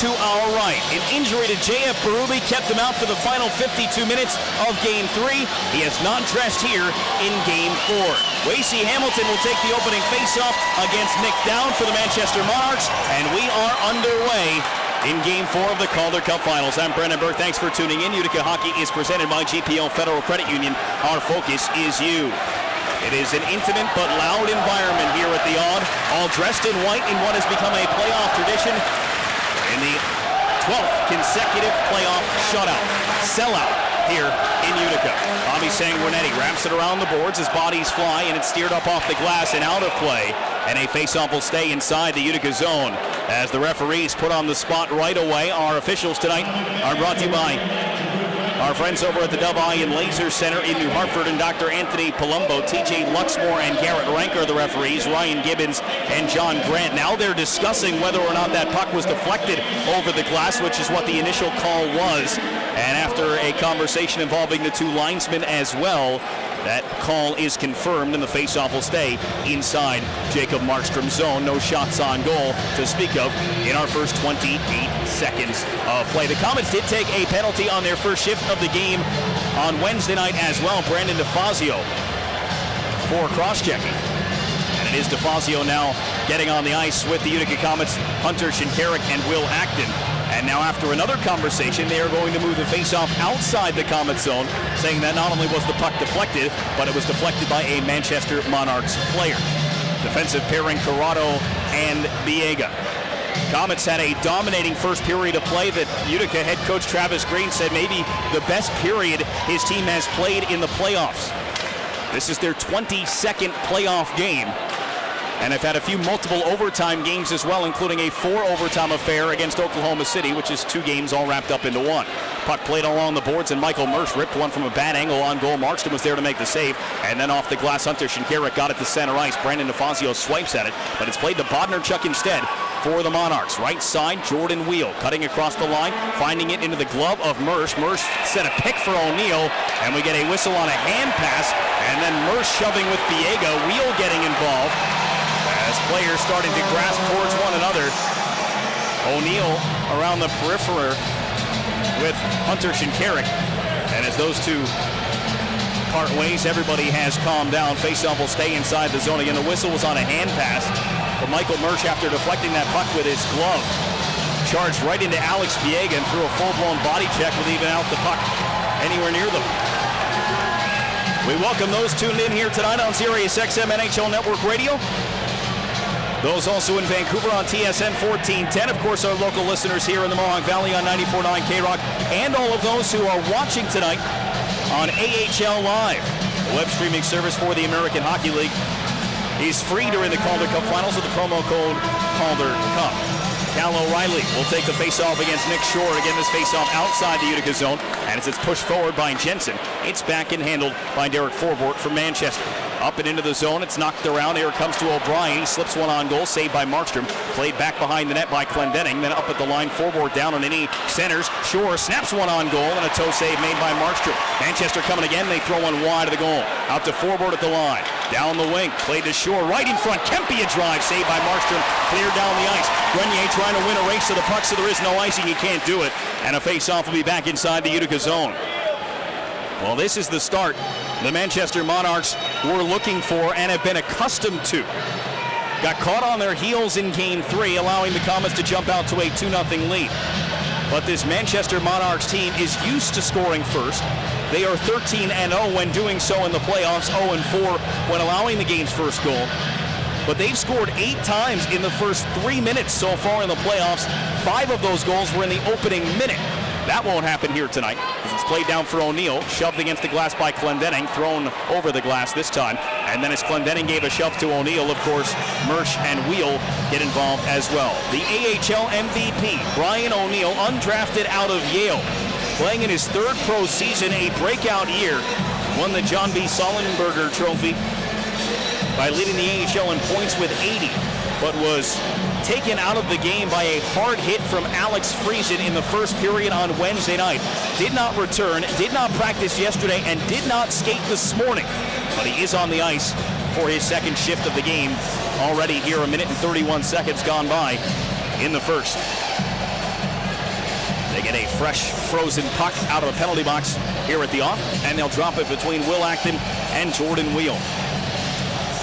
to our right. An injury to J.F. Berube kept him out for the final 52 minutes of Game 3. He has not dressed here in Game 4. Wasey Hamilton will take the opening faceoff against Nick Dowd for the Manchester Monarchs, and we are underway in Game 4 of the Calder Cup Finals. I'm Brendan Burke. Thanks for tuning in. Utica Hockey is presented by GPO Federal Credit Union. Our focus is you. It is an intimate but loud environment here at the Odd, all dressed in white in what has become a playoff tradition in the 12th consecutive playoff shutout, sellout here in Utica. Bobby Sanguinetti wraps it around the boards as bodies fly, and it's steered up off the glass and out of play. And a faceoff will stay inside the Utica zone as the referees put on the spot right away. Our officials tonight are brought to you by our friends over at the Dove Eye and Laser Center in New Hartford, and Dr. Anthony Palumbo, TJ Luxmore, and Garrett Ranker are the referees, Ryan Gibbons and John Grant. Now they're discussing whether or not that puck was deflected over the glass, which is what the initial call was. And after a conversation involving the two linesmen as well, that call is confirmed, and the faceoff will stay inside Jacob Markstrom's zone. No shots on goal to speak of in our first 28 seconds of play. The Comets did take a penalty on their first shift of the game on Wednesday night as well. Brandon DeFazio for cross-checking. And it is DeFazio now getting on the ice with the Utica Comets, Hunter Shinkarik and Will Acton. And now after another conversation, they are going to move the faceoff outside the Comet zone, saying that not only was the puck deflected, but it was deflected by a Manchester Monarchs player. Defensive pairing Corrado and Biega. Comets had a dominating first period of play that Utica head coach Travis Green said maybe the best period his team has played in the playoffs. This is their 22nd playoff game. And have had a few multiple overtime games as well, including a 4-overtime affair against Oklahoma City, which is 2 games all wrapped up into one. Puck played along the boards, and Michael Mersch ripped one from a bad angle on goal. Markstrom was there to make the save, and then off the glass, Hunter Shinkarik got it to center ice. Brandon DeFazio swipes at it, but it's played to Bodnarchuk instead for the Monarchs. Right side, Jordan Wheel cutting across the line, finding it into the glove of Mersch. Mersch set a pick for O'Neill, and we get a whistle on a hand pass, and then Mersch shoving with Biega, Wheel getting involved. As players starting to grasp towards one another. O'Neill around the periphery with Hunter Shinkarik. And as those two part ways, everybody has calmed down. Faceoff will stay inside the zone again. The whistle was on a hand pass. But Michael Mersch, after deflecting that puck with his glove, charged right into Alex Biega and threw a full-blown body check with even out the puck anywhere near them. We welcome those tuned in here tonight on Sirius XM NHL Network Radio. Those also in Vancouver on TSN 1410. Of course, our local listeners here in the Mohawk Valley on 94.9 KROC, and all of those who are watching tonight on AHL Live, the web streaming service for the American Hockey League. Is free during the Calder Cup Finals with the promo code Calder Cup. Cal O'Reilly will take the faceoff against Nick Shore. Again, this faceoff outside the Utica zone, and as it's pushed forward by Jensen, it's back and handled by Derek Forbort from Manchester. Up and into the zone, it's knocked around. Here it comes to O'Brien. He slips one on goal, saved by Markstrom. Played back behind the net by Clendenning. Then up at the line, Forbort down on any centers. Shore snaps one on goal, and a toe save made by Markstrom. Manchester coming again. They throw one wide of the goal. Out to Forbort at the line. Down the wing, played to Shore, right in front. Kempe a drive, saved by Markstrom. Cleared down the ice. Grenier trying to win a race to the puck, so there is no icing. He can't do it. And a face-off will be back inside the Utica zone. Well, this is the start the Manchester Monarchs were looking for and have been accustomed to. Got caught on their heels in Game 3, allowing the Comets to jump out to a 2-0 lead. But this Manchester Monarchs team is used to scoring first. They are 13-0 when doing so in the playoffs, 0-4 when allowing the game's first goal. But they've scored 8 times in the first 3 minutes so far in the playoffs. 5 of those goals were in the opening minute. That won't happen here tonight, as it's played down for O'Neill, shoved against the glass by Clendenning, thrown over the glass this time. And then as Clendenning gave a shove to O'Neill, of course, Mersch and Wheel get involved as well. The AHL MVP, Brian O'Neill, undrafted out of Yale, playing in his 3rd pro season, a breakout year, won the John B. Sullenberger Trophy by leading the AHL in points with 80, but was taken out of the game by a hard hit from Alex Friesen in the first period on Wednesday night. Did not return, did not practice yesterday, and did not skate this morning. But he is on the ice for his 2nd shift of the game. Already here, 1 minute and 31 seconds gone by in the first. They get a fresh, frozen puck out of the penalty box here at the off, and they'll drop it between Will Acton and Jordan Wheel.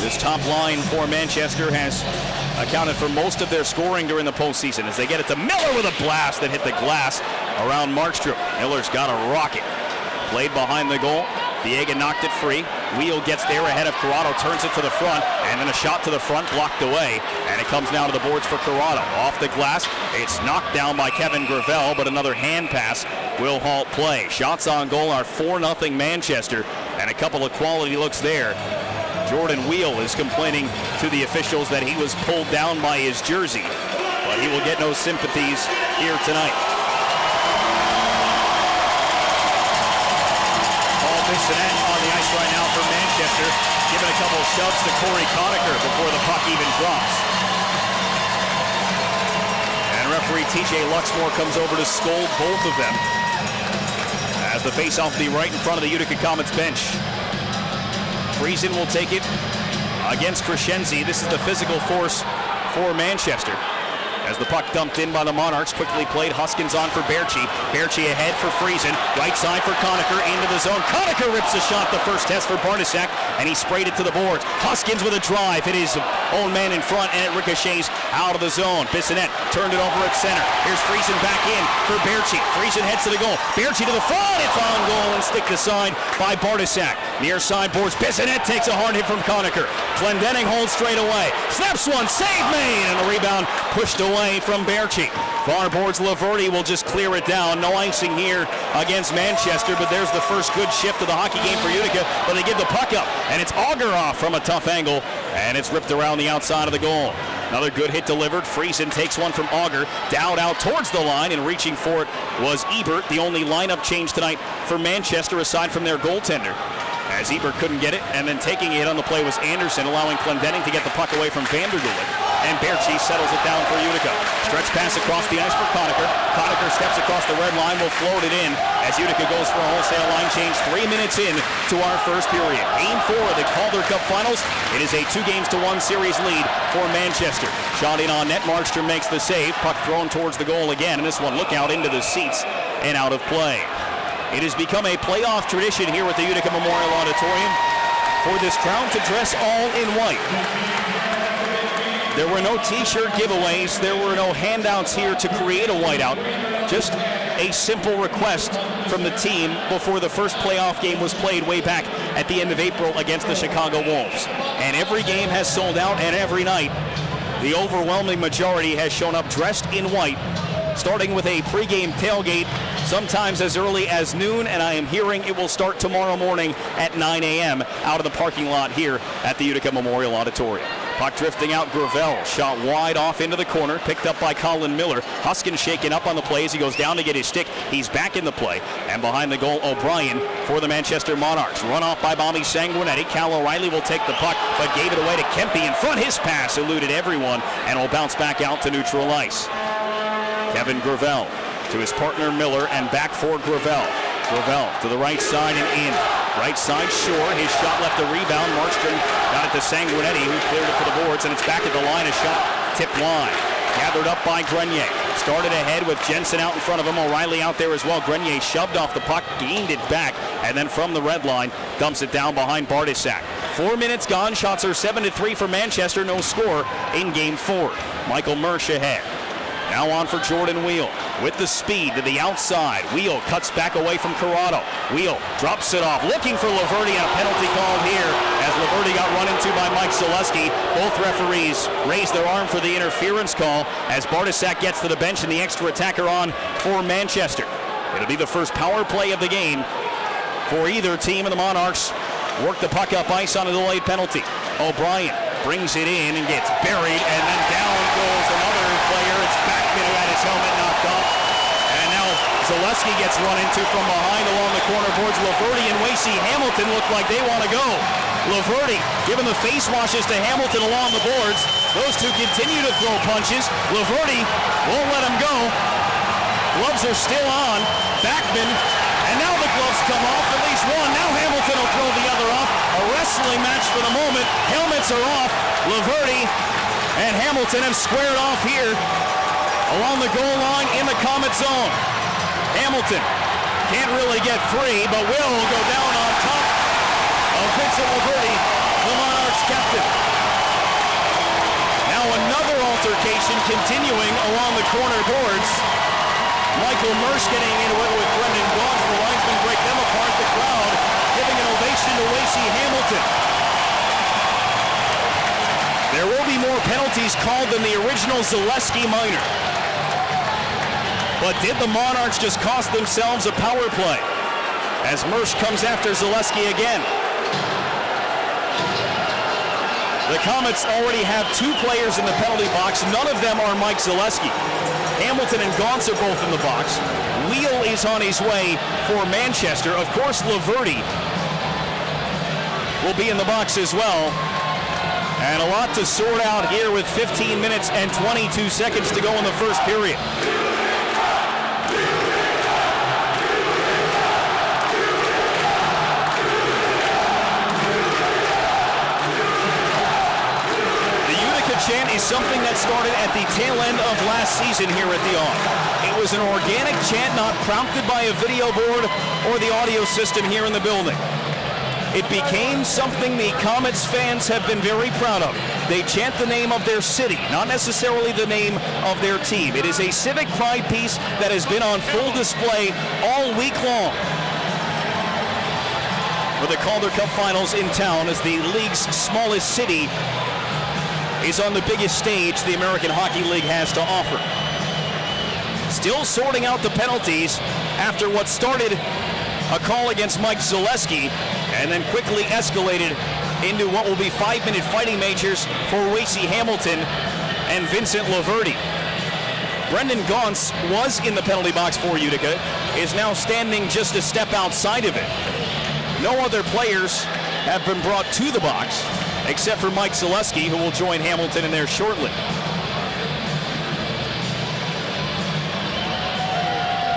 This top line for Manchester has accounted for most of their scoring during the postseason as they get it to Miller with a blast that hit the glass around Markstrom. Miller's got a rocket. Played behind the goal. Viega knocked it free. Wheel gets there ahead of Corrado, turns it to the front, and then a shot to the front blocked away. And it comes now to the boards for Corrado. Off the glass, it's knocked down by Kevin Gravel, but another hand pass will halt play. Shots on goal are 4-0 Manchester, and a couple of quality looks there. Jordan Wheel is complaining to the officials that he was pulled down by his jersey, but he will get no sympathies here tonight. Bissonnette on the ice right now for Manchester, giving a couple of shoves to Corey Conacher before the puck even drops. And referee TJ Luxmore comes over to scold both of them as the face-off will be right in front of the Utica Comets bench. Friesen will take it against Crescenzi. This is the physical force for Manchester. As the puck dumped in by the Monarchs, quickly played. Huskins on for Berchi. Berchi ahead for Friesen. Right side for Conacher into the zone. Conacher rips a shot, the first test for Bartosak, and he sprayed it to the boards. Huskins with a drive. Hit his own man in front, and it ricochets out of the zone. Bissonnette turned it over at center. Here's Friesen back in for Berchi. Friesen heads to the goal. Berchi to the front. It's on goal and sticked aside by Bartosak. Near side boards. Bissonnette takes a hard hit from Conacher. Clendenning holds straight away. Snaps one. Save made, and the rebound pushed away from Berchi. Far boards Laverty will just clear it down. No icing here against Manchester, but there's the first good shift of the hockey game for Utica, but they give the puck up, and it's Auger off from a tough angle, and it's ripped around the outside of the goal. Another good hit delivered. Friesen takes one from Auger. Dowd out towards the line, and reaching for it was Ebert, the only lineup change tonight for Manchester aside from their goaltender, as Ebert couldn't get it, and then taking it on the play was Anderson, allowing Clendenning to get the puck away from Vanderdoorn. And Berchi settles it down for Utica. Stretch pass across the ice for Conacher. Conacher steps across the red line, will float it in as Utica goes for a wholesale line change 3 minutes in to our first period. Game 4 of the Calder Cup Finals. It is a 2-1 series lead for Manchester. Shot in on net, Markstrom makes the save. Puck thrown towards the goal again, and this one look out into the seats and out of play. It has become a playoff tradition here at the Utica Memorial Auditorium for this crowd to dress all in white. There were no t-shirt giveaways. There were no handouts here to create a whiteout. Just a simple request from the team before the first playoff game was played way back at the end of April against the Chicago Wolves. And every game has sold out, and every night the overwhelming majority has shown up dressed in white, starting with a pregame tailgate sometimes as early as noon, and I am hearing it will start tomorrow morning at 9 a.m. out of the parking lot here at the Utica Memorial Auditorium. Puck drifting out, Gravel, shot wide off into the corner, picked up by Colin Miller. Huskins shaken up on the play as he goes down to get his stick. He's back in the play, and behind the goal, O'Brien for the Manchester Monarchs. Run off by Bobby Sanguinetti. Cal O'Reilly will take the puck, but gave it away to Kempe in front. His pass eluded everyone, and will bounce back out to neutral ice. Kevin Gravel to his partner Miller, and back for Gravel. Gravel to the right side and in. Right side short. His shot left a rebound. Markstrom got it to Sanguinetti, who cleared it for the boards, and it's back at the line. A shot tipped wide. Gathered up by Grenier. Started ahead with Jensen out in front of him. O'Reilly out there as well. Grenier shoved off the puck, gained it back, and then from the red line, dumps it down behind Bartosak. 4 minutes gone. Shots are 7-3 for Manchester. No score in Game 4. Michael Mersch ahead. Now on for Jordan Wheel with the speed to the outside. Wheel cuts back away from Corrado. Wheel drops it off, looking for Laverty, and a penalty called here as Laverty got run into by Mike Zaleski. Both referees raised their arm for the interference call as Bartosak gets to the bench and the extra attacker on for Manchester. It'll be the first power play of the game for either team, and the Monarchs work the puck up ice on a delayed penalty. O'Brien brings it in and gets buried, and then down goes another player. It's Backman who had his helmet knocked off. And now Zaleski gets run into from behind along the corner boards. Laverty and Wasey Hamilton look like they want to go. Laverty giving the face washes to Hamilton along the boards. Those two continue to throw punches. Laverty won't let him go. Gloves are still on. Backman, and now the gloves come off, at least one. Now Hamilton will throw the other off. A wrestling match for the moment. Helmets are off. Laverty and Hamilton have squared off here along the goal line in the Comet zone. Hamilton can't really get free, but will go down on top of Vincent Laverty, the Monarchs captain. Now another altercation continuing along the corner boards. Michael Mersch getting into it with Brendan Gaunce. The linesmen break them apart. The crowd giving an ovation to Lacey Hamilton. There will be more penalties called than the original Zaleski minor. But did the Monarchs just cost themselves a power play as Mersch comes after Zaleski again? The Comets already have 2 players in the penalty box. None of them are Mike Zaleski. Hamilton and Gaunce are both in the box. Wheel is on his way for Manchester. Of course, Laverty will be in the box as well. And a lot to sort out here with 15 minutes and 22 seconds to go in the first period. Chant is something that started at the tail end of last season here at the Aug. It was an organic chant not prompted by a video board or the audio system here in the building. It became something the Comets fans have been very proud of. They chant the name of their city, not necessarily the name of their team. It is a civic pride piece that has been on full display all week long. For the Calder Cup Finals in town as the league's smallest city is on the biggest stage the American Hockey League has to offer. Still sorting out the penalties after what started a call against Mike Zaleski and then quickly escalated into what will be 5-minute fighting majors for Lacey Hamilton and Vincent Laverty. Brendan Gaunce was in the penalty box for Utica, is now standing just a step outside of it. No other players have been brought to the box except for Mike Zaleski, who will join Hamilton in there shortly.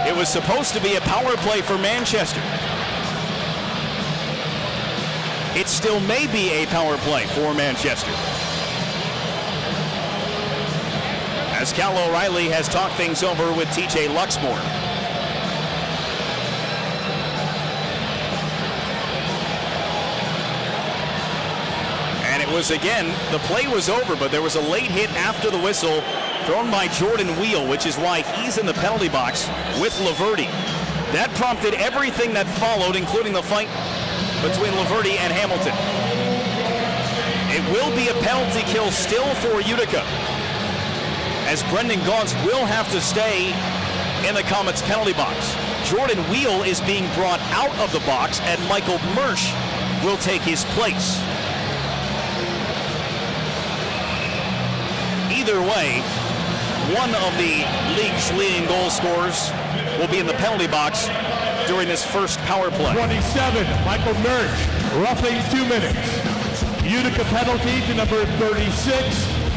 It was supposed to be a power play for Manchester. It still may be a power play for Manchester, as Cal O'Reilly has talked things over with TJ Luxmore. It was again, the play was over, but there was a late hit after the whistle thrown by Jordan Wheel, which is why he's in the penalty box with Laverty. That prompted everything that followed, including the fight between Laverty and Hamilton. It will be a penalty kill still for Utica, as Brendan Gaunce will have to stay in the Comets penalty box. Jordan Wheel is being brought out of the box, and Michael Mersch will take his place. Either way, one of the league's leading goal scorers will be in the penalty box during this first power play. 27, Michael Mersch, roughing 2 minutes. Utica penalty to number 36,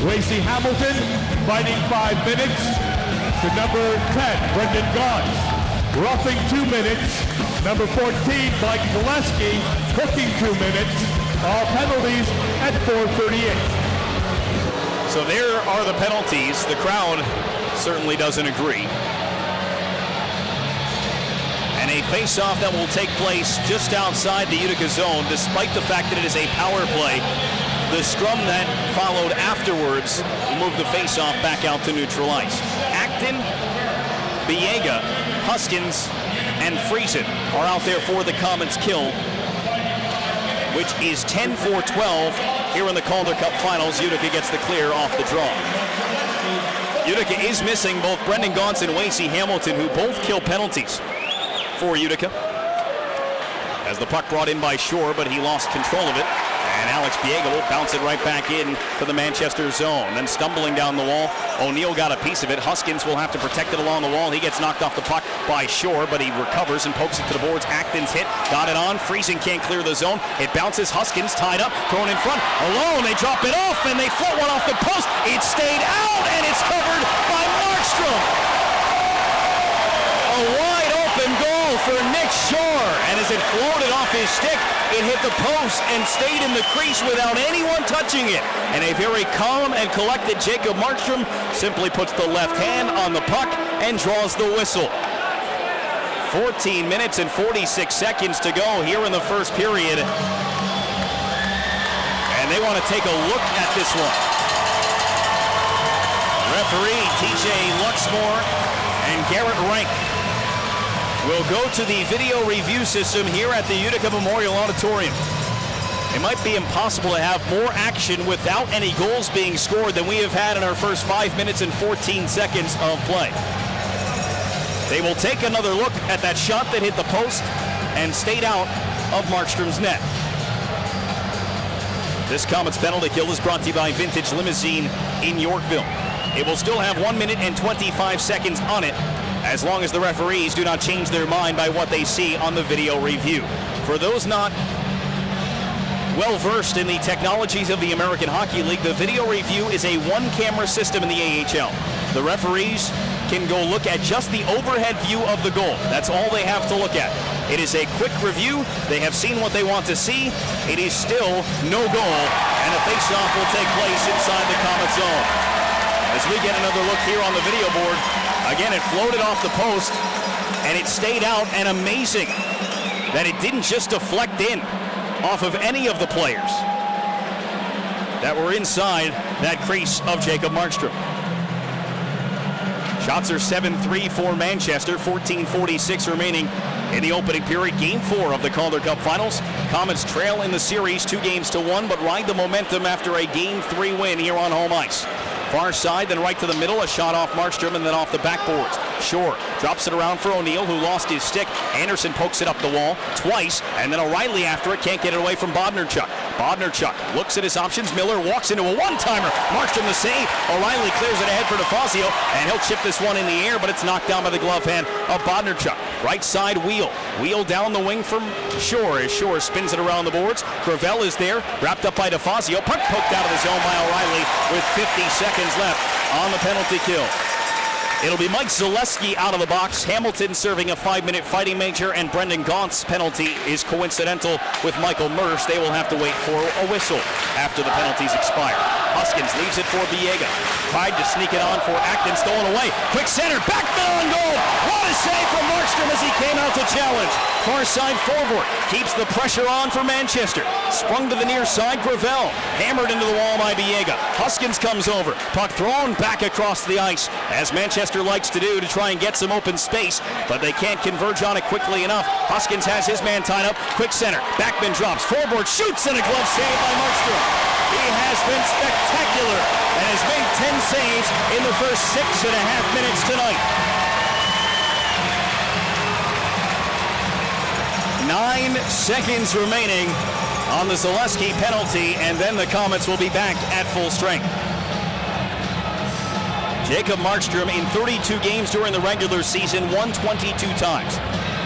Lacey Hamilton, fighting 5 minutes. To number 10, Brendan Gaunce, roughing 2 minutes. Number 14, Mike Zaleski, hooking 2 minutes. All penalties at 4:38. So there are the penalties. The crowd certainly doesn't agree. And a face-off that will take place just outside the Utica zone, despite the fact that it is a power play. The scrum that followed afterwards will move the face-off back out to neutral ice. Acton, Biega, Huskins, and Friesen are out there for the Comets kill, which is 10-4-12 here in the Calder Cup Finals. Utica gets the clear off the draw. Utica is missing both Brendan Gaunce and Lacey Hamilton, who both kill penalties for Utica. As the puck brought in by Shore, but he lost control of it. And Alex Biega will bounce it right back in to the Manchester zone. Then stumbling down the wall, O'Neill got a piece of it. Huskins will have to protect it along the wall. He gets knocked off the puck by Shore, but he recovers and pokes it to the boards. Acton's hit, got it on. Friesen can't clear the zone. It bounces. Huskins tied up, thrown in front. Alone, they drop it off, and they float one off the post. It stayed out, and it's covered by Markstrom. A wide open goal for Nick Shore, and as it floated off his stick, it hit the post and stayed in the crease without anyone touching it. And a very calm and collected Jacob Markstrom simply puts the left hand on the puck and draws the whistle. 14 minutes and 46 seconds to go here in the first period. And they want to take a look at this one. Referee TJ Luxmore and Garrett Rank will go to the video review system here at the Utica Memorial Auditorium. It might be impossible to have more action without any goals being scored than we have had in our first 5 minutes and 14 seconds of play. They will take another look at that shot that hit the post and stayed out of Markstrom's net. This Comets penalty kill is brought to you by Vintage Limousine in Yorkville. It will still have 1 minute and 25 seconds on it, as long as the referees do not change their mind by what they see on the video review. For those not well-versed in the technologies of the American Hockey League, the video review is a one-camera system in the AHL. The referees can go look at just the overhead view of the goal. That's all they have to look at. It is a quick review. They have seen what they want to see. It is still no goal, and a face-off will take place inside the Comet zone. As we get another look here on the video board, again, it floated off the post, and it stayed out, and amazing that it didn't just deflect in off of any of the players that were inside that crease of Jacob Markstrom. Shots are 7-3 for Manchester, 14:46 remaining in the opening period. Game 4 of the Calder Cup Finals. Comets trail in the series 2-1, but ride the momentum after a Game 3 win here on home ice. Far side, then right to the middle, a shot off Markstrom, and then off the backboards. Shore drops it around for O'Neill, who lost his stick. Anderson pokes it up the wall twice, and then O'Reilly after it, can't get it away from Bodnarchuk. Bodnarchuk looks at his options. Miller walks into a one-timer. Markstrom the save. O'Reilly clears it ahead for DeFazio, and he'll chip this one in the air, but it's knocked down by the glove hand of Bodnarchuk. Right side wheel. Wheel down the wing from Shore as Shore spins it around the boards. Gravel is there, wrapped up by DeFazio. Puck poked out of the zone by O'Reilly with 50 seconds left on the penalty kill. It'll be Mike Zaleski out of the box. Hamilton serving a 5-minute fighting major, and Brendan Gaunt's penalty is coincidental with Michael Mersch. They will have to wait for a whistle after the penalties expire. Huskins leaves it for Biega. Tried to sneak it on for Acton, stolen away. Quick center, back middle and goal. What a save from Markstrom as he came out to challenge. Far side forward keeps the pressure on for Manchester. Sprung to the near side, Gravel hammered into the wall by Biega. Huskins comes over. Puck thrown back across the ice, as Manchester likes to do, to try and get some open space, but they can't converge on it quickly enough. Huskins has his man tied up. Quick center. Backman drops. Forward shoots, and a glove save by Markstrom. He has been spectacular and has made 10 saves in the first 6.5 minutes tonight. 9 seconds remaining on the Zaleski penalty, and then the Comets will be back at full strength. Jacob Markstrom in 32 games during the regular season won 22 times.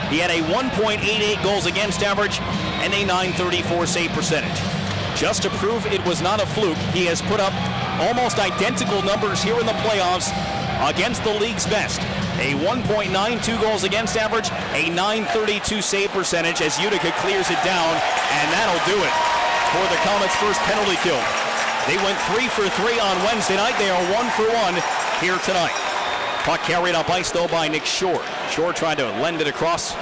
He had a 1.88 goals against average and a .934 save percentage. Just to prove it was not a fluke, he has put up almost identical numbers here in the playoffs against the league's best. A 1.92 goals against average, a .932 save percentage as Utica clears it down, and that'll do it for the Comets' first penalty kill. They went 3 for 3 on Wednesday night. They are 1 for 1 here tonight. Puck carried up ice, though, by Nick Shore. Shore tried to lend it across,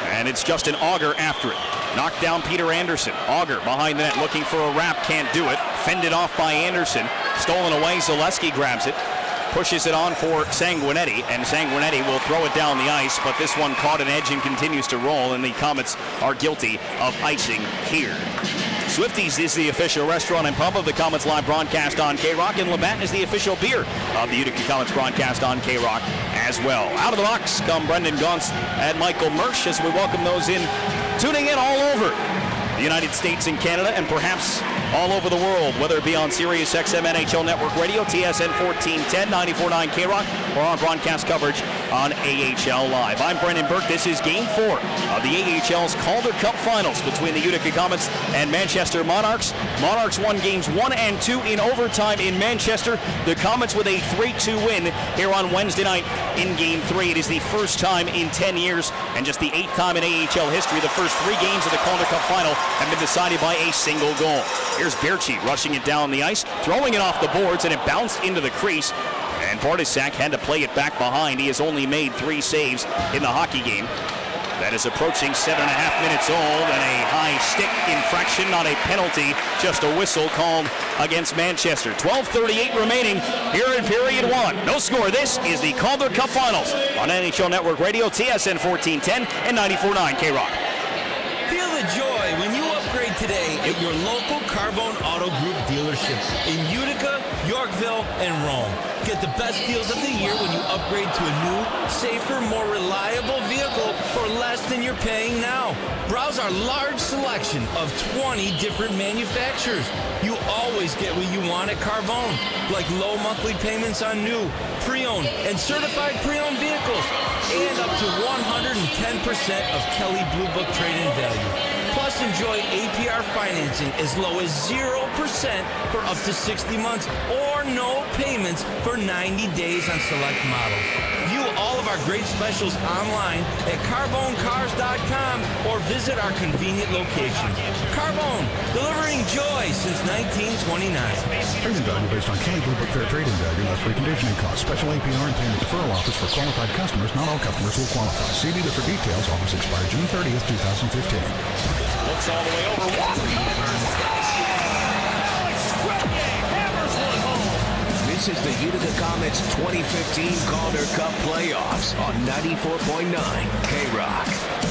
and it's Justin Auger after it. Knocked down Peter Anderson. Auger behind the net looking for a wrap, can't do it. Fended off by Anderson. Stolen away, Zaleski grabs it. Pushes it on for Sanguinetti, and Sanguinetti will throw it down the ice, but this one caught an edge and continues to roll, and the Comets are guilty of icing here. Swifties is the official restaurant and pub of the Comets live broadcast on K-Rock, and Labatt is the official beer of the Utica Comets broadcast on K-Rock as well. Out of the box come Brendan Gaunt and Michael Mersch as we welcome those in, tuning in all over the United States and Canada, and perhaps all over the world, whether it be on Sirius XM NHL Network Radio, TSN 1410, 94.9 K-Rock, or on broadcast coverage on AHL Live. I'm Brendan Burke. This is Game 4 of the AHL's Calder Cup Finals between the Utica Comets and Manchester Monarchs. Monarchs won games 1 and 2 in overtime in Manchester. The Comets with a 3-2 win here on Wednesday night in Game 3. It is the first time in 10 years and just the 8th time in AHL history the first 3 games of the Calder Cup Final have been decided by a single goal. Here's Berchi rushing it down the ice, throwing it off the boards, and it bounced into the crease. And and Bartosak had to play it back behind. He has only made 3 saves in the hockey game. That is approaching 7.5 minutes old, and a high stick infraction, not a penalty, just a whistle called against Manchester. 12:38 remaining here in period 1. No score. This is the Calder Cup Finals on NHL Network Radio, TSN 1410 and 94.9 K-Rock. Feel the joy when you upgrade today at your local Carbone Auto Group dealership in Utica, Yorkville, and Rome. Get the best deals of the year when you upgrade to a new, safer, more reliable vehicle for less than you're paying now. Browse our large selection of 20 different manufacturers. You always get what you want at Carbone, like low monthly payments on new, pre-owned, and certified pre-owned vehicles, and up to 110% of Kelly Blue Book trade-in value. Plus, enjoy APR financing as low as 0% for up to 60 months or no payments for 90 days on select models. View all of our great specials online at CarboneCars.com or visit our convenient locations. Carbone, delivering joy since 1929. Trade-in value based on Kelly Blue Book fair trade-in value, less reconditioning costs. Special APR and payment deferral offers for qualified customers. Not all customers will qualify. See dealer for details. Offers expire June 30th, 2015. Looks all the way over. This is the Utica Comets 2015 Calder Cup Playoffs on 94.9 K-Rock.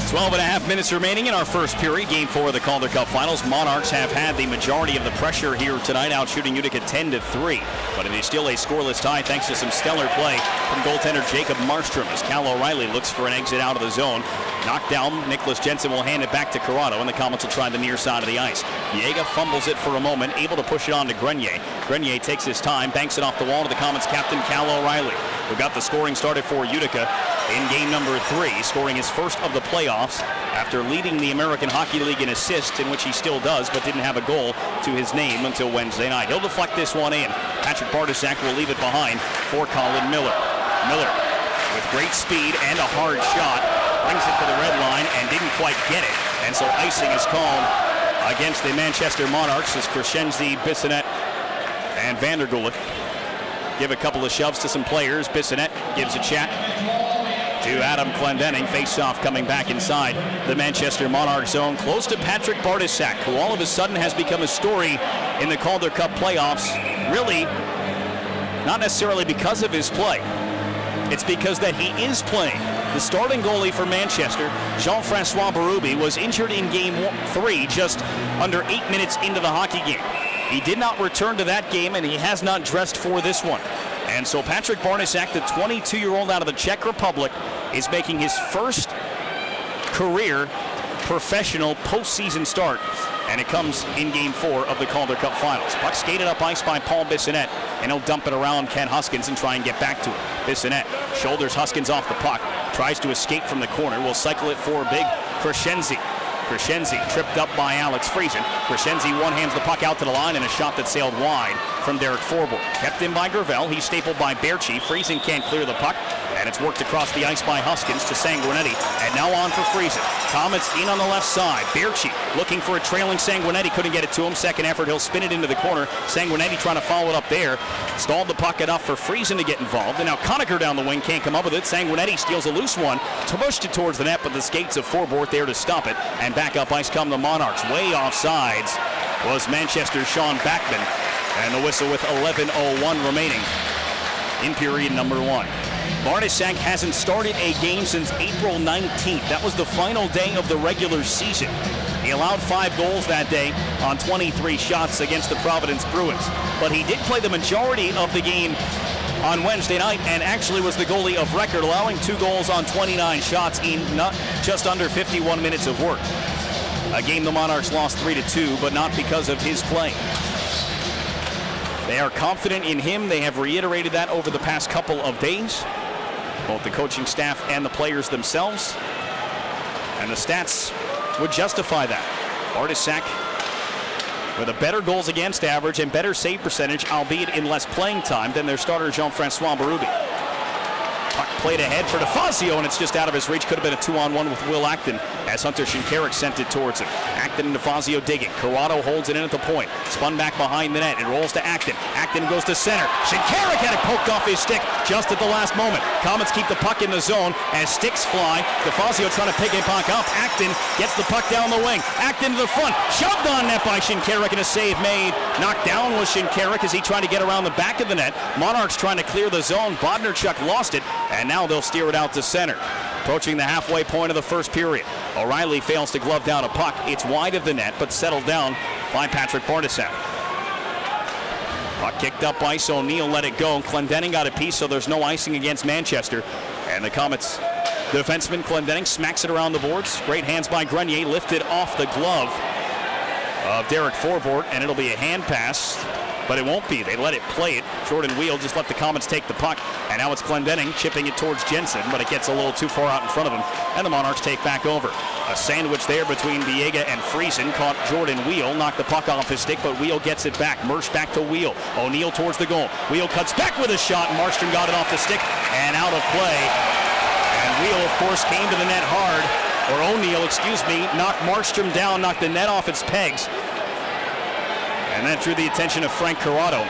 12.5 minutes remaining in our first period, Game 4 of the Calder Cup Finals. Monarchs have had the majority of the pressure here tonight, out shooting Utica 10-3. But it is still a scoreless tie thanks to some stellar play from goaltender Jacob Markstrom as Cal O'Reilly looks for an exit out of the zone. Knocked down, Nicholas Jensen will hand it back to Corrado, and the Comets will try the near side of the ice. Yeager fumbles it for a moment, able to push it on to Grenier. Grenier takes his time, banks it off the wall to the Comets captain Cal O'Reilly, who got the scoring started for Utica in game number 3, scoring his first of the playoffs after leading the American Hockey League in assists, in which he still does, but didn't have a goal to his name until Wednesday night. He'll deflect this one in. Patrick Bartosak will leave it behind for Colin Miller. Miller, with great speed and a hard shot, brings it to the red line and didn't quite get it. And so icing is called against the Manchester Monarchs as Crescenzi, Bissonnette, and Vandergulik give a couple of shoves to some players. Bissonnette gives a chat to Adam Clendenning. Face-off coming back inside the Manchester Monarchs zone, close to Patrick Bartosak, who all of a sudden has become a story in the Calder Cup playoffs. Really, not necessarily because of his play. It's because that he is playing. The starting goalie for Manchester, Jean-Francois Berube, was injured in game 3 just under 8 minutes into the hockey game. He did not return to that game, and he has not dressed for this one. And so Patrick Bartosak, the 22-year-old out of the Czech Republic, is making his first career professional postseason start, and it comes in game 4 of the Calder Cup Finals. Puck skated up ice by Paul Bissonnette, and he'll dump it around Ken Huskins and try and get back to it. Bissonnette shoulders Huskins off the puck, tries to escape from the corner, will cycle it for big Crescenzi. Crescenzi tripped up by Alex Friesen. Crescenzi one-hands the puck out to the line, and a shot that sailed wide from Derek Forbort. Kept in by Gravel. He's stapled by Berchi. Friesen can't clear the puck, and it's worked across the ice by Huskins to Sanguinetti. And now on for Friesen. Comets in on the left side. Berchi looking for a trailing Sanguinetti. Couldn't get it to him. Second effort, he'll spin it into the corner. Sanguinetti trying to follow it up there. Stalled the puck enough for Friesen to get involved. And now Conacher down the wing can't come up with it. Sanguinetti steals a loose one, pushed it towards the net, but the skates of Forbort there to stop it. And back up ice come the Monarchs. Way off sides was Manchester's Sean Backman. And the whistle with 11:01 remaining in period number 1. Bartosak hasn't started a game since April 19th. That was the final day of the regular season. He allowed 5 goals that day on 23 shots against the Providence Bruins. But he did play the majority of the game on Wednesday night and actually was the goalie of record, allowing 2 goals on 29 shots in just under 51 minutes of work. A game the Monarchs lost 3-2, but not because of his play. They are confident in him. They have reiterated that over the past couple of days, both the coaching staff and the players themselves. And the stats would justify that. Bartosak with a better goals against average and better save percentage, albeit in less playing time, than their starter Jean-Francois Berube. Puck played ahead for DeFazio, and it's just out of his reach. Could have been a 2-on-1 with Will Acton as Hunter Shinkarik sent it towards him. Acton and DeFazio digging. Corrado holds it in at the point. Spun back behind the net. It rolls to Acton. Acton goes to center. Shinkarik had it poked off his stick just at the last moment. Comets keep the puck in the zone as sticks fly. DeFazio trying to pick it back up. Acton gets the puck down the wing. Acton to the front. Shoved on net by Shinkarik and a save made. Knocked down was Shinkarik as he tried to get around the back of the net. Monarchs trying to clear the zone. Bodnarchuk lost it, and now they'll steer it out to center. Approaching the halfway point of the first period. O'Reilly fails to glove down a puck. It's wide of the net, but settled down by Patrick Barnesack. Puck kicked up ice. O'Neill let it go. Clendenning got a piece, so there's no icing against Manchester. And the Comets defenseman Clendenning smacks it around the boards. Great hands by Grenier, lifted off the glove of Derek Forbort, and it'll be a hand pass, but it won't be. They let it play it. Jordan Wheel just let the Comets take the puck, and now it's Clendenning chipping it towards Jensen, but it gets a little too far out in front of him, and the Monarchs take back over. A sandwich there between Biega and Friesen caught Jordan Wheel, knocked the puck off his stick, but Wheel gets it back. Mersch back to Wheel. O'Neill towards the goal. Wheel cuts back with a shot, and Markstrom got it off the stick and out of play. And Wheel, of course, came to the net hard, or O'Neill, excuse me, knocked Markstrom down, knocked the net off its pegs. And that drew the attention of Frank Corrado.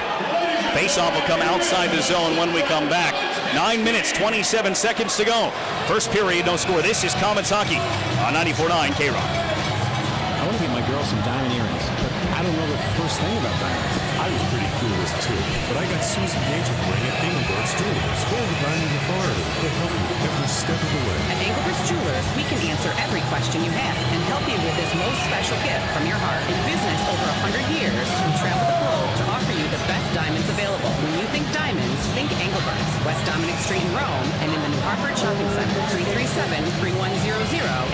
Faceoff will come outside the zone when we come back. 9 minutes, 27 seconds to go. First period, no score. This is Comets Hockey on 94.9 K-Rock. I want to get my girl some diamond earrings, but I don't know the first thing about diamonds. I was pretty clueless too, but I got Susan Gates with ring at Engelbert's Jewelers. Go to Diamond Authority. They'll help you every step of the way. At Engelbert's Jewelers, we can answer every question you have and help you with this most special gift from your heart. In business over 100 years, we travel the globe to offer you the best diamonds available. When you think diamonds, think Engelbert's. West Dominic Street in Rome and in the New Hartford Shopping Center, 337-3100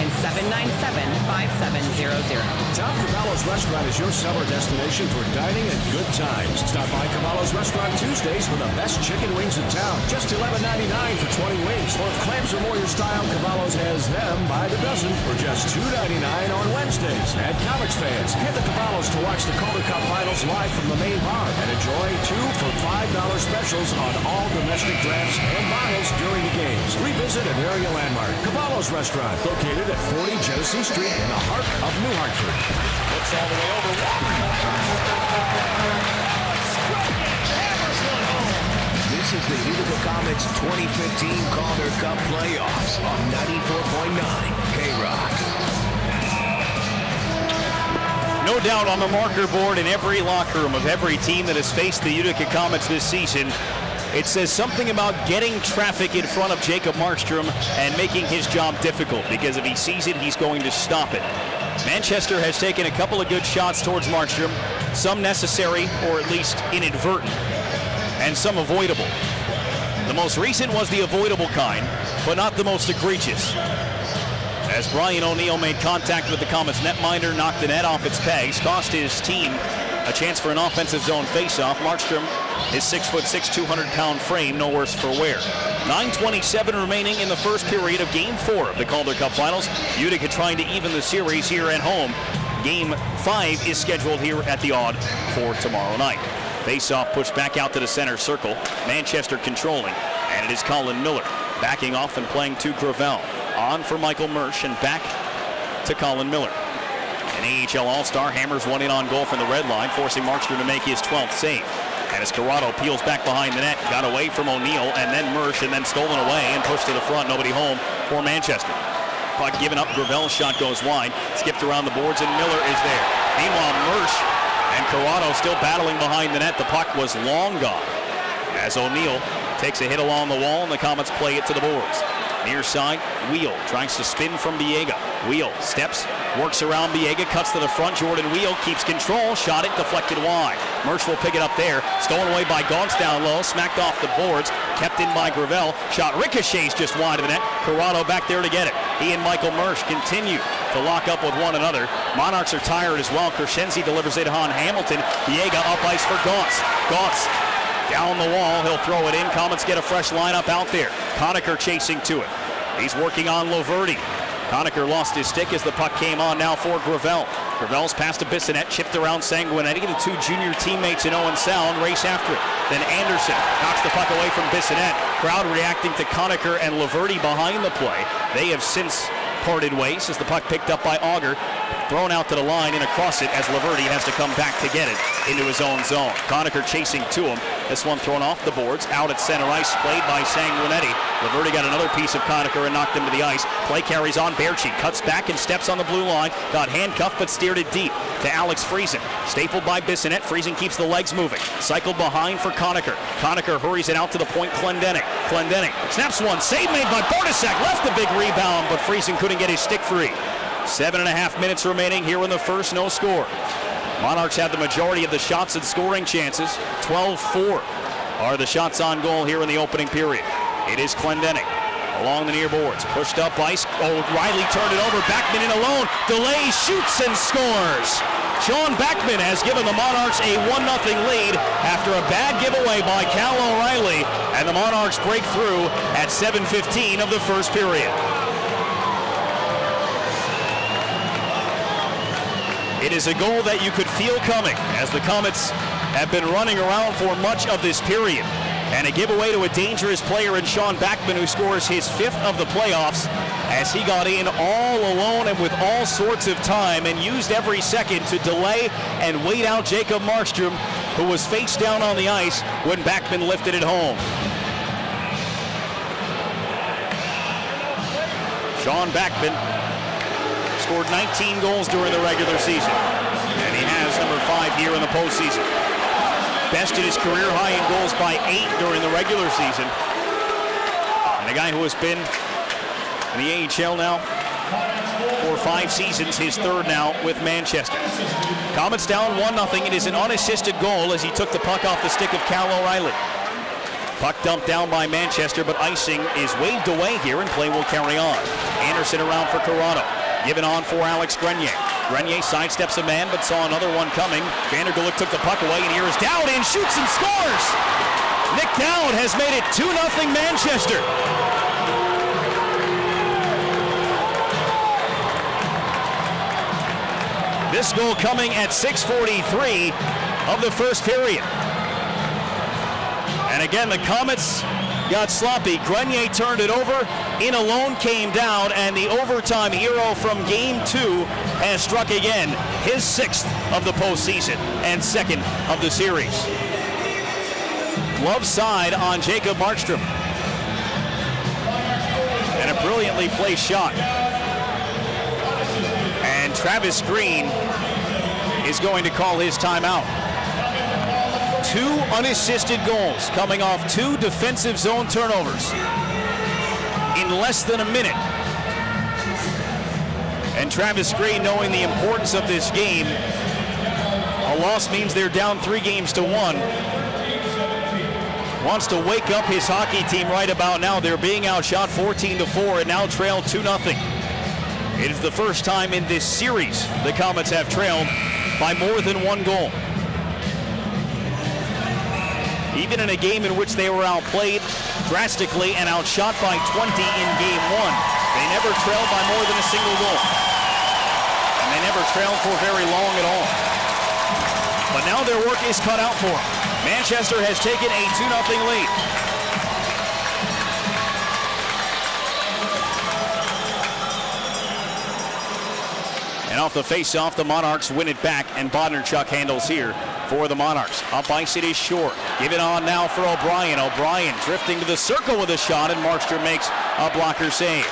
and 797-5700. Tom Cavallo's Restaurant is your summer destination for dining and good times. Stop by Cavallo's Restaurant Tuesdays for the best chicken wings in town. Just $11.99 for 20 wings. Or if clams are more your style, Cavallo's has them by the dozen for just $2.99 on Wednesdays. And Comets fans, head to Cavallo's to watch the Calder Cup Finals live from the main bar and enjoy 2 for $5 specials on all domestic drafts and bottles during the games. Revisit an area landmark. Cavallo's Restaurant, located at 40 Genesee Street in the heart of New Hartford. Looks all the way over. This is the Utica Comets 2015 Calder Cup playoffs on 94.9 K-Rock. No doubt on the marker board in every locker room of every team that has faced the Utica Comets this season, it says something about getting traffic in front of Jacob Markstrom and making his job difficult, because if he sees it, he's going to stop it. Manchester has taken a couple of good shots towards Markstrom, some necessary or at least inadvertent, and some avoidable. The most recent was the avoidable kind, but not the most egregious. As Brian O'Neill made contact with the Comets netminder, knocked the net off its pegs, cost his team a chance for an offensive zone faceoff. Markstrom, his 6'6", 200-pound frame, no worse for wear. 9:27 remaining in the first period of Game 4 of the Calder Cup Finals. Utica trying to even the series here at home. Game 5 is scheduled here at the Odd for tomorrow night. Faceoff pushed back out to the center circle. Manchester controlling, and it is Colin Miller backing off and playing to Gravel. On for Michael Mersch and back to Colin Miller. An AHL All-Star hammers one in on goal from the red line, forcing Markstrom to make his 12th save. And as Corrado peels back behind the net, got away from O'Neill and then Mersch, and then stolen away and pushed to the front. Nobody home for Manchester. Puck given up. Gravel's shot goes wide. Skipped around the boards, and Miller is there. Meanwhile, Mersch and Corrado still battling behind the net. The puck was long gone as O'Neill takes a hit along the wall, and the Comets play it to the boards. Near side, Wheel tries to spin from Biega. Wheel steps, works around Biega, cuts to the front. Jordan Wheel keeps control, shot it, deflected wide. Mersch will pick it up there. Stolen away by Gauntz down low, smacked off the boards, kept in by Gravel. Shot ricochets just wide of the net. Corrado back there to get it. He and Michael Mersch continue to lock up with one another. Monarchs are tired as well. Crescenzi delivers it on Hamilton. Biega up ice for Gauntz. Gauntz down the wall, he'll throw it in. Comets get a fresh lineup out there. Conacher chasing to it. He's working on Loverty. Conacher lost his stick as the puck came on now for Gravel. Gravel's passed to Bissonnette, chipped around Sanguinetti. The two junior teammates in Owen Sound race after it. Then Anderson knocks the puck away from Bissonnette. Crowd reacting to Conacher and Laverty behind the play. They have since parted ways as the puck picked up by Auger. Thrown out to the line and across it as Laverty has to come back to get it into his own zone. Conacher chasing to him. This one thrown off the boards. Out at center ice, played by Sanguinetti. Laverty got another piece of Conacher and knocked him to the ice. Play carries on. Berchi cuts back and steps on the blue line. Got handcuffed but steered it deep to Alex Friesen. Stapled by Bissonnette. Friesen keeps the legs moving. Cycled behind for Conacher. Conacher hurries it out to the point. Clendening snaps one. Save made by Bordesak. Left a big rebound, but Friesen couldn't get his stick free. 7.5 minutes remaining here in the first, no score. Monarchs had the majority of the shots and scoring chances. 12-4 are the shots on goal here in the opening period. It is Clendening along the near boards. Pushed up ice. Riley turned it over. Backman in alone. Delays, shoots, and scores. Sean Backman has given the Monarchs a 1-0 lead after a bad giveaway by Cal O'Reilly. And the Monarchs break through at 7:15 of the first period. It is a goal that you could feel coming as the Comets have been running around for much of this period. And a giveaway to a dangerous player in Sean Backman, who scores his 5th of the playoffs as he got in all alone and with all sorts of time and used every second to delay and wait out Jacob Markstrom, who was face down on the ice when Backman lifted it home. Sean Backman scored 19 goals during the regular season, and he has number 5 here in the postseason. Bested his career high in goals by 8 during the regular season. And a guy who has been in the AHL now for 5 seasons, his 3rd now with Manchester. Comets down 1-0. It is an unassisted goal as he took the puck off the stick of Cal O'Reilly. Puck dumped down by Manchester, but icing is waved away here and play will carry on. Anderson around for Toronto. Given on for Alex Grenier. Grenier sidesteps a man, but saw another one coming. Vanderguluk took the puck away, and here is Dowd in, shoots and scores! Nick Dowd has made it 2-0 Manchester. This goal coming at 6:43 of the first period. And again, the Comets got sloppy. Grenier turned it over. In alone came down, and the overtime hero from Game 2 has struck again. His 6th of the postseason and 2nd of the series. Glove side on Jacob Markstrom. And a brilliantly placed shot. And Travis Green is going to call his timeout. 2 unassisted goals coming off 2 defensive zone turnovers in less than a minute. And Travis Green, knowing the importance of this game, a loss means they're down 3-1, wants to wake up his hockey team right about now. They're being outshot 14-4 and now trail 2-0. It is the first time in this series the Comets have trailed by more than 1 goal. Even in a game in which they were outplayed drastically and outshot by 20 in Game 1, they never trailed by more than a single goal. And they never trailed for very long at all. But now their work is cut out for them. Manchester has taken a 2-0 lead. And off the face-off, the Monarchs win it back, and Bodnarchuk handles here for the Monarchs. Up ice, it is short. Give it on now for O'Brien. O'Brien drifting to the circle with a shot, and Markstrom makes a blocker save.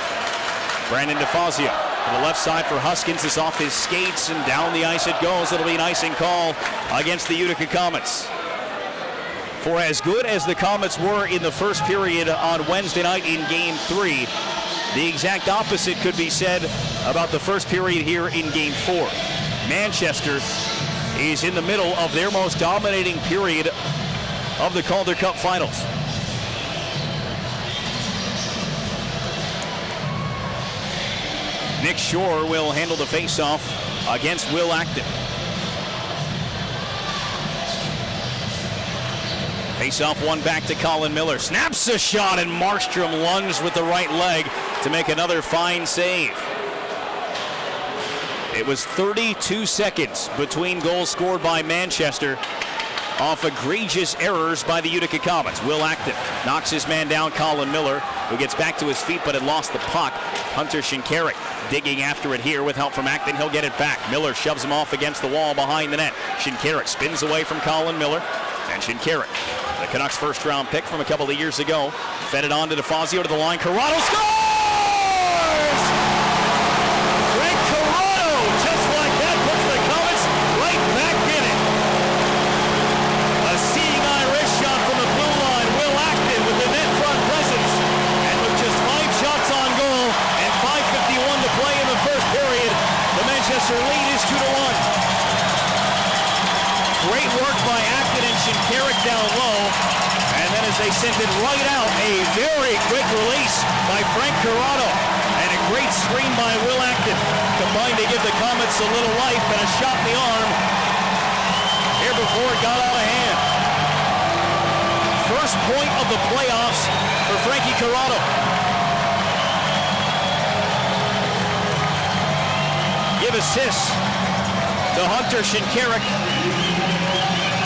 Brandon DeFazio to the left side for Huskins is off his skates, and down the ice it goes. It'll be an icing call against the Utica Comets. For as good as the Comets were in the first period on Wednesday night in Game 3, the exact opposite could be said about the first period here in Game 4. Manchester is in the middle of their most dominating period of the Calder Cup Finals. Nick Shore will handle the faceoff against Will Acton. Faceoff one back to Colin Miller. Snaps a shot, and Markstrom lunged with the right leg to make another fine save. It was 32 seconds between goals scored by Manchester off egregious errors by the Utica Comets. Will Acton knocks his man down, Colin Miller, who gets back to his feet but had lost the puck. Hunter Shinkarik digging after it here with help from Acton. He'll get it back. Miller shoves him off against the wall behind the net. Shinkarik spins away from Colin Miller. And Shinkarik, the Canucks' first-round pick from a couple of years ago, fed it on to DeFazio to the line. Corrado scores! Frank Corrado, just like that, puts the Comets right back in it. A seeing Irish shot from the blue line. Will Acton with the net front presence. And with just 5 shots on goal and 5:51 to play in the first period, the Manchester lead is 2-1. Great work by Acton and Shinkarik down low. And then as they sent it right out, a very quick release by Frank Corrado. And a great screen by Will Acton, combined to give the Comets a little life and a shot in the arm here before it got out of hand. First point of the playoffs for Frankie Corrado. Give assists to Hunter Shinkarik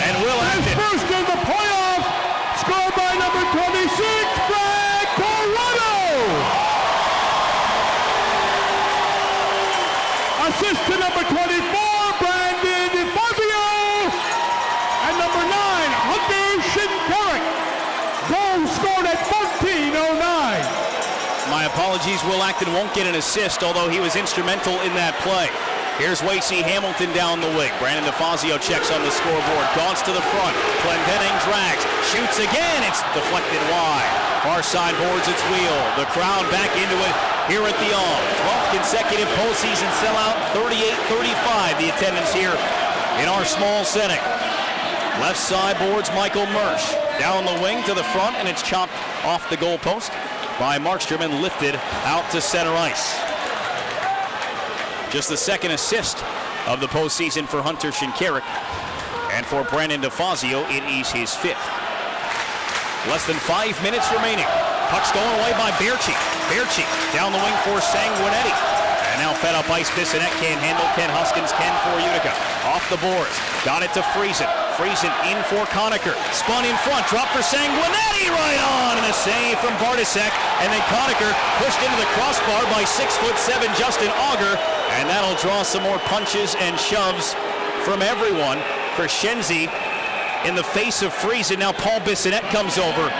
and Will Acton. First in the playoff, scored by number 26, Frank Corrado. Assist to number 24, Brandon DeFazio. And number 9, Hunter Shinkarik. Goal scored at 14:09. My apologies, Will Acton won't get an assist, although he was instrumental in that play. Here's Wacey Hamilton down the wing. Brandon DeFazio checks on the scoreboard. Gaunts to the front. Clendenning drags. Shoots again. It's deflected wide. Far side boards its wheel. The crowd back into it here at the All. 12th consecutive postseason sellout. 38-35 the attendance here in our small setting. Left side boards Michael Mersch. Down the wing to the front, and it's chopped off the goalpost by Markstrom and lifted out to center ice. Just the second assist of the postseason for Hunter Shinkarik. And for Brandon DeFazio, it is his 5th. Less than 5 minutes remaining. Puck stolen away by Berchi. Berchi down the wing for Sanguinetti. And now fed up ice. Bissonnette can't handle. Ken Huskins can for Utica. Off the boards. Got it to Friesen. Friesen in for Conacher. Spun in front. Drop for Sanguinetti. Right on. And a save from Bartasek. And then Conacher pushed into the crossbar by 6'7" Justin Auger. And that'll draw some more punches and shoves from everyone. Crescenzi in the face of Friesen. Now Paul Bissonnette comes over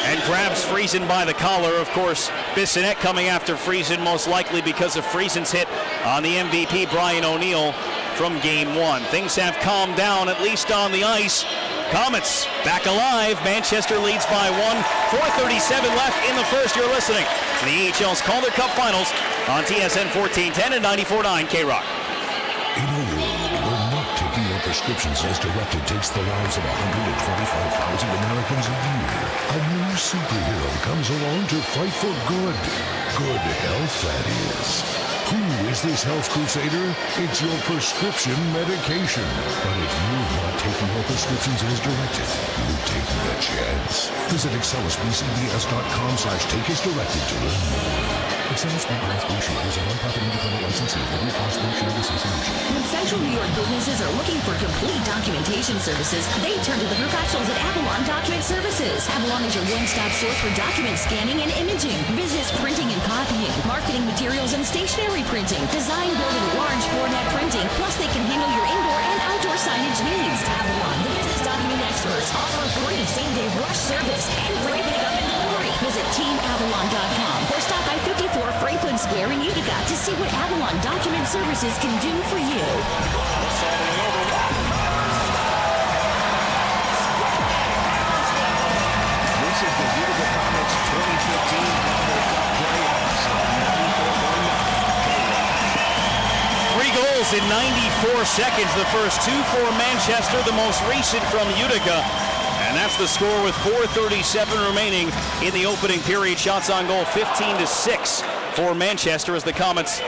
and grabs Friesen by the collar. Of course, Bissonnette coming after Friesen, most likely because of Friesen's hit on the MVP, Brian O'Neill, from Game 1. Things have calmed down, at least on the ice. Comets back alive. Manchester leads by 1. 4:37 left in the first. You're listening to the AHL's Calder Cup Finals on TSN 1410 and 94.9 K-Rock. In a world where not taking your prescriptions as directed takes the lives of 125,000 Americans a year, a new superhero comes along to fight for good. Good health, that is. Who is this health crusader? It's your prescription medication. But if you're not taking your prescriptions as directed, you're taking a chance. Visit excelusbcbs.com/take as directed to learn more. Excellus Blue Shield is a non-profit independent licensee of the Blue Cross Blue Shield Association. When Central New York businesses are looking for complete documentation services, they turn to the professionals at Avalon Document Services. Avalon is your one-stop source for document scanning and imaging, business printing and copying, marketing materials and stationery printing, design, building, large format printing, plus they can handle your indoor and outdoor signage needs. Avalon, the business document experts, offer free same-day rush service and free pickup and delivery. Visit teamavalon.com or stop by 54 Franklin Square in Utica to see what Avalon Document Services can do for you. This is the Utica Comets 2015 Calder Cup playoffs on 94.9. 3 goals in 94 seconds. The first 2 for Manchester, the most recent from Utica. And that's the score with 4:37 remaining in the opening period. Shots on goal 15-6 for Manchester as the Comets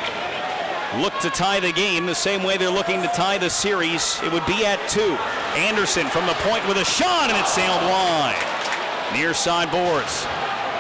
look to tie the game the same way they're looking to tie the series. It would be at 2. Anderson from the point with a shot, and it sailed wide. Near side boards.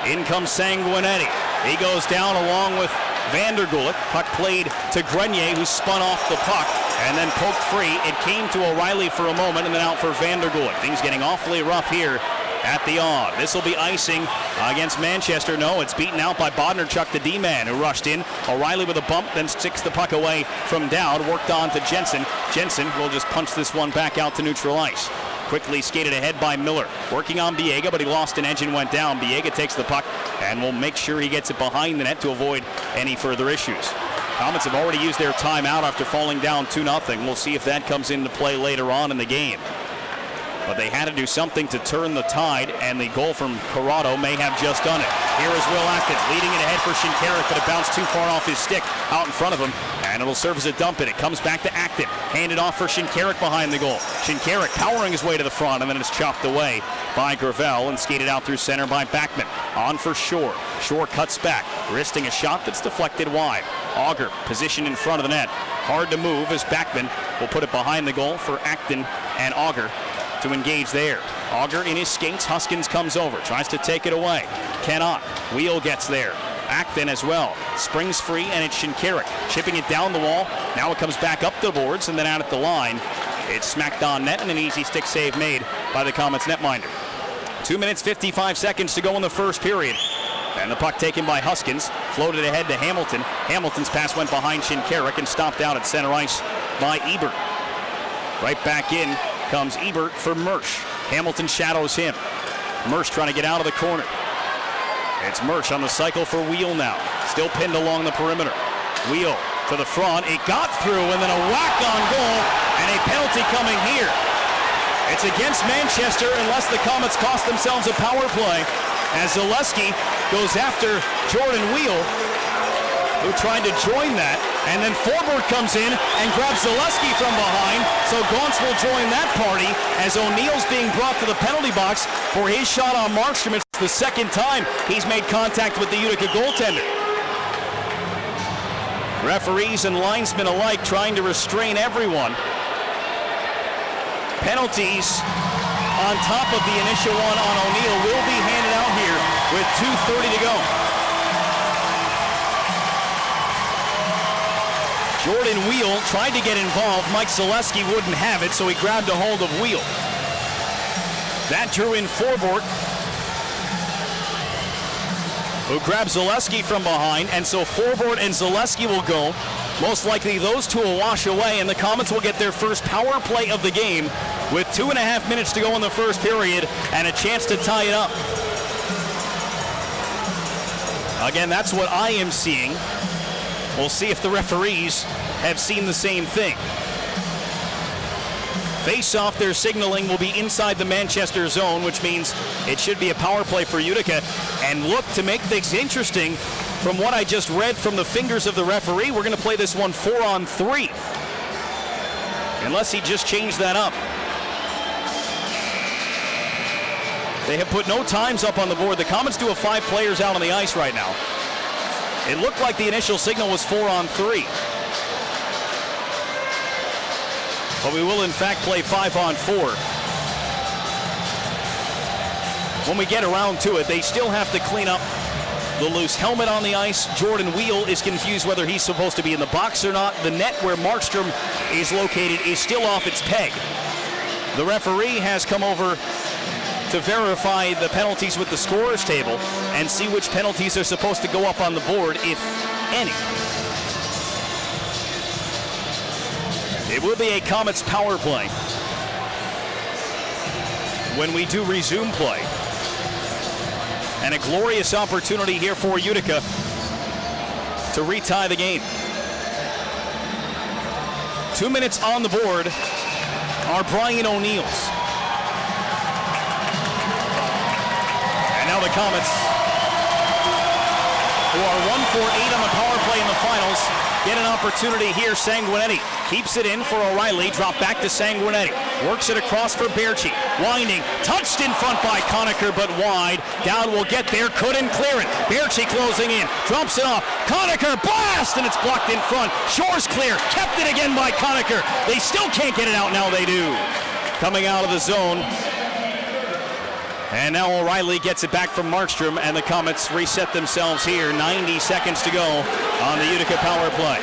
In comes Sanguinetti. He goes down along with Vandergulik. Puck played to Grenier, who spun off the puck and then poked free. It came to O'Reilly for a moment and then out for Vandergulik. Things getting awfully rough here at the odd. This will be icing against Manchester. No, it's beaten out by Bodnarchuk, the D-man, who rushed in. O'Reilly with a bump, then sticks the puck away from Dowd. Worked on to Jensen. Jensen will just punch this one back out to neutral ice. Quickly skated ahead by Miller. Working on Biega, but he lost an edge and went down. Biega takes the puck and will make sure he gets it behind the net to avoid any further issues. Comets have already used their timeout after falling down 2-0. We'll see if that comes into play later on in the game. But they had to do something to turn the tide, and the goal from Corrado may have just done it. Here is Will Acton leading it ahead for Shinkarik, but it bounced too far off his stick out in front of him, and it'll serve as a dump in. It comes back to Acton, handed off for Shinkarik behind the goal. Shinkarik powering his way to the front, and then it's chopped away by Gravel and skated out through center by Backman. On for Shore. Shore cuts back, wristing a shot that's deflected wide. Auger positioned in front of the net. Hard to move as Backman will put it behind the goal for Acton and Auger to engage there. Auger in his skates. Huskins comes over, tries to take it away. Cannot. Wheel gets there. Acton as well. Springs free, and it's Shinkarik chipping it down the wall. Now it comes back up the boards and then out at the line. It's smacked on net and an easy stick save made by the Comets netminder. 2 minutes, 55 seconds to go in the first period. And the puck taken by Huskins, floated ahead to Hamilton. Hamilton's pass went behind Shinkarik and stopped out at center ice by Ebert. Right back in comes Ebert for Mersch. Hamilton shadows him. Mersch trying to get out of the corner. It's Mersch on the cycle for Wheel now. Still pinned along the perimeter. Wheel to the front. It got through and then a whack on goal and a penalty coming here. It's against Manchester unless the Comets cost themselves a power play as Zaleski goes after Jordan Wheel, who tried to join that, and then Forbort comes in and grabs Zaleski from behind, so Gauntz will join that party as O'Neill's being brought to the penalty box for his shot on Markstrom. It's the second time he's made contact with the Utica goaltender. Referees and linesmen alike trying to restrain everyone. Penalties on top of the initial one on O'Neill will be handed out here with 2:30 to go. Jordan Wheel tried to get involved. Mike Zaleski wouldn't have it, so he grabbed a hold of Wheel. That drew in Forbort, who grabbed Zaleski from behind, and so Forbort and Zaleski will go. Most likely those two will wash away, and the Comets will get their first power play of the game with 2.5 minutes to go in the first period and a chance to tie it up. Again, that's what I am seeing. We'll see if the referees have seen the same thing. Face-off, their signaling will be inside the Manchester zone, which means it should be a power play for Utica. And look, to make things interesting, from what I just read from the fingers of the referee, we're going to play this one 4-on-3. Unless he just changed that up. They have put no times up on the board. The Comets do have 5 players out on the ice right now. It looked like the initial signal was 4-on-3. But we will in fact play 5-on-4. When we get around to it, they still have to clean up the loose helmet on the ice. Jordan Wheel is confused whether he's supposed to be in the box or not. The net where Markstrom is located is still off its peg. The referee has come over to verify the penalties with the scorer's table and see which penalties are supposed to go up on the board, if any. It will be a Comets power play when we do resume play. And a glorious opportunity here for Utica to retie the game. 2 minutes on the board are Brian O'Neill's. And now the Comets, who are 1-for-8 on the power play in the finals, get an opportunity here. Sanguinetti keeps it in for O'Reilly. Drop back to Sanguinetti. Works it across for Berchi. Winding. Touched in front by Conacher, but wide. Dowd will get there. Couldn't clear it. Berchi closing in. Drops it off. Conacher. Blast! And it's blocked in front. Shore's clear. Kept it again by Conacher. They still can't get it out. Now they do. Coming out of the zone And now O'Reilly gets it back from Markstrom, and the Comets reset themselves here. 90 seconds to go on the Utica power play.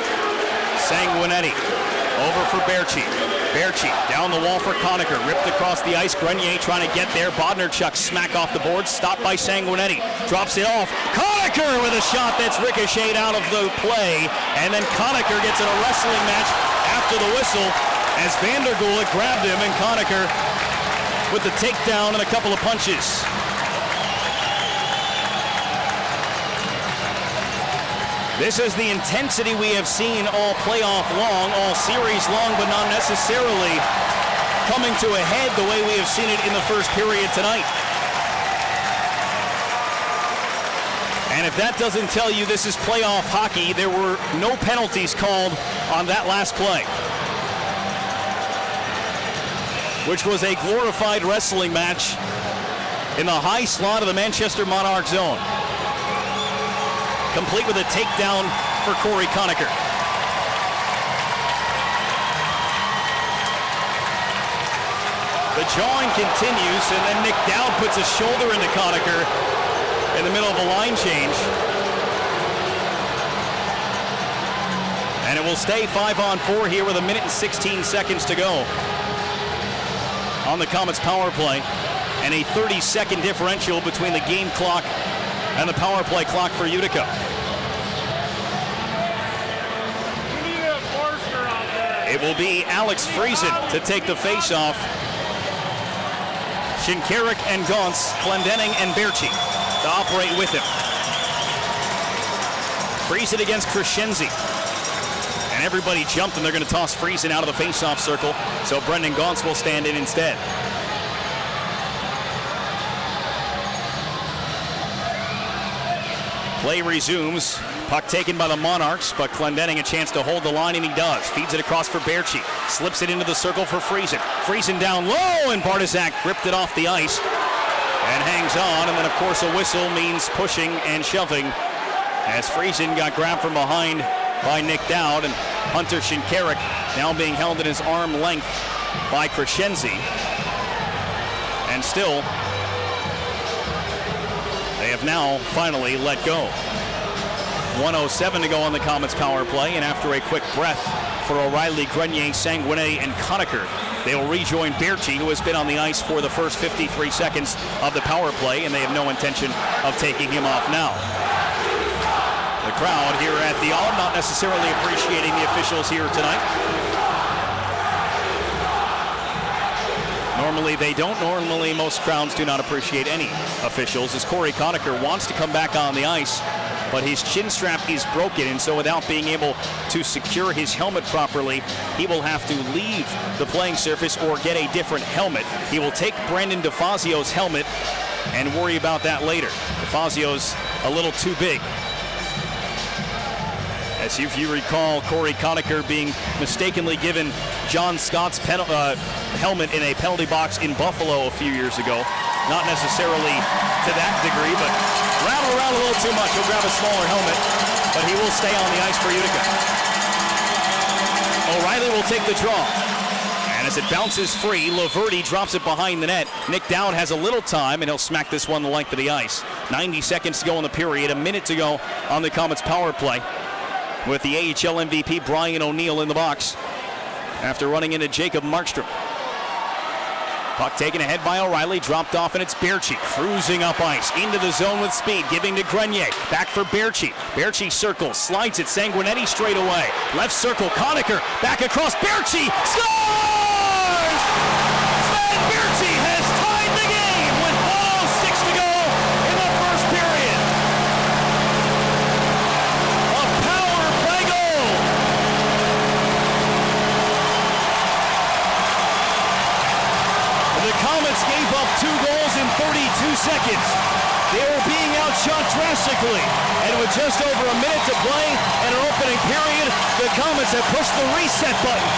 Sanguinetti over for Berchi. Berchi down the wall for Conacher. Ripped across the ice. Grenier trying to get there. Bodnarchuk smack off the board. Stopped by Sanguinetti. Drops it off. Conacher with a shot that's ricocheted out of the play. And then Conacher gets in a wrestling match after the whistle as Vandergoolen grabbed him, and Conacher with the takedown and a couple of punches. This is the intensity we have seen all playoff long, all series long, but not necessarily coming to a head the way we have seen it in the first period tonight. And if that doesn't tell you this is playoff hockey, there were no penalties called on that last play, which was a glorified wrestling match in the high slot of the Manchester Monarch zone, complete with a takedown for Corey Conacher. The jawing continues, and then Nick Dowd puts a shoulder into Conacher in the middle of a line change. And it will stay 5-on-4 here with 1 minute and 16 seconds to go on the Comets power play, and a 30-second differential between the game clock and the power play clock for Utica. It will be Alex Friesen to take the face-off. Shinkarik and Gauntz, Clendening and Berchi to operate with him. Friesen against Crescenzi. And everybody jumped, and they're going to toss Friesen out of the face-off circle, so Brendan Gauntz will stand in instead. Play resumes. Puck taken by the Monarchs, but Clendening a chance to hold the line, and he does. Feeds it across for Berchi. Slips it into the circle for Friesen. Friesen down low, and Bartizak ripped it off the ice and hangs on. And then, of course, a whistle means pushing and shoving as Friesen got grabbed from behind by Nick Dowd, and Hunter Shinkarik now being held at his arm length by Crescenzi. And still, they have now finally let go. 1:07 to go on the Comets power play, and after a quick breath for O'Reilly, Grenier, Sanguinetti, and Conacher, they will rejoin Berchi, who has been on the ice for the first 53 seconds of the power play, and they have no intention of taking him off now. The crowd here at the All not necessarily appreciating the officials here tonight. Normally they don't. Normally most crowds do not appreciate any officials, as Corey Conacher wants to come back on the ice, but his chin strap is broken, and so without being able to secure his helmet properly, he will have to leave the playing surface or get a different helmet. He will take Brandon DeFazio's helmet and worry about that later. DeFazio's a little too big. As if you recall, Corey Conacher being mistakenly given John Scott's helmet in a penalty box in Buffalo a few years ago. Not necessarily to that degree, but rattle around a little too much. He'll grab a smaller helmet, but he will stay on the ice for Utica. O'Reilly will take the draw. And as it bounces free, Laverty drops it behind the net. Nick Dowd has a little time, and he'll smack this one the length of the ice. 90 seconds to go in the period, 1 minute to go on the Comets power play, with the AHL MVP Brian O'Neill in the box after running into Jacob Markstrom. Puck taken ahead by O'Reilly, dropped off, and it's Berchi cruising up ice into the zone with speed, giving to Grenier. Back for Berchi. Berchi circles, slides it, Sanguinetti straight away. Left circle, Conacher back across, Berchi scores! Sven Berchi has tied the game with 1:06 to go in the first period. A power play goal. The Comets gave up 2 goals in 32 seconds. They were being outshot drastically, and with just over a minute to play and an opening period, the Comets have pushed the reset button.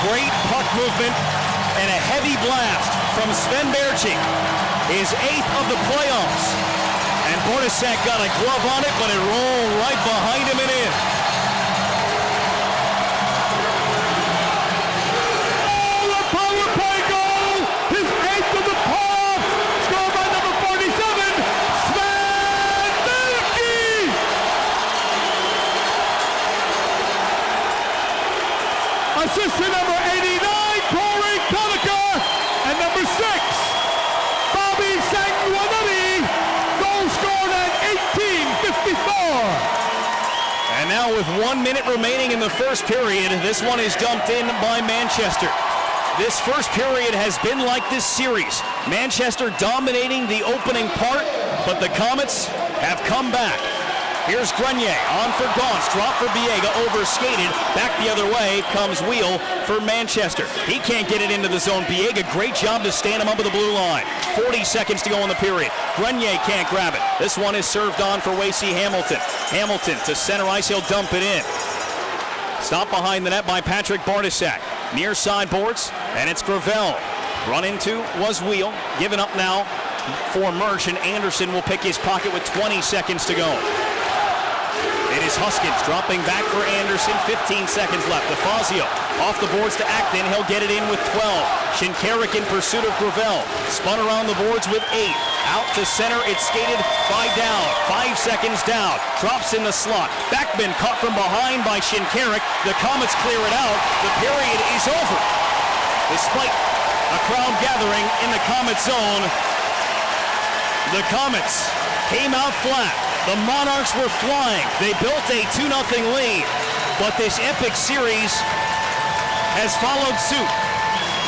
Great puck movement and a heavy blast from Sven Berchi, his 8th of the playoffs. And Bartizak got a glove on it, but it rolled right behind him and in. with 1 minute remaining in the first period. This one is dumped in by Manchester. This first period has been like this series. Manchester dominating the opening part, but the Comets have come back. Here's Grenier on for Gaunce, drop for Biega, overskated, back the other way comes Wheel for Manchester. He can't get it into the zone. Biega, great job to stand him up at the blue line. 40 seconds to go in the period. Grenier can't grab it. This one is served on for Wasey Hamilton. Hamilton to center ice, he'll dump it in. Stopped behind the net by Patrick Bartosak. Near side boards, and it's Gravel. Run into was Wheel, given up now for Mersch, and Anderson will pick his pocket with 20 seconds to go. It is Huskins dropping back for Anderson, 15 seconds left. DeFazio off the boards to Acton, he'll get it in with 12. Shinkarik in pursuit of Gravel, spun around the boards with 8. Out to center, it's skated by Down, 5 seconds down, drops in the slot. Backman caught from behind by Shinkarik, the Comets clear it out, the period is over. Despite a crowd gathering in the Comet zone, the Comets came out flat. The Monarchs were flying. They built a 2-0 lead, but this epic series has followed suit.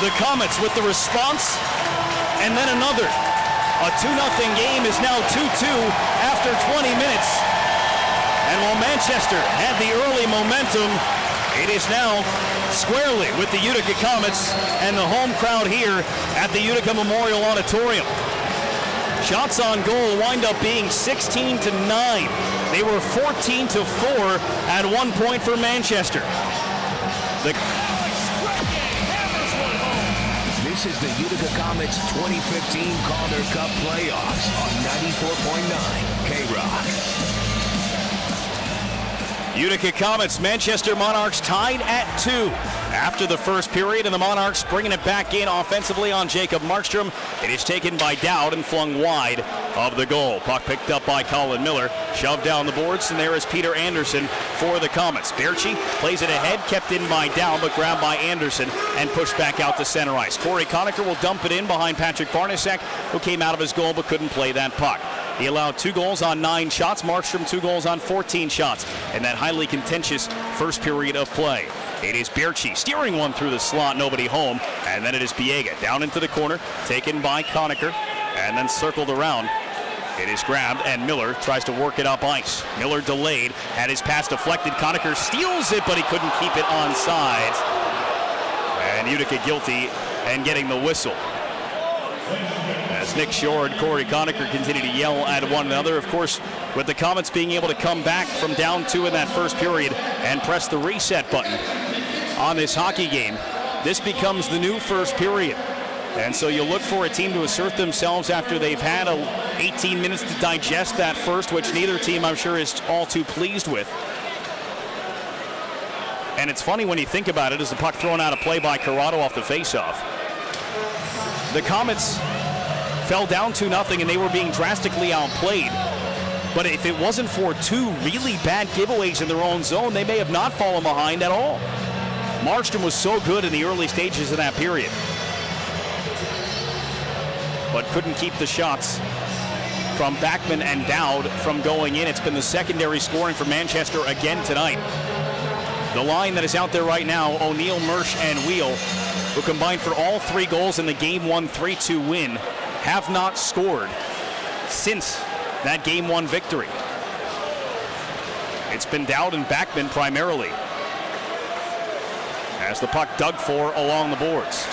The Comets with the response, and then another. A 2-0 game is now 2-2 after 20 minutes. And while Manchester had the early momentum, it is now squarely with the Utica Comets and the home crowd here at the Utica Memorial Auditorium. Shots on goal wind up being 16-9. They were 14-4 at one point for Manchester. This is the Utica Comets 2015 Calder Cup playoffs on 94.9 K-Rock. Utica Comets, Manchester Monarchs tied at 2 after the first period, and the Monarchs bringing it back in offensively on Jacob Markstrom. It is taken by Dowd and flung wide of the goal. Puck picked up by Colin Miller, shoved down the boards, and there is Peter Anderson for the Comets. Berchi plays it ahead, kept in by Dowd, but grabbed by Anderson and pushed back out to center ice. Corey Conacher will dump it in behind Patrick Bartosak, who came out of his goal but couldn't play that puck. He allowed 2 goals on 9 shots. Markstrom 2 goals on 14 shots in that highly contentious first period of play. It is Berchi steering one through the slot, nobody home, and then it is Biega down into the corner, taken by Conacher, and then circled around. It is grabbed, and Miller tries to work it up ice. Miller delayed, had his pass deflected. Conacher steals it, but he couldn't keep it on sides. And Utica guilty and getting the whistle. As Nick Shore and Corey Conacher continue to yell at one another. Of course, with the Comets being able to come back from down 2 in that first period and press the reset button on this hockey game, this becomes the new first period. And so you look for a team to assert themselves after they've had 18 minutes to digest that first, which neither team, I'm sure, is all too pleased with. And it's funny when you think about it, as the puck thrown out of play by Corrado off the faceoff. The Comets fell down 2-0 and they were being drastically outplayed. But if it wasn't for 2 really bad giveaways in their own zone, they may have not fallen behind at all. Markstrom was so good in the early stages of that period, but couldn't keep the shots from Backman and Dowd from going in. It's been the secondary scoring for Manchester again tonight. The line that is out there right now, O'Neill, Mersch, and Wheel, who combined for all 3 goals in the Game 1 3-2 win, have not scored since that Game 1 victory. It's been Dowd and Backman primarily, as the puck dug for along the boards.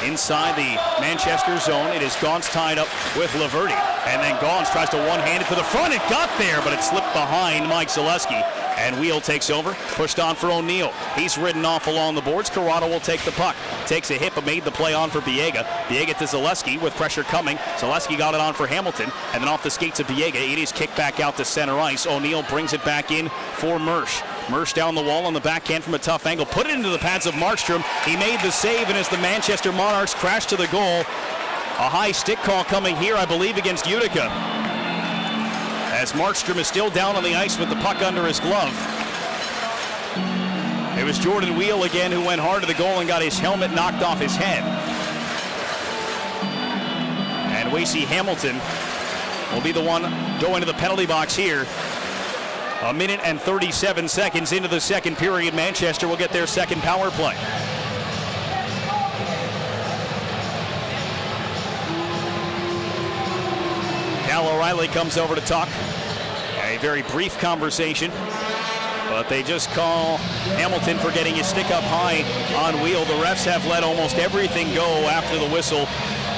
Inside the Manchester zone, it is Gaunce tied up with Laverty, and then Gaunce tries to one-hand it to the front. It got there, but it slipped behind Mike Zaleski, and Wheel takes over, pushed on for O'Neill. He's ridden off along the boards. Corrado will take the puck, takes a hit, but made the play on for Biega. Biega to Zaleski with pressure coming. Zaleski got it on for Hamilton, and then off the skates of Biega, it is kicked back out to center ice. O'Neill brings it back in for Mersch. Mersch down the wall on the backhand from a tough angle, put it into the pads of Markstrom. He made the save, and as the Manchester Monarchs crash to the goal, a high stick call coming here, I believe, against Utica, as Markstrom is still down on the ice with the puck under his glove. It was Jordan Wheel again who went hard to the goal and got his helmet knocked off his head. And Wasey Hamilton will be the one going to the penalty box here A minute and 37 seconds into the second period. Manchester will get their second power play. Cal O'Reilly comes over to talk. A very brief conversation, but they just call Hamilton for getting his stick up high on wheel. The refs have let almost everything go after the whistle,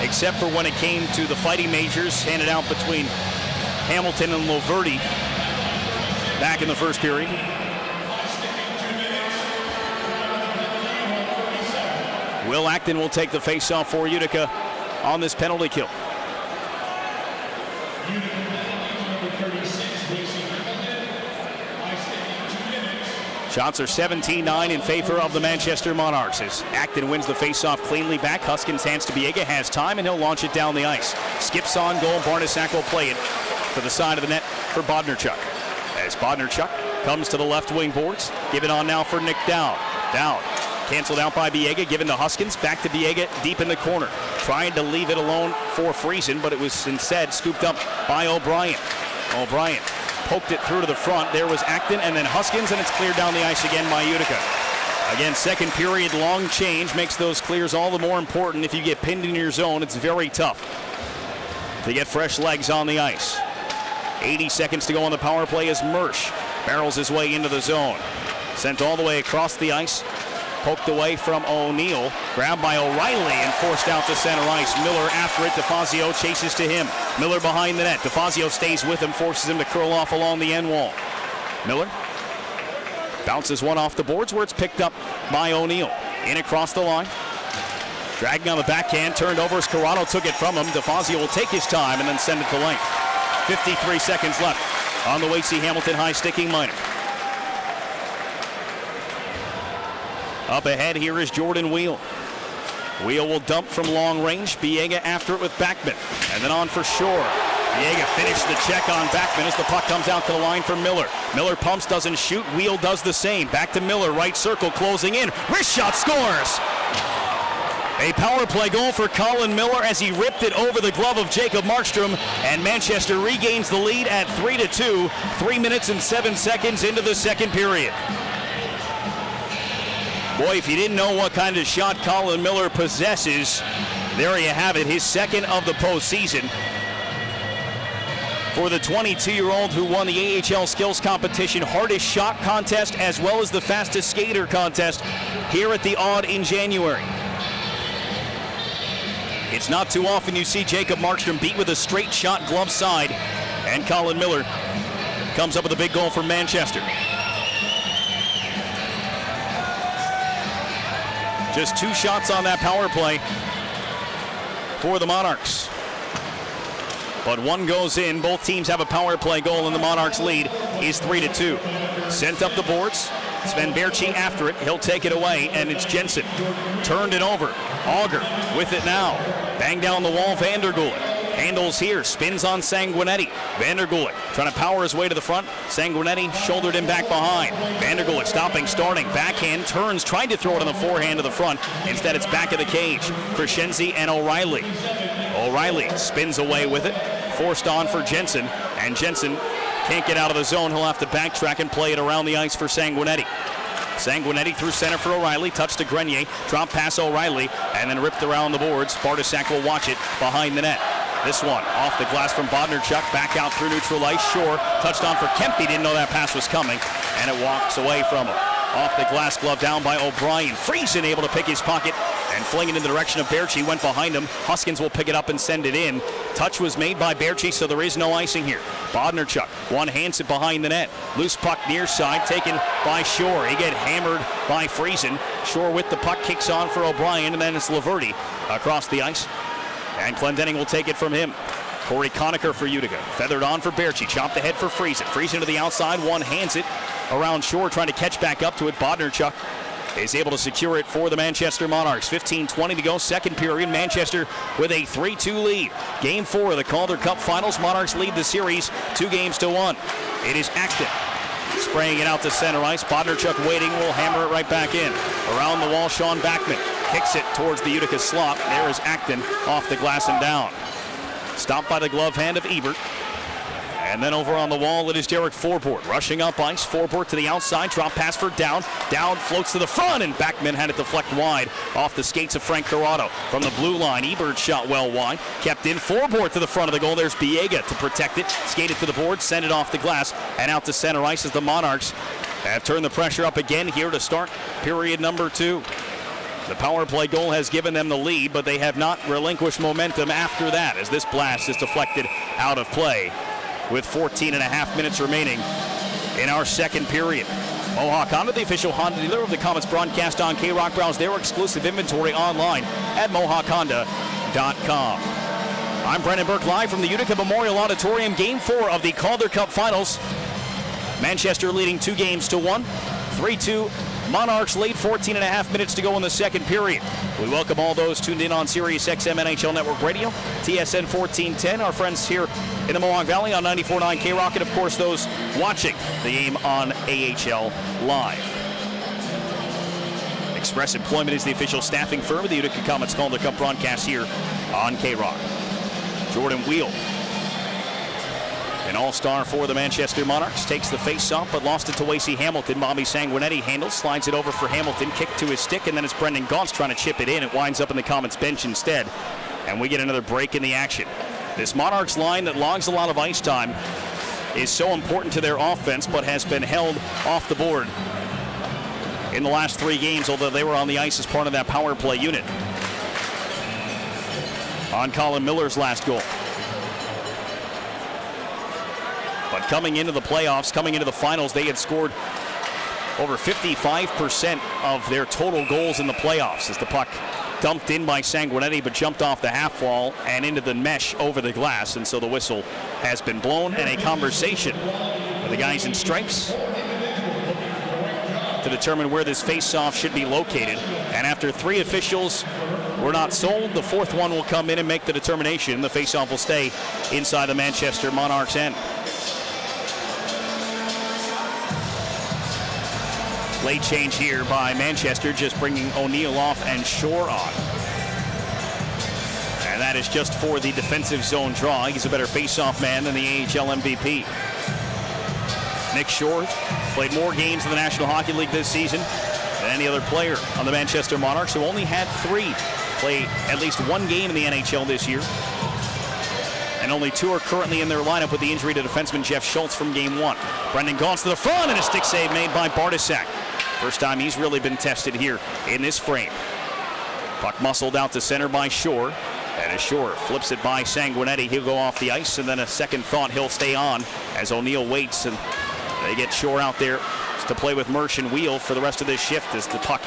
except for when it came to the fighting majors handed out between Hamilton and Laverty back in the first period. Will Acton will take the face-off for Utica on this penalty kill. Shots are 17-9 in favor of the Manchester Monarchs as Acton wins the face-off cleanly back. Huskins hands to Biega, has time, and he'll launch it down the ice. Skips on goal. Barnasak will play it to the side of the net for Bodnarchuk. As Bodnarchuk comes to the left wing boards. Give it on now for Nick Dowd. Dowd canceled out by Biega, given to Huskins. Back to Biega, deep in the corner. Trying to leave it alone for Friesen, but it was instead scooped up by O'Brien. O'Brien poked it through to the front. There was Acton and then Huskins, and it's cleared down the ice again by Utica. Again, second period, long change makes those clears all the more important. If you get pinned in your zone, it's very tough to get fresh legs on the ice. 80 seconds to go on the power play as Mersch barrels his way into the zone. Sent all the way across the ice. Poked away from O'Neill. Grabbed by O'Reilly and forced out to center ice. Miller after it. DeFazio chases to him. Miller behind the net. DeFazio stays with him, forces him to curl off along the end wall. Miller bounces one off the boards where it's picked up by O'Neill. In across the line. Dragging on the backhand. Turned over as Corrado took it from him. DeFazio will take his time and then send it to length. 53 seconds left on the Wacey Hamilton high sticking minor. Up ahead here is Jordan Wheel. Wheel will dump from long range. Biega after it with Backman. And then on for Shore. Biega finished the check on Backman as the puck comes out to the line for Miller. Miller pumps, doesn't shoot. Wheel does the same. Back to Miller, right circle, closing in. Wrist shot, scores! A power play goal for Colin Miller as he ripped it over the glove of Jacob Markstrom, and Manchester regains the lead at 3-2, 3 minutes and 7 seconds into the second period. Boy, if you didn't know what kind of shot Colin Miller possesses, there you have it, his second of the postseason. For the 22-year-old who won the AHL skills competition hardest shot contest as well as the fastest skater contest here at the Odd in January. It's not too often you see Jacob Markstrom beat with a straight shot glove side, and Colin Miller comes up with a big goal for Manchester. Just 2 shots on that power play for the Monarchs. But 1 goes in. Both teams have a power play goal, and the Monarchs lead is 3-2. Sent up the boards. Sven Berchi after it. He'll take it away, and it's Jensen. Turned it over. Auger with it now. Bang down the wall, Vandergulen. Handles here, spins on Sanguinetti. Vandergulen trying to power his way to the front. Sanguinetti shouldered him back behind. Vandergulen stopping, starting, backhand, turns, trying to throw it on the forehand to the front. Instead, it's back of the cage. Crescenzi and O'Reilly. O'Reilly spins away with it. Forced on for Jensen, and Jensen can't get out of the zone. He'll have to backtrack and play it around the ice for Sanguinetti. Sanguinetti through center for O'Reilly, touch to Grenier, drop pass O'Reilly, and then ripped around the boards. Bartosak will watch it behind the net. This one off the glass from Bodnarchuk, back out through neutral ice. Shore touched on for Kempe, didn't know that pass was coming, and it walks away from him. Off the glass glove down by O'Brien. Friesen able to pick his pocket and fling it in the direction of Berchi. Went behind him. Huskins will pick it up and send it in. Touch was made by Berchi, so there is no icing here. Bodnarchuk one-hands it behind the net. Loose puck near side, taken by Shore. He get hammered by Friesen. Shore with the puck, kicks on for O'Brien, and then it's Laverty across the ice. And Clendenning will take it from him. Corey Conacher for Utica. Feathered on for Berchi. Chopped ahead for Friesen. Friesen to the outside. One-hands it around Shore, trying to catch back up to it. Bodnarchuk is able to secure it for the Manchester Monarchs. 15:20 to go, second period. Manchester with a 3-2 lead. Game 4 of the Calder Cup Finals. Monarchs lead the series 2-1. It is Acton spraying it out to center ice. Bodnarchuk waiting, will hammer it right back in. Around the wall, Sean Backman kicks it towards the Utica slot. There is Acton off the glass and down. Stopped by the glove hand of Ebert. And then over on the wall, it is Derek Forbort. Rushing up ice, Forbort to the outside, drop pass for Down. Down floats to the front, and Backman had it deflect wide off the skates of Frank Corrado. From the blue line, Ebert shot well wide. Kept in, Forbort to the front of the goal. There's Biega to protect it. Skated to the board, send it off the glass, and out to center ice as the Monarchs have turned the pressure up again here to start period number 2. The power play goal has given them the lead, but they have not relinquished momentum after that as this blast is deflected out of play with 14.5 minutes remaining in our second period. Mohawk Honda, the official Honda dealer of the Comets, broadcast on K-Rock. Browse their exclusive inventory online at MohawkHonda.com. I'm Brendan Burke live from the Utica Memorial Auditorium. Game 4 of the Calder Cup Finals. Manchester leading 2-1. 3-2. Monarchs lead, 14.5 minutes to go in the second period. We welcome all those tuned in on Sirius XM NHL Network Radio, TSN 1410, our friends here in the Mohawk Valley on 94.9 K-Rock, and of course those watching the game on AHL Live. Express Employment is the official staffing firm of the Utica Comets Calder Cup broadcast here on K-Rock. Jordan Wheel, an all-star for the Manchester Monarchs, takes the face-off but lost it to Wasey Hamilton. Bobby Sanguinetti handles, slides it over for Hamilton, kick to his stick, and then it's Brendan Gaunce trying to chip it in. It winds up in the Comets bench instead, and we get another break in the action. This Monarchs line that logs a lot of ice time is so important to their offense, but has been held off the board in the last 3 games, although they were on the ice as part of that power play unit. On Colin Miller's last goal. But coming into the playoffs, coming into the finals, they had scored over 55% of their total goals in the playoffs as the puck dumped in by Sanguinetti but jumped off the half wall and into the mesh over the glass. And so the whistle has been blown, and a conversation with the guys in stripes to determine where this face-off should be located. And after 3 officials were not sold, the 4th one will come in and make the determination. The face-off will stay inside the Manchester Monarchs end. Late change here by Manchester, just bringing O'Neill off and Shore on. And that is just for the defensive zone draw. He's a better face-off man than the AHL MVP. Nick Shore played more games in the National Hockey League this season than any other player on the Manchester Monarchs, who only had 3 play at least 1 game in the NHL this year. And only 2 are currently in their lineup with the injury to defenseman Jeff Schultz from Game 1. Brendan Gaunce to the front, and a stick save made by Bartosak. First time he's really been tested here in this frame. Puck muscled out to center by Shore. And as Shore flips it by Sanguinetti, he'll go off the ice, and then a second thought, he'll stay on as O'Neill waits, and they get Shore out there to play with Mersch and Wheel for the rest of this shift as the puck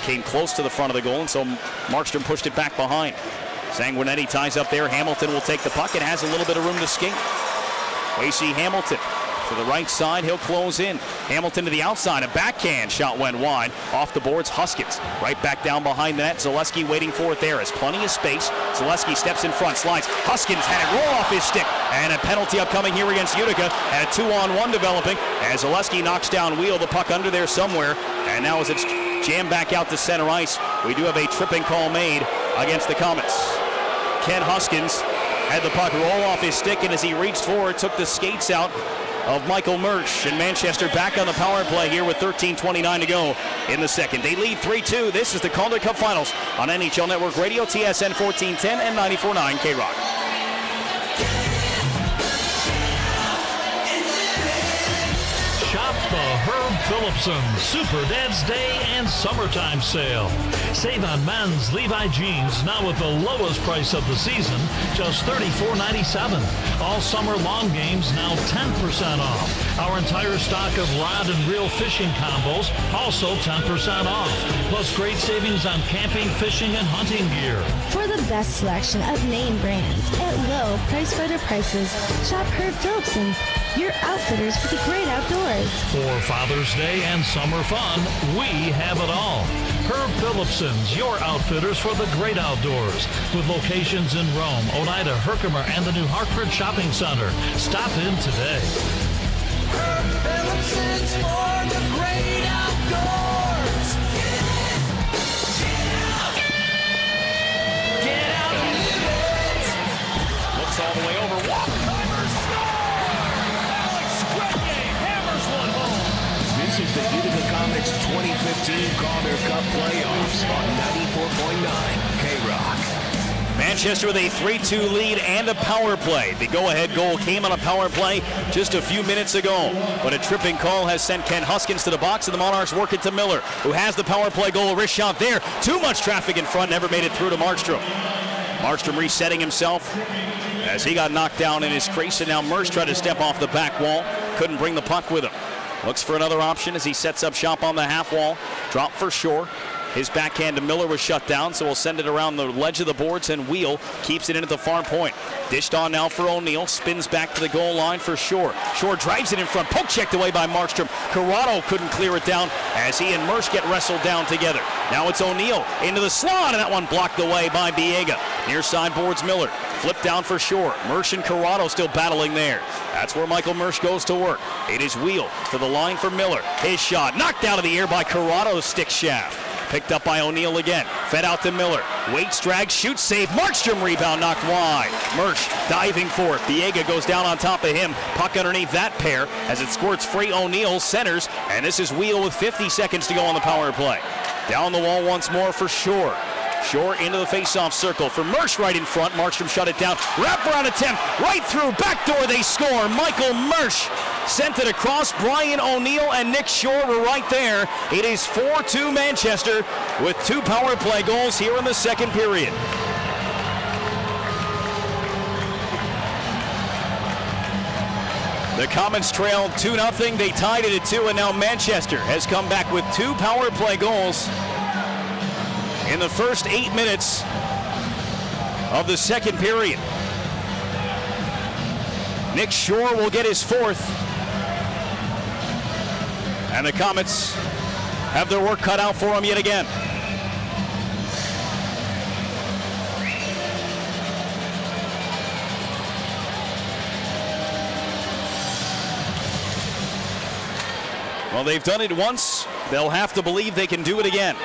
came close to the front of the goal, and so Markstrom pushed it back behind. Sanguinetti ties up there. Hamilton will take the puck. It has a little bit of room to skate. Wasey Hamilton to the right side. He'll close in. Hamilton to the outside. A backhand shot went wide. Off the boards, Huskins. Right back down behind the net. Zaleski waiting for it there. Has plenty of space. Zaleski steps in front, slides. Huskins had it roll off his stick. And a penalty upcoming here against Utica. And a 2-on-1 developing as Zaleski knocks down Wheel. The puck under there somewhere. And now as it's jammed back out to center ice, we do have a tripping call made against the Comets. Ken Huskins had the puck roll off his stick, and as he reached forward, took the skates out of Michael Mersch, and Manchester back on the power play here with 13:29 to go in the second. They lead 3-2. This is the Calder Cup Finals on NHL Network Radio, TSN 1410 and 94.9 K-Rock. Shop the Herb Phillipson Super Dad's Day and Summertime Sale. Save on men's Levi jeans now with the lowest price of the season, just $34.97. All summer long games now 10% off. Our entire stock of rod and reel fishing combos also 10% off. Plus great savings on camping, fishing, and hunting gear. For the best selection of name brands at low price fighter prices, shop Herb Phillipson's, your outfitters for the great outdoors. For Father's Day and summer fun, we have it all. Herb Phillipson's, your outfitters for the great outdoors. With locations in Rome, Oneida, Herkimer, and the New Hartford Shopping Center. Stop in today. Herb Phillipson's for the great outdoors. Get out and live it. Looks all the way over. Walk-timer scores! 2015 Calder Cup playoffs on 94.9 K-Rock. Manchester with a 3-2 lead and a power play. The go-ahead goal came on a power play just a few minutes ago, but a tripping call has sent Ken Huskins to the box, and the Monarchs work it to Miller, who has the power play goal. A wrist shot there. Too much traffic in front, never made it through to Markstrom. Markstrom resetting himself as he got knocked down in his crease, and now Mersch tried to step off the back wall. Couldn't bring the puck with him. Looks for another option as he sets up shop on the half wall. Drop for Shore. His backhand to Miller was shut down, so we'll send it around the ledge of the boards, and Wheel keeps it in at the far point. Dished on now for O'Neill, spins back to the goal line for Shore. Shore drives it in front, poke checked away by Markstrom. Corrado couldn't clear it down as he and Mersch get wrestled down together. Now it's O'Neill into the slot, and that one blocked away by Biega. Near side boards Miller. Flip down for Shore. Mersch and Corrado still battling there. That's where Michael Mersch goes to work. It is Wheel to the line for Miller. His shot knocked out of the air by Corrado's stick shaft. Picked up by O'Neill again. Fed out to Miller. Waits, drags, shoots, save. Markstrom rebound knocked wide. Mersch diving for it. Biega goes down on top of him. Puck underneath that pair as it squirts free. O'Neill centers, and this is Wheel with 50 seconds to go on the power play. Down the wall once more for Shore. Shore into the face-off circle for Mersch right in front. Markstrom shut it down. Wraparound attempt right through. Backdoor they score. Michael Mersch sent it across. Brian O'Neill and Nick Shore were right there. It is 4-2 Manchester with 2 power play goals here in the second period. The Comets trailed 2-0. They tied it at 2, and now Manchester has come back with 2 power play goals in the first 8 minutes of the second period. Nick Shore will get his 4th. And the Comets have their work cut out for them yet again. Well, they've done it once. They'll have to believe they can do it again.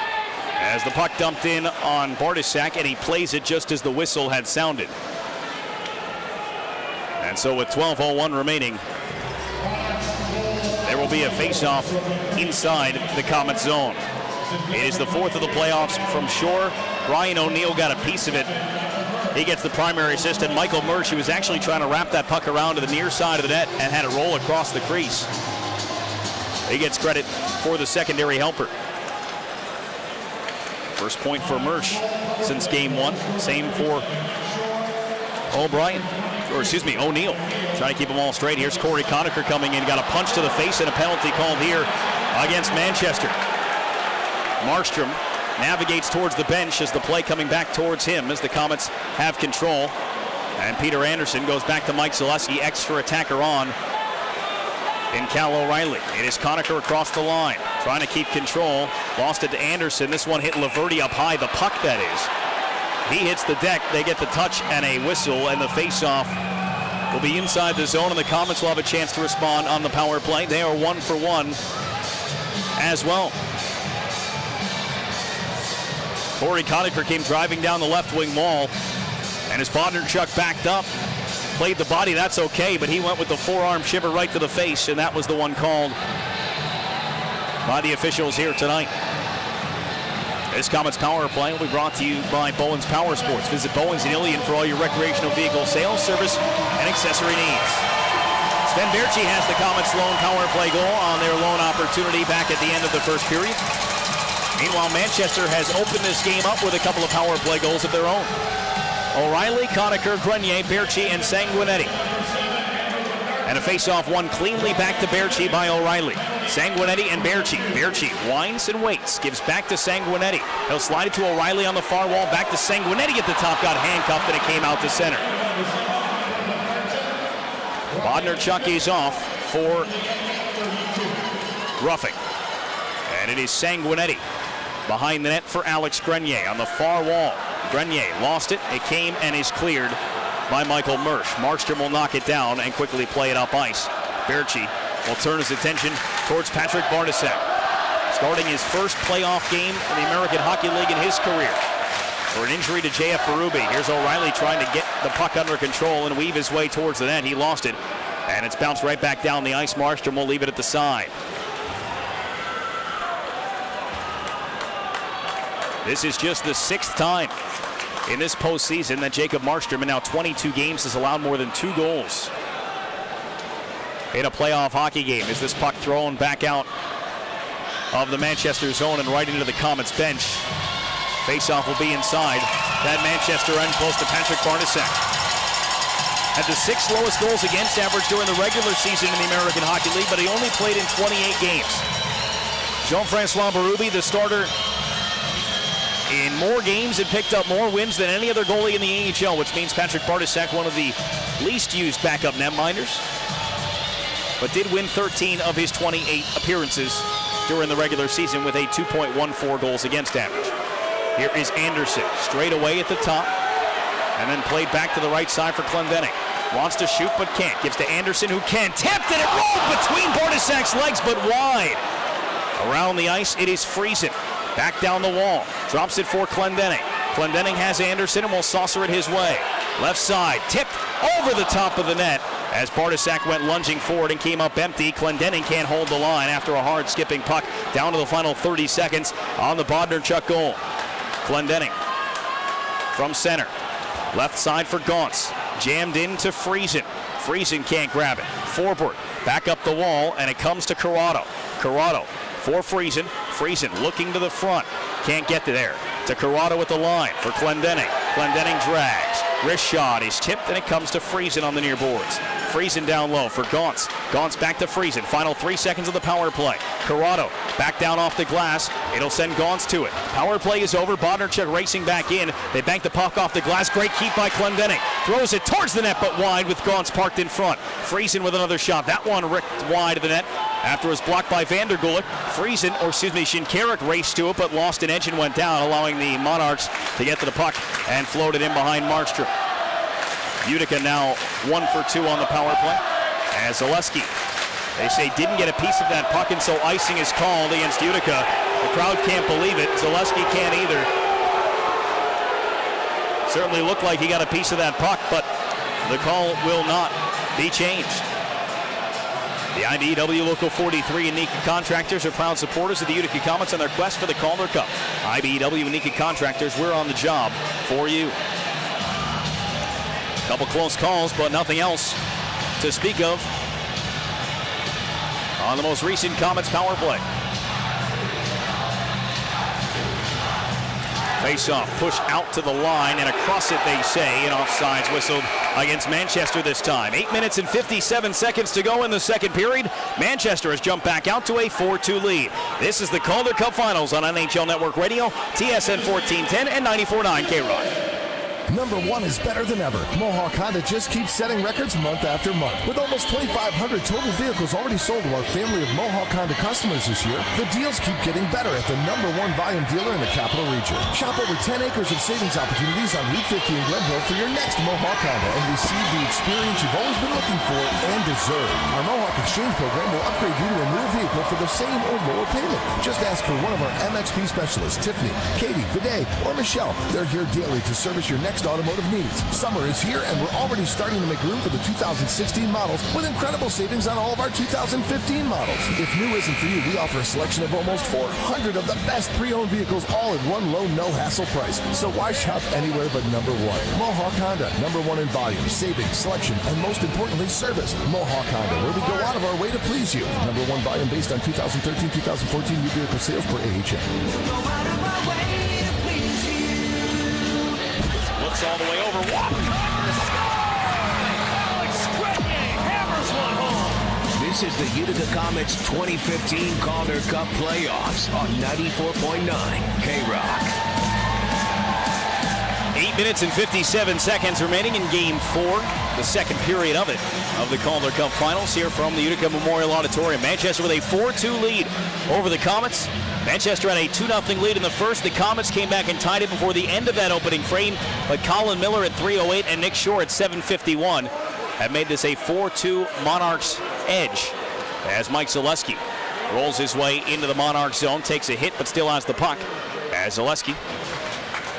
As the puck dumped in on Bartosak, and he plays it just as the whistle had sounded. And so with 12:01 remaining, there will be a face-off inside the Comets zone. It is the 4th of the playoffs from Shore. Brian O'Neill got a piece of it. He gets the primary assist, and Michael Mersch, who was actually trying to wrap that puck around to the near side of the net and had it roll across the crease. He gets credit for the secondary helper. First point for Mersch since game 1. Same for O'Neill. Trying to keep them all straight. Here's Corey Conacher coming in. Got a punch to the face and a penalty called here against Manchester. Markstrom navigates towards the bench as the play coming back towards him as the Comets have control. And Peter Anderson goes back to Mike Zaleski, extra attacker on in Cal O'Reilly. It is Conacher across the line, trying to keep control. Lost it to Anderson. This one hit Laverty up high, the puck that is. He hits the deck, they get the touch and a whistle, and the face-off will be inside the zone, and the Comets will have a chance to respond on the power play. They are 1 for 1 as well. Corey Conacher came driving down the left wing wall, and as Bondarchuk backed up, played the body, that's okay, but he went with the forearm shiver right to the face, and that was the one called by the officials here tonight. This Comets power play will be brought to you by Bowens Power Sports. Visit Bowens in Ilion for all your recreational vehicle sales, service, and accessory needs. Sven Berchi has the Comets' lone power play goal on their lone opportunity back at the end of the first period. Meanwhile, Manchester has opened this game up with a couple of power play goals of their own. O'Reilly, Conacher, Grenier, Berchi, and Sanguinetti. And a face-off won cleanly back to Berchi by O'Reilly. Sanguinetti and Berchi. Berchi winds and waits, gives back to Sanguinetti. He'll slide it to O'Reilly on the far wall, back to Sanguinetti at the top, got handcuffed, and it came out to center. Bondarchuk is off for roughing. And it is Sanguinetti behind the net for Alex Grenier on the far wall. Grenier lost it. It came and is cleared by Michael Mersch. Markstrom will knock it down and quickly play it up ice. Berchi will turn his attention towards Patrick Bartosak, starting his first playoff game in the American Hockey League in his career. For an injury to J.F. Berube. Here's O'Reilly trying to get the puck under control and weave his way towards the net. He lost it, and it's bounced right back down the ice. Markstrom will leave it at the side. This is just the 6th time in this postseason that Jacob Markstrom, in now 22 games, has allowed more than 2 goals in a playoff hockey game. Is this puck thrown back out of the Manchester zone and right into the Comets bench? Faceoff will be inside that Manchester end, close to Patrick Bartasek. Had the 6th lowest goals against average during the regular season in the American Hockey League, but he only played in 28 games. Jean-Francois Berube, the starter in more games and picked up more wins than any other goalie in the AHL, which means Patrick Bartasek, one of the least used backup netminders, but did win 13 of his 28 appearances during the regular season with a 2.14 goals against average. Here is Anderson, straight away at the top, and then played back to the right side for Clendening. Wants to shoot but can't. Gives to Anderson, who can. Tipped, and it rolled between Bartasek's legs but wide. Around the ice, it is Friesen. Back down the wall. Drops it for Clendening. Clendening has Anderson and will saucer it his way. Left side, tipped over the top of the net as Bartasek went lunging forward and came up empty. Clendening can't hold the line after a hard skipping puck down to the final 30 seconds on the Bodnarchuk goal. Clendening from center. Left side for Gaunce. Jammed into Friesen. Friesen can't grab it. Forbort back up the wall, and it comes to Corrado. Corrado for Friesen. Friesen looking to the front. Can't get to there. To Corrado with the line for Clendening. Clendening drags. Wrist shot is tipped, and it comes to Friesen on the near boards. Friesen down low for Gaunce. Gaunce back to Friesen. Final 3 seconds of the power play. Corrado back down off the glass. It'll send Gaunce to it. Power play is over. Bodnarchuk racing back in. They bank the puck off the glass. Great keep by Clendening. Throws it towards the net, but wide with Gaunce parked in front. Friesen with another shot. That one ripped wide of the net after it was blocked by Vandergulik. Shinkarik raced to it, but lost an edge and went down, allowing the Monarchs to get to the puck and float it in behind Markstrom. Utica now 1 for 2 on the power play. As Zaleski, they say, didn't get a piece of that puck, and so icing is called against Utica. The crowd can't believe it. Zaleski can't either. Certainly looked like he got a piece of that puck, but the call will not be changed. The IBEW Local 43 and Utica Contractors are proud supporters of the Utica Comets on their quest for the Calder Cup. IBEW and Utica Contractors, we're on the job for you. Couple close calls, but nothing else to speak of on the most recent Comets power play. Face-off, push out to the line, and across it, they say, and offsides whistled against Manchester this time. 8 minutes and 57 seconds to go in the second period. Manchester has jumped back out to a 4-2 lead. This is the Calder Cup Finals on NHL Network Radio, TSN 1410 and 94.9 K-Rock. Number one is better than ever. Mohawk Honda just keeps setting records month after month. With almost 2,500 total vehicles already sold to our family of Mohawk Honda customers this year, the deals keep getting better at the number one volume dealer in the capital region. Shop over 10 acres of savings opportunities on Route 50 in Glenville for your next Mohawk Honda and receive the experience you've always been looking for and deserve. Our Mohawk Exchange program will upgrade you to a new vehicle for the same or lower payment. Just ask for one of our MXP specialists, Tiffany, Katie, Viday, or Michelle. They're here daily to service your next automotive needs. Summer is here, and we're already starting to make room for the 2016 models with incredible savings on all of our 2015 models. If new isn't for you, we offer a selection of almost 400 of the best pre-owned vehicles, all at one low, no-hassle price. So why shop anywhere but number one? Mohawk Honda, number one in volume, savings, selection, and most importantly, service. Mohawk Honda, where we go out of our way to please you. Number one volume based on 2013-2014 new vehicle sales per AHM. Looks all the way over. Hammers one home. This is the Utica Comets 2015 Calder Cup Playoffs on 94.9 K-Rock. 8 minutes and 57 seconds remaining in Game 4, the second period of it, of the Calder Cup Finals here from the Utica Memorial Auditorium. Manchester with a 4-2 lead over the Comets. Manchester had a 2-0 lead in the first. The Comets came back and tied it before the end of that opening frame, but Colin Miller at 3:08 and Nick Shore at 7:51 have made this a 4-2 Monarchs edge as Mike Zaleski rolls his way into the Monarchs zone, takes a hit but still has the puck as Zaleski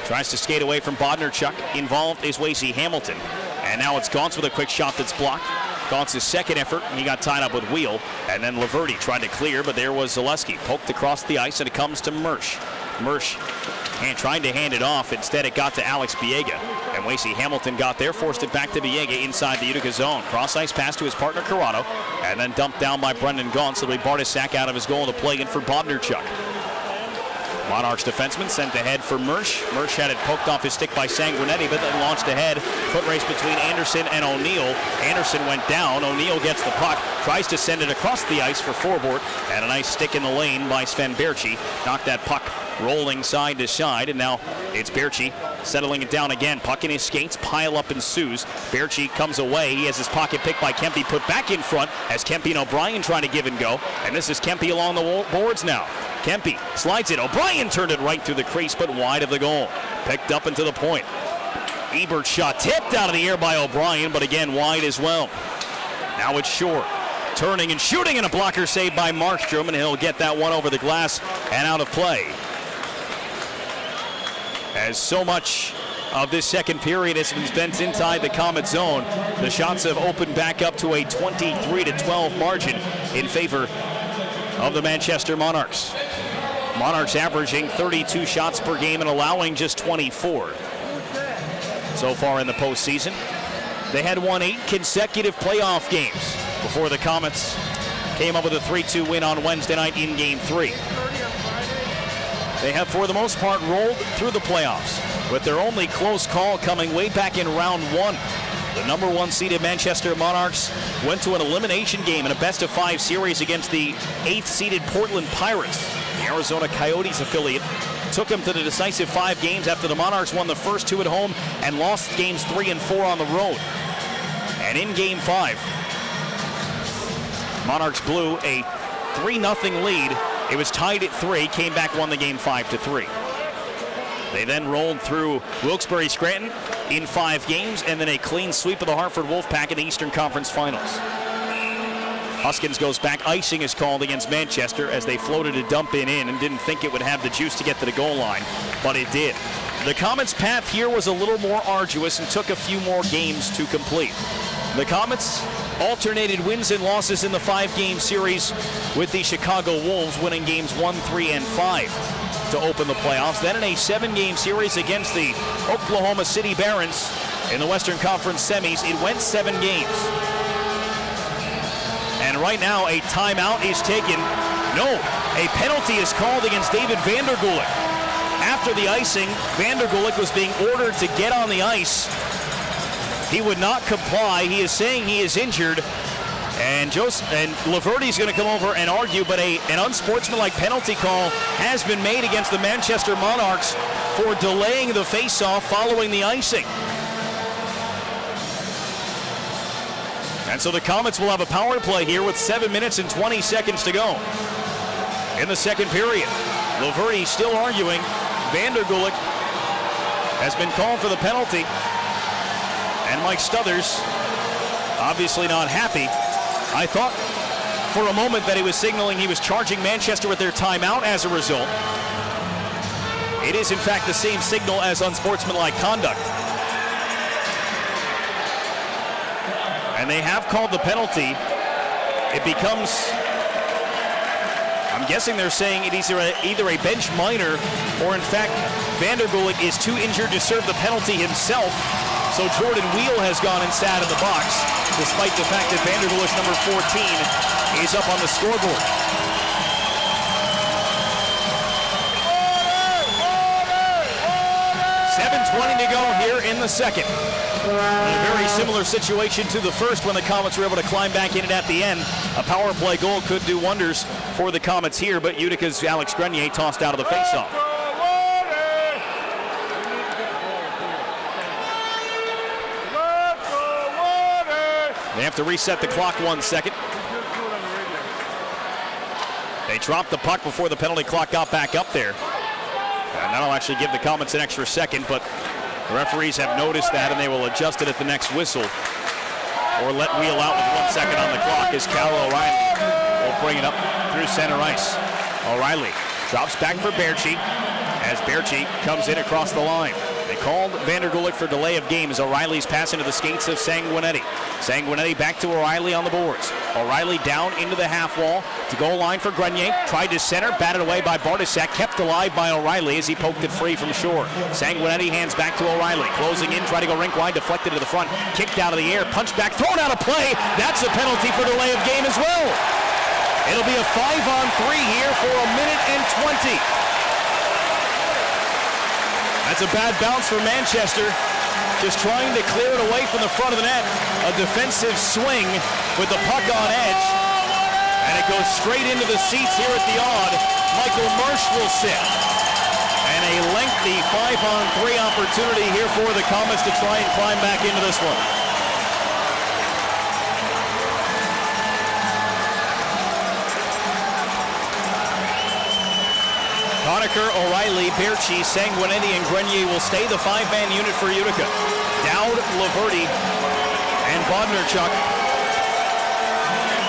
tries to skate away from Bodnarchuk. Involved is Wacey Hamilton, and now it's Gaunce with a quick shot that's blocked. Gaunce's second effort, he got tied up with Wheel, and then Laverty tried to clear, but there was Zaleski. Poked across the ice, and it comes to Mersch. Mersch and trying to hand it off. Instead, it got to Alex Biega. And Wasey Hamilton got there, forced it back to Biega inside the Utica zone. Cross-ice pass to his partner, Corrado, and then dumped down by Brendan Gaunt, so he Bartosak out of his goal to play in for Bodnerchuk. Monarchs defenseman sent ahead for Mersch. Mersch had it poked off his stick by Sanguinetti, but then launched ahead. Foot race between Anderson and O'Neill. Anderson went down. O'Neill gets the puck, tries to send it across the ice for Forbort, and a nice stick in the lane by Sven Berchi. Knocked that puck rolling side to side, and now it's Berchi settling it down again. Puck in his skates, pile up ensues. Berchi comes away. He has his pocket picked by Kempe, put back in front as Kempe and O'Brien trying to give and go. And this is Kempe along the boards now. Kempe slides it. O'Brien turned it right through the crease, but wide of the goal. Picked up into the point. Ebert's shot tipped out of the air by O'Brien, but again wide as well. Now it's Shore. Turning and shooting, and a blocker saved by Markstrom, and he'll get that one over the glass and out of play. As so much of this second period has been spent inside the Comet zone, the shots have opened back up to a 23-12 margin in favor of the Manchester Monarchs. Monarchs averaging 32 shots per game and allowing just 24 so far in the postseason. They had won 8 consecutive playoff games before the Comets came up with a 3-2 win on Wednesday night in Game 3. They have, for the most part, rolled through the playoffs, with their only close call coming way back in round 1. The number 1 seeded Manchester Monarchs went to an elimination game in a best-of-5 series against the 8th seeded Portland Pirates. The Arizona Coyotes affiliate took them to the decisive 5 games after the Monarchs won the first 2 at home and lost games 3 and 4 on the road. And in Game 5, Monarchs blew a 3-0 lead. It was tied at 3, came back, won the game 5-3. They then rolled through Wilkes-Barre Scranton in 5 games, and then a clean sweep of the Hartford Wolfpack in the Eastern Conference Finals. Huskins goes back. Icing is called against Manchester as they floated a dump in and didn't think it would have the juice to get to the goal line, but it did. The Comets' path here was a little more arduous and took a few more games to complete. The Comets alternated wins and losses in the 5-game series with the Chicago Wolves, winning games 1, 3, and 5 to open the playoffs. Then in a 7-game series against the Oklahoma City Barons in the Western Conference semis, it went 7 games. And right now a timeout is taken. No, a penalty is called against David Vandergulik. After the icing, Vandergulik was being ordered to get on the ice. He would not comply. He is saying he is injured. And Laverty's going to come over and argue, but an unsportsmanlike penalty call has been made against the Manchester Monarchs for delaying the faceoff following the icing. And so the Comets will have a power play here with 7 minutes and 20 seconds to go in the second period. Laverty still arguing. Vandergulik has been called for the penalty. And Mike Stothers obviously not happy. I thought for a moment that he was signaling he was charging Manchester with their timeout as a result. It is in fact the same signal as unsportsmanlike conduct. And they have called the penalty. It becomes, I'm guessing they're saying it is either a bench minor or in fact Vandergulik is too injured to serve the penalty himself. So Jordan Wheel has gone and sat in the box, despite the fact that Vandergulik's number 14 is up on the scoreboard. .7:20 to go here in the second. A very similar situation to the first when the Comets were able to climb back in it at the end. A power play goal could do wonders for the Comets here, but Utica's Alex Grenier tossed out of the faceoff. They have to reset the clock 1 second. They dropped the puck before the penalty clock got back up there. And that'll actually give the Comets an extra second, but the referees have noticed that and they will adjust it at the next whistle. Or let Wheel out with 1 second on the clock as Cal O'Reilly will bring it up through center ice. O'Reilly drops back for Berchi as Berchi comes in across the line. They called Vandergulik for delay of game as O'Reilly's pass into the skates of Sanguinetti. Sanguinetti back to O'Reilly on the boards. O'Reilly down into the half wall to goal line for Grenier. Tried to center, batted away by Bartosak, kept alive by O'Reilly as he poked it free from shore. Sanguinetti hands back to O'Reilly. Closing in, try to go rink wide, deflected to the front, kicked out of the air, punched back, thrown out of play. That's a penalty for delay of game as well. It'll be a 5-on-3 here for a minute and 20. That's a bad bounce for Manchester. Just trying to clear it away from the front of the net. A defensive swing with the puck on edge. And it goes straight into the seats here at the Odd. Michael Marsh will sit. And a lengthy 5-on-3 opportunity here for the Comets to try and climb back into this one. Conacher, O'Reilly, Berchi, Sanguinetti, and Grenier will stay the five-man unit for Utica. Dowd, Laverty, and Bodnarchuk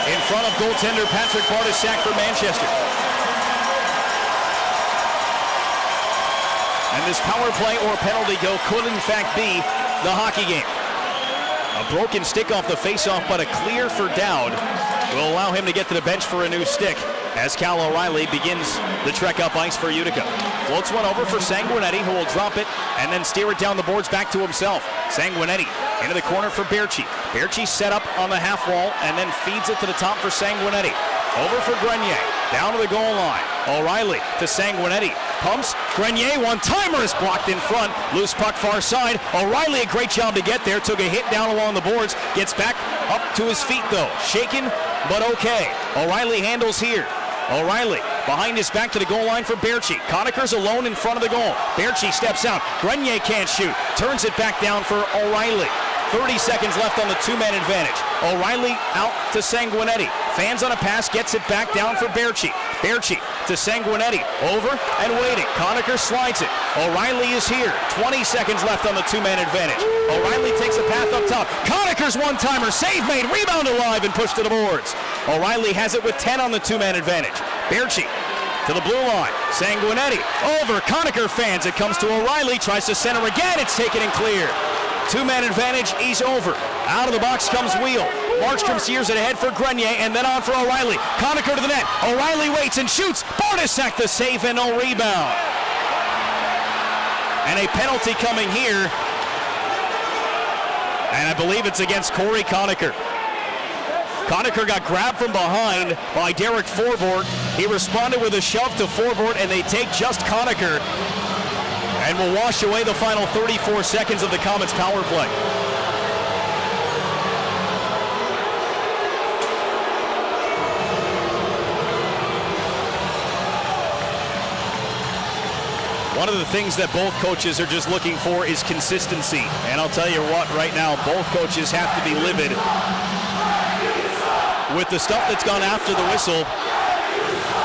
in front of goaltender Patrick Bartosak for Manchester. And this power play or penalty kill could in fact be the hockey game. A broken stick off the face-off, but a clear for Dowd will allow him to get to the bench for a new stick as Cal O'Reilly begins the trek up ice for Utica. Floats one over for Sanguinetti, who will drop it and then steer it down the boards back to himself. Sanguinetti into the corner for Berchi. Berchi set up on the half wall and then feeds it to the top for Sanguinetti. Over for Grenier, down to the goal line. O'Reilly to Sanguinetti. Pumps, Grenier, one-timer is blocked in front. Loose puck far side. O'Reilly, a great job to get there. Took a hit down along the boards. Gets back up to his feet though. Shaken, but okay. O'Reilly handles here. O'Reilly behind his back to the goal line for Berchi. Conacher's alone in front of the goal. Berchi steps out. Grenier can't shoot. Turns it back down for O'Reilly. 30 seconds left on the two-man advantage. O'Reilly out to Sanguinetti. Fans on a pass, gets it back down for Berchi. Berchi to Sanguinetti. Over and waiting. Conacher slides it. O'Reilly is here. 20 seconds left on the two-man advantage. O'Reilly takes a path up top. Conacher's one-timer. Save made. Rebound alive and pushed to the boards. O'Reilly has it with 10 on the two-man advantage. Berchi to the blue line. Sanguinetti over. Conacher fans. It comes to O'Reilly. Tries to center again. It's taken and cleared. Two-man advantage, he's over. Out of the box comes Wheel. Markstrom steers it ahead for Grenier and then on for O'Reilly. Conacher to the net. O'Reilly waits and shoots. Bartosak the save and no rebound. And a penalty coming here. And I believe it's against Corey Conacher. Conacher got grabbed from behind by Derek Forbort. He responded with a shove to Forbort and they take just Conacher and will wash away the final 34 seconds of the Comets' power play. One of the things that both coaches are just looking for is consistency. And I'll tell you what, right now, both coaches have to be livid with the stuff that's gone after the whistle.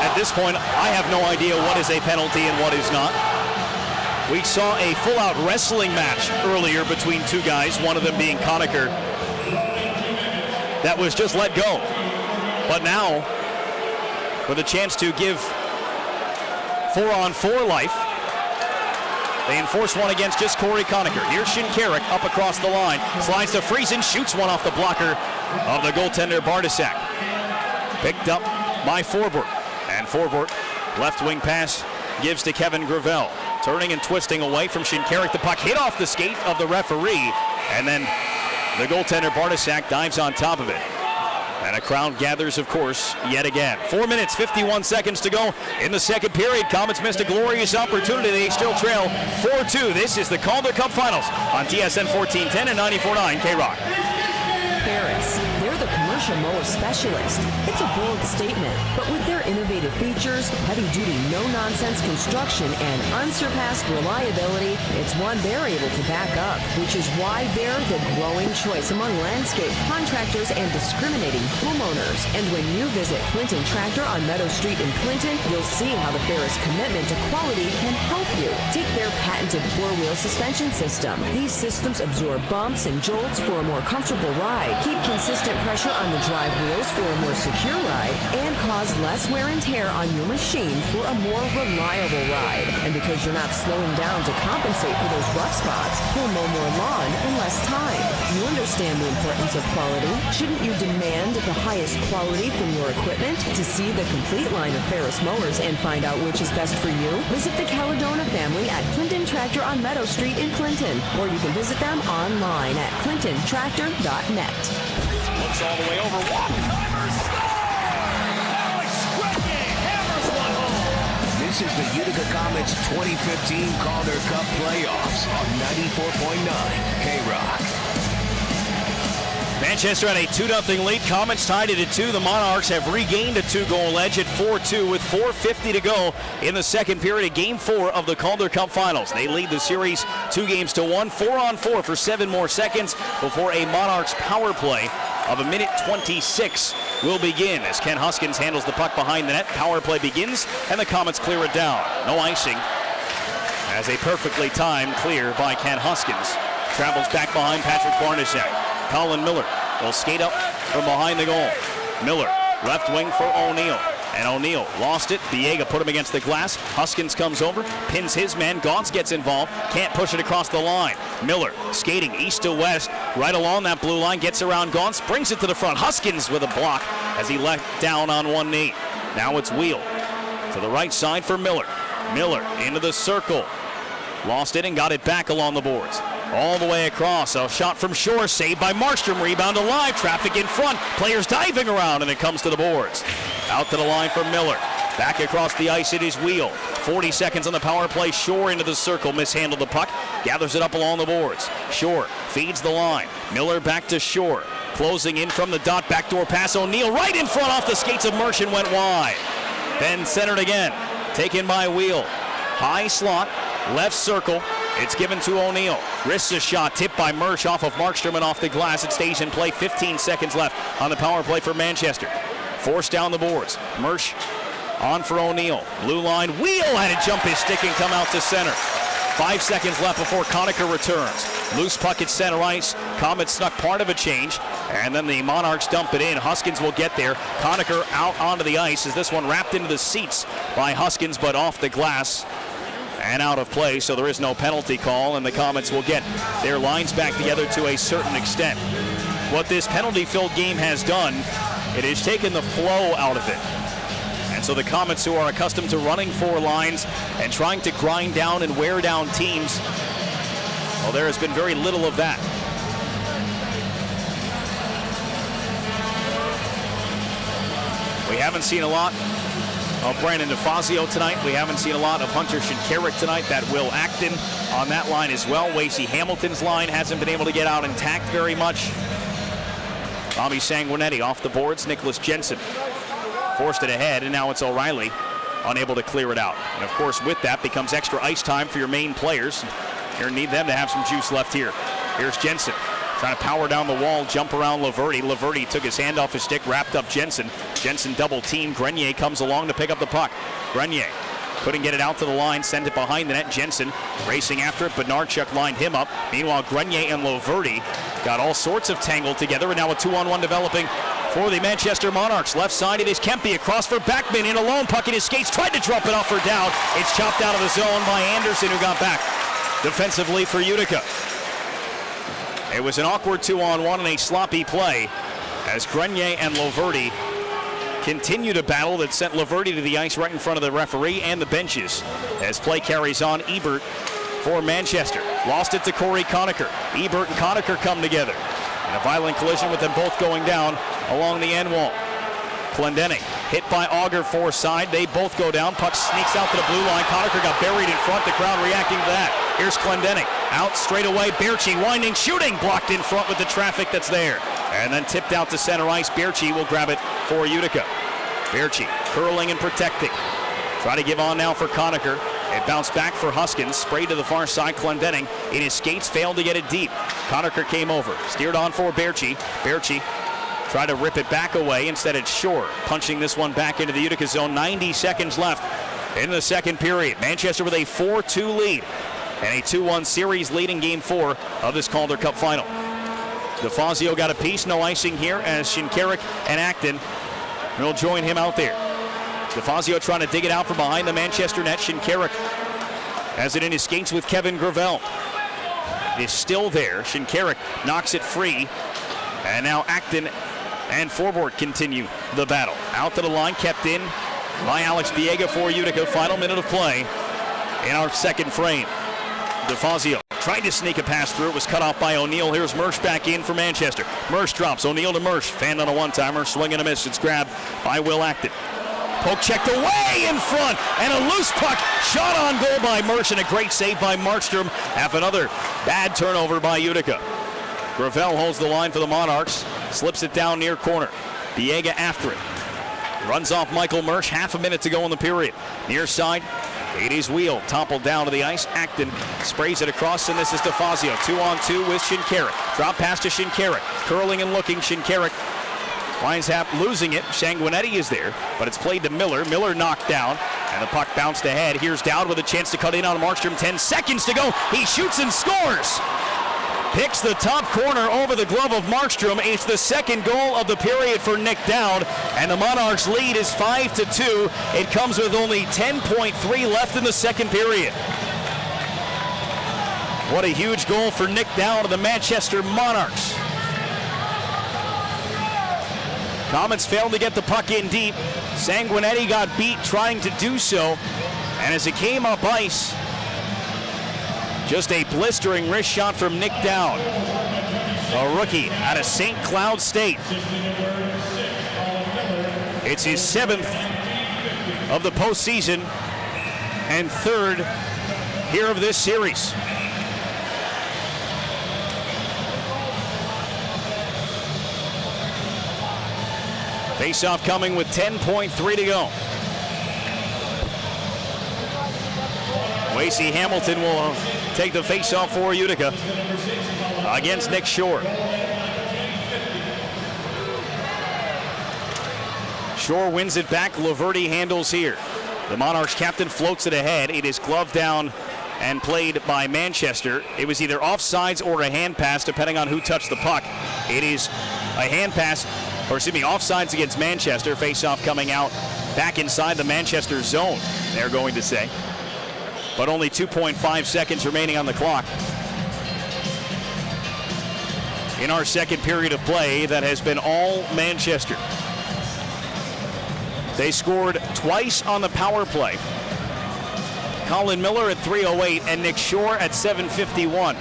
At this point, I have no idea what is a penalty and what is not. We saw a full-out wrestling match earlier between two guys, one of them being Conacher, that was just let go. But now, with a chance to give 4-on-4 life, they enforce one against just Corey Conacher. Here's Shinkarik up across the line, slides to Friesen, shoots one off the blocker of the goaltender Bartosak. Picked up by Forbort, and Forbort, left wing pass, gives to Kevin Gravel. Turning and twisting away from Shinkarik. The puck hit off the skate of the referee. And then the goaltender Bartosak dives on top of it. And a crowd gathers, of course, yet again. 4 minutes, 51 seconds to go in the second period. Comets missed a glorious opportunity. They still trail 4-2. This is the Calder Cup Finals on TSN 1410 and 94.9 K-Rock. Paris, they're the commercial mower specialist. It's a bold statement, but with their innovative features, heavy-duty, no-nonsense construction, and unsurpassed reliability, it's one they're able to back up, which is why they're the growing choice among landscape contractors and discriminating homeowners. And when you visit Clinton Tractor on Meadow Street in Clinton, you'll see how the Ferris commitment to quality can help you. Take their patented four-wheel suspension system. These systems absorb bumps and jolts for a more comfortable ride. Keep consistent pressure on the drive wheels for a more secure ride and cause less wear and tear on your machine for a more reliable ride. And because you're not slowing down to compensate for those rough spots, you'll mow more lawn in less time. You understand the importance of quality. Shouldn't you demand the highest quality from your equipment? To see the complete line of Ferris mowers and find out which is best for you, visit the Calder family at Clinton Tractor on Meadow Street in Clinton, or you can visit them online at clintontractor.net. Looks all the way over. Walk-timer score! Alex Gretke hammers one home. This is the Utica Comets 2015 Calder Cup playoffs on 94.9 K-Rock. Manchester had a 2-0 lead. Comets tied it at 2. The Monarchs have regained a 2-goal edge at 4-2 with 4:50 to go in the second period of Game 4 of the Calder Cup Finals. They lead the series 2-1, 4-on-4 for 7 more seconds before a Monarchs power play of 1:26 will begin as Ken Huskins handles the puck behind the net. Power play begins and the Comets clear it down. No icing as a perfectly timed clear by Ken Huskins. Travels back behind Patrick Barnashek. Colin Miller will skate up from behind the goal. Miller, left wing for O'Neill. And O'Neill lost it. Biega put him against the glass. Huskins comes over, pins his man. Gauntz gets involved. Can't push it across the line. Miller skating east to west, right along that blue line. Gets around Gauntz, brings it to the front. Huskins with a block as he let down on one knee. Now it's Wheel to the right side for Miller. Miller into the circle. Lost it and got it back along the boards. All the way across, a shot from Shore, saved by Markstrom, rebound alive, traffic in front, players diving around, and it comes to the boards. Out to the line for Miller. Back across the ice, it is Wheel. 40 seconds on the power play, Shore into the circle, mishandled the puck, gathers it up along the boards. Shore feeds the line, Miller back to Shore. Closing in from the dot, backdoor pass, O'Neill right in front off the skates of Mersh and went wide. Then centered again, taken by Wheel. High slot, left circle. It's given to O'Neill. Risks a shot, tipped by Mersh off of Markstrom and off the glass. It stays in play. 15 seconds left on the power play for Manchester. Forced down the boards. Mersh on for O'Neill. Blue line. Wheel had to jump his stick and come out to center. 5 seconds left before Conacher returns. Loose puck at center ice. Comets snuck part of a change, and then the Monarchs dump it in. Huskins will get there. Conacher out onto the ice as this one wrapped into the seats by Huskins, but off the glass and out of play, so there is no penalty call, and the Comets will get their lines back together to a certain extent. What this penalty-filled game has done, it has taken the flow out of it. And so the Comets, who are accustomed to running 4 lines and trying to grind down and wear down teams, well, there has been very little of that. We haven't seen a lot of Brandon DeFazio tonight. We haven't seen a lot of Hunter Shinkarik tonight. That Will Acton on that line as well. Wasey Hamilton's line hasn't been able to get out intact very much. Bobby Sanguinetti off the boards. Nicholas Jensen forced it ahead, and now it's O'Reilly unable to clear it out. And of course, with that becomes extra ice time for your main players. You're gonna need them to have some juice left here. Here's Jensen. Trying to power down the wall, jump around Laverty. Laverty took his hand off his stick, wrapped up Jensen. Jensen double team. Grenier comes along to pick up the puck. Grenier couldn't get it out to the line, send it behind the net. Jensen racing after it. Bednarchuk lined him up. Meanwhile, Grenier and Laverty got all sorts of tangled together, and now a 2-on-1 developing for the Manchester Monarchs. Left side, it is Kempe across for Backman in alone. Puck in his skates, tried to drop it off for down. It's chopped out of the zone by Anderson, who got back defensively for Utica. It was an awkward 2-on-1 and a sloppy play as Grenier and Laverty continue to battle that sent Laverty to the ice right in front of the referee and the benches. As play carries on, Ebert for Manchester. Lost it to Corey Conacher. Ebert and Conacher come together. And a violent collision with them both going down along the end wall. Clendening hit by Auger far side. They both go down. Puck sneaks out to the blue line. Conacher got buried in front. The crowd reacting to that. Here's Clendening. Out straight away. Berchi winding, shooting. Blocked in front with the traffic that's there. And then tipped out to center ice. Berchi will grab it for Utica. Berchi curling and protecting. Try to give on now for Conacher. It bounced back for Huskins. Sprayed to the far side. Clendening in his skates failed to get it deep. Conacher came over. Steered on for Berchi. Berchi tried to rip it back away. Instead, it's Shore punching this one back into the Utica zone. 90 seconds left in the second period. Manchester with a 4-2 lead and a 2-1 series lead in Game 4 of this Calder Cup final. DeFazio got a piece, no icing here as Shinkarik and Acton will join him out there. DeFazio trying to dig it out from behind the Manchester net. Shinkarik has it in his skates with Kevin Gravel. It is still there. Shinkarik knocks it free. And now Acton and Forbort continue the battle. Out to the line, kept in by Alex Biega for Utica. Final minute of play in our second frame. DeFazio tried to sneak a pass through. It was cut off by O'Neill. Here's Mersch back in for Manchester. Mersch drops. O'Neill to Mersch. Fanned on a one-timer. Swing and a miss. It's grabbed by Will Acton. Poke checked away in front. And a loose puck shot on goal by Mersch. And a great save by Markstrom. Half another bad turnover by Utica. Gravel holds the line for the Monarchs. Slips it down near corner. Biega after it. Runs off Michael Mersch. Half a minute to go in the period. Near side. 80's wheel toppled down to the ice. Acton sprays it across, and this is DeFazio. 2-on-2 with Shinkarik. Drop pass to Shinkarik. Curling and looking. Shinkarik winds up losing it. Sanguinetti is there, but it's played to Miller. Miller knocked down, and the puck bounced ahead. Here's Dowd with a chance to cut in on Markstrom. 10 seconds to go. He shoots and scores. Picks the top corner over the glove of Markstrom. It's the second goal of the period for Nick Dowd, and the Monarchs lead is 5-2. It comes with only 10.3 left in the second period. What a huge goal for Nick Dowd of the Manchester Monarchs. Comets failed to get the puck in deep. Sanguinetti got beat trying to do so, and as it came up ice, just a blistering wrist shot from Nick Dowd, a rookie out of St. Cloud State. It's his 7th of the postseason and 3rd here of this series. Face-off coming with 10.3 to go. Wasey Hamilton will take the face-off for Utica against Nick Shore. Shore wins it back. Laverty handles here. The Monarchs captain floats it ahead. It is gloved down and played by Manchester. It was either offsides or a hand pass, depending on who touched the puck. It is a hand pass, or excuse me, offsides against Manchester. Face-off coming out back inside the Manchester zone, they're going to say. But only 2.5 seconds remaining on the clock. In our second period of play, that has been all Manchester. They scored twice on the power play. Colin Miller at 3:08 and Nick Shore at 7:51.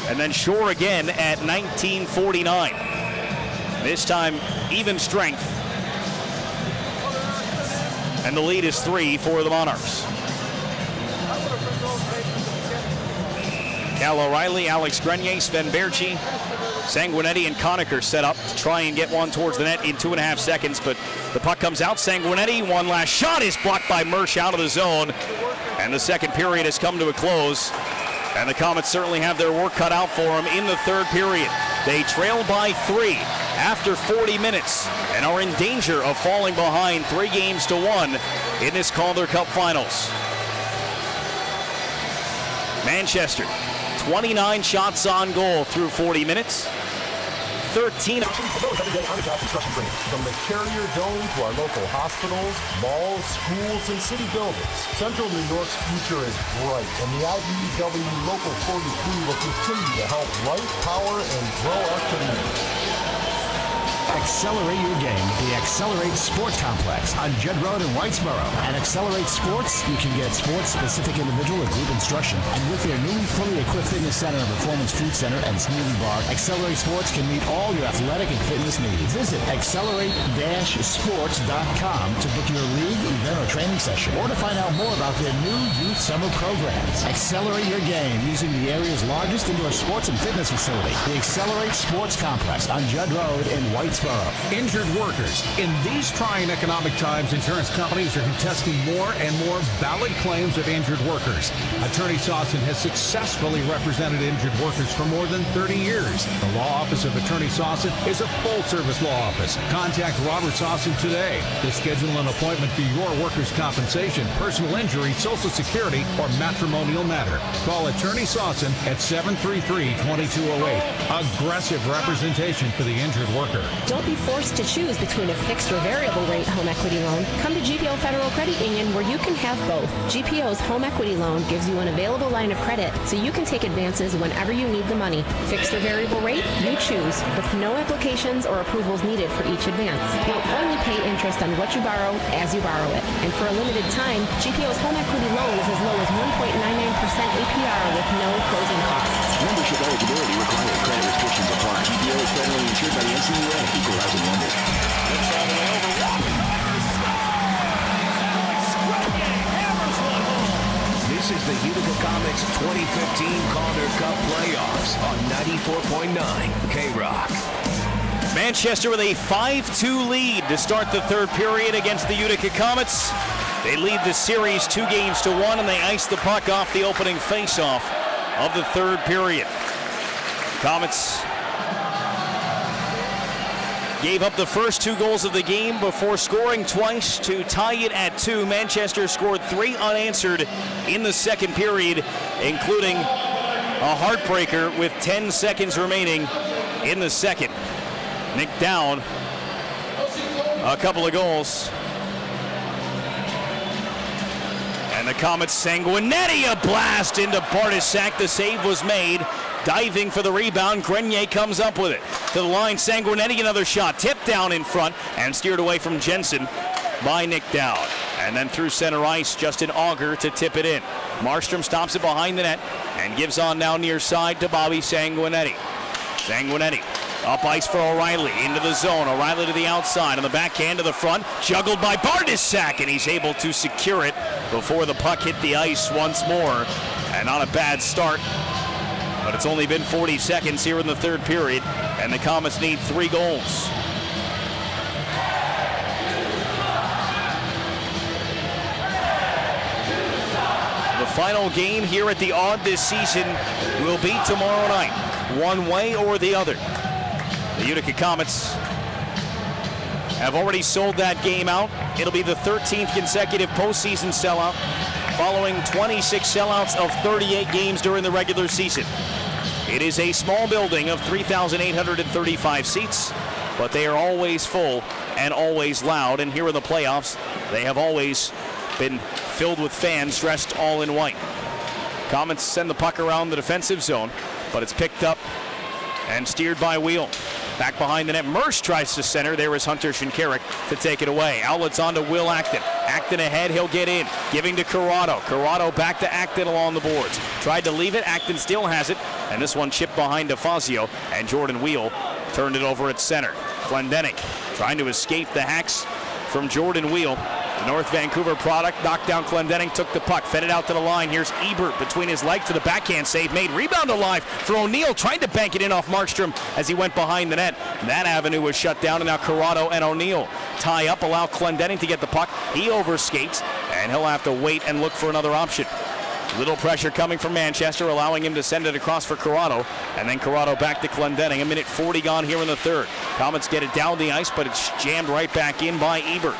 And then Shore again at 19:49. This time, even strength. And the lead is 3 for the Monarchs. Cal O'Reilly, Alex Grenier, Sven Berchi, Sanguinetti, and Conacher set up to try and get one towards the net in 2.5 seconds, but the puck comes out. Sanguinetti, one last shot is blocked by Mersch out of the zone, and the second period has come to a close, and the Comets certainly have their work cut out for them in the third period. They trail by 3 after 40 minutes and are in danger of falling behind 3-1 in this Calder Cup Finals. Manchester, 29 shots on goal through 40 minutes. 13. From the Carrier Dome to our local hospitals, malls, schools, and city buildings, Central New York's future is bright, and the IBEW Local 43 will continue to help light, power, and grow our community. Accelerate your game with the Accelerate Sports Complex on Judd Road in Whitesboro. At Accelerate Sports, you can get sports-specific individual or group instruction. And with their newly fully equipped fitness center and performance food center and smoothie bar, Accelerate Sports can meet all your athletic and fitness needs. Visit accelerate-sports.com to book your league, event, or training session, or to find out more about their new youth summer programs. Accelerate your game using the area's largest indoor sports and fitness facility, the Accelerate Sports Complex on Judd Road in Whitesboro. Foxborough. Injured workers. In these trying economic times, insurance companies are contesting more and more valid claims of injured workers. Attorney Sawson has successfully represented injured workers for more than 30 years. The law office of Attorney Sawson is a full-service law office. Contact Robert Sawson today to schedule an appointment for your workers' compensation, personal injury, Social Security, or matrimonial matter. Call Attorney Sawson at 733-2208. Aggressive representation for the injured worker. Don't be forced to choose between a fixed or variable rate home equity loan. Come to GPO Federal Credit Union where you can have both. GPO's home equity loan gives you an available line of credit so you can take advances whenever you need the money. Fixed or variable rate, you choose, with no applications or approvals needed for each advance. You'll only pay interest on what you borrow as you borrow it. And for a limited time, GPO's home equity loan is as low as 1.99% APR with no closing costs. Membership eligibility required. Credit restrictions apply. GPO is federally insured by the NCUA. Equal housing lender. It's all the way over. This is the Utica Comets 2015 Calder Cup playoffs on 94.9 K-Rock. Manchester with a 5-2 lead to start the third period against the Utica Comets. They lead the series 2-1, and they ice the puck off the opening faceoff of the third period. Comets gave up the first 2 goals of the game before scoring twice to tie it at 2. Manchester scored 3 unanswered in the second period, including a heartbreaker with 10 seconds remaining in the second. Nick down a couple of goals. And the Comets Sanguinetti, a blast into Bartosak. The save was made. Diving for the rebound, Grenier comes up with it. To the line, Sanguinetti, another shot. Tipped down in front and steered away from Jensen by Nick Dowd. And then through center ice, Justin Auger to tip it in. Markstrom stops it behind the net and gives on now near side to Bobby Sanguinetti. Sanguinetti up ice for O'Reilly, into the zone. O'Reilly to the outside, on the backhand to the front, juggled by Bartosak, and he's able to secure it before the puck hit the ice once more. And not a bad start, but it's only been 40 seconds here in the third period, and the Comets need 3 goals. The final game here at the Odd this season will be tomorrow night, one way or the other. The Utica Comets have already sold that game out. It'll be the 13th consecutive postseason sellout, following 26 sellouts of 38 games during the regular season. It is a small building of 3,835 seats, but they are always full and always loud. And here in the playoffs, they have always been filled with fans dressed all in white. Comets send the puck around the defensive zone, but it's picked up and steered by Wheel. Back behind the net, Mersch tries to center. There is Hunter Shinkarik to take it away. Outlets on to Will Acton. Acton ahead, he'll get in. Giving to Corrado. Corrado back to Acton along the boards. Tried to leave it, Acton still has it. And this one chipped behind to Fazio, and Jordan Wheel turned it over at center. Glendenning trying to escape the hacks from Jordan Wheel. The North Vancouver product knocked down Glendenning, took the puck, fed it out to the line. Here's Ebert between his legs to the backhand save made. Rebound alive for O'Neill, tried to bank it in off Markstrom as he went behind the net. That avenue was shut down, and now Corrado and O'Neill tie up, allow Glendenning to get the puck. He overskates, and he'll have to wait and look for another option. Little pressure coming from Manchester, allowing him to send it across for Corrado, and then Corrado back to Glendenning. 1:40 gone here in the third. Comets get it down the ice, but it's jammed right back in by Ebert.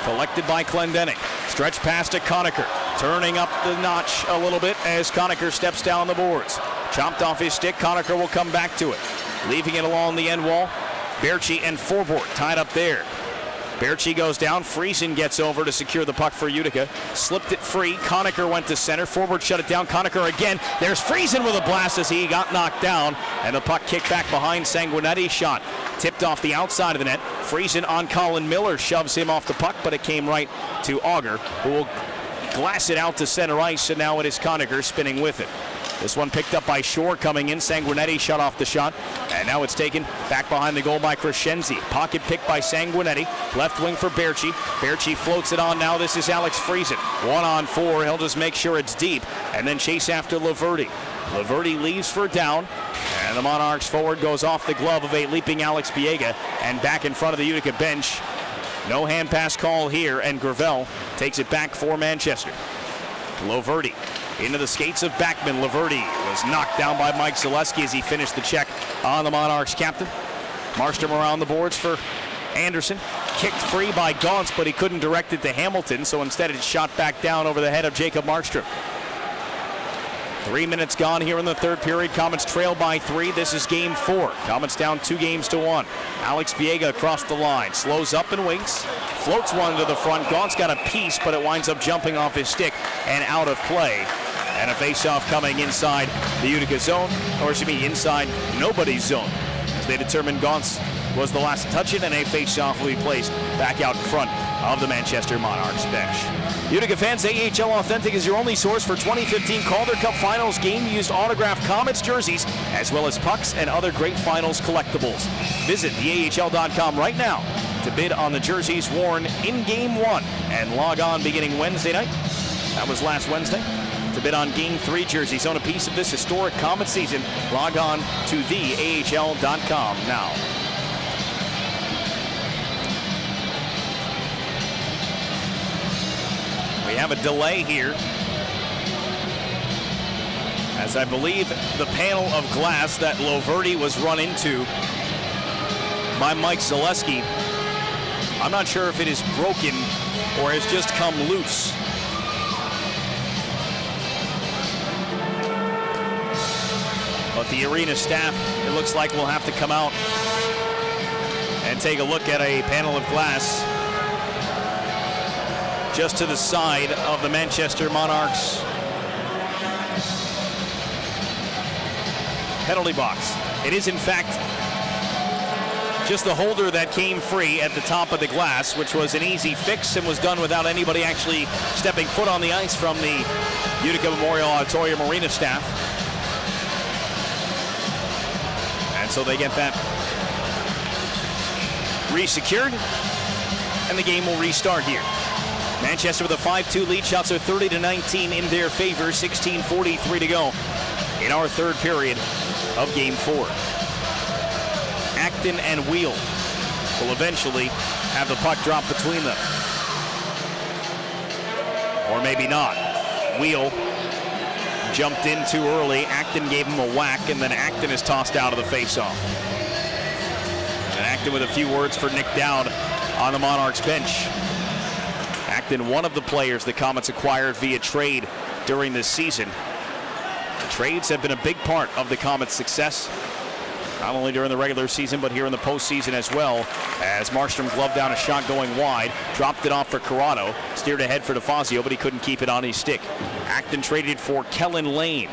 Collected by Glendenning. Stretch pass to Conacher. Turning up the notch a little bit as Conacher steps down the boards. Chopped off his stick. Conacher will come back to it. Leaving it along the end wall. Berchi and Forbort tied up there. Berchi goes down. Friesen gets over to secure the puck for Utica. Slipped it free. Conacher went to center. Forbort shut it down. Conacher again. There's Friesen with a blast as he got knocked down. And the puck kicked back behind Sanguinetti's shot. Tipped off the outside of the net. Friesen on Colin Miller shoves him off the puck, but it came right to Auger, who will glass it out to center ice, and now it is Conacher spinning with it. This one picked up by Shore coming in. Sanguinetti shut off the shot, and now it's taken back behind the goal by Crescenzi. Pocket pick by Sanguinetti. Left wing for Berchi. Berchi floats it on now. This is Alex Friesen. 1-on-4. He'll just make sure it's deep, and then chase after Laverty. Laverty leaves for down, And the Monarchs forward goes off the glove of a leaping Alex Biega and back in front of the Utica bench. No hand pass call here, and Gravel takes it back for Manchester. Loverty into the skates of Backman. Loverty was knocked down by Mike Zaleski as he finished the check on the Monarchs captain. Markstrom around the boards for Anderson. Kicked free by Gauntz, but he couldn't direct it to Hamilton, so instead it's shot back down over the head of Jacob Markstrom. 3 minutes gone here in the third period. Comets trail by 3. This is game 4. Comets down 2-1. Alex Biega across the line. Slows up and waits. Floats one to the front. Gaunt's got a piece, but it winds up jumping off his stick and out of play. And a face-off coming inside the Utica zone, or excuse me, inside nobody's zone, as they determine Gauntz was the last to touch it, and a face-off will be placed back out in front of the Manchester Monarchs bench. Utica fans, AHL Authentic is your only source for 2015 Calder Cup Finals game-used autographed Comets jerseys, as well as pucks and other great finals collectibles. Visit theahl.com right now to bid on the jerseys worn in Game 1, and log on beginning Wednesday night. That was last Wednesday. To bid on Game 3 jerseys. Own a piece of this historic Comet season. Log on to theahl.com now. We have a delay here, as I believe the panel of glass that Loverty was run into by Mike Zaleski, I'm not sure if it is broken or has just come loose. But the arena staff, it looks like, will have to come out and take a look at a panel of glass just to the side of the Manchester Monarchs penalty box. It is, in fact, just the holder that came free at the top of the glass, which was an easy fix and was done without anybody actually stepping foot on the ice from the Utica Memorial Auditorium arena staff. And so they get that re-secured, and the game will restart here. Manchester with a 5-2 lead. Shots are 30-19 in their favor. 16:43 to go in our third period of Game 4. Acton and Wheel will eventually have the puck drop between them. Or maybe not. Wheel jumped in too early. Acton gave him a whack, and then Acton is tossed out of the faceoff. And Acton with a few words for Nick Dowd on the Monarchs bench. Acton, one of the players the Comets acquired via trade during this season. Trades have been a big part of the Comets' success, not only during the regular season, but here in the postseason as well, as Markstrom gloved down a shot going wide, dropped it off for Corrado, steered ahead for DeFazio, but he couldn't keep it on his stick. Acton traded for Kellen Lane,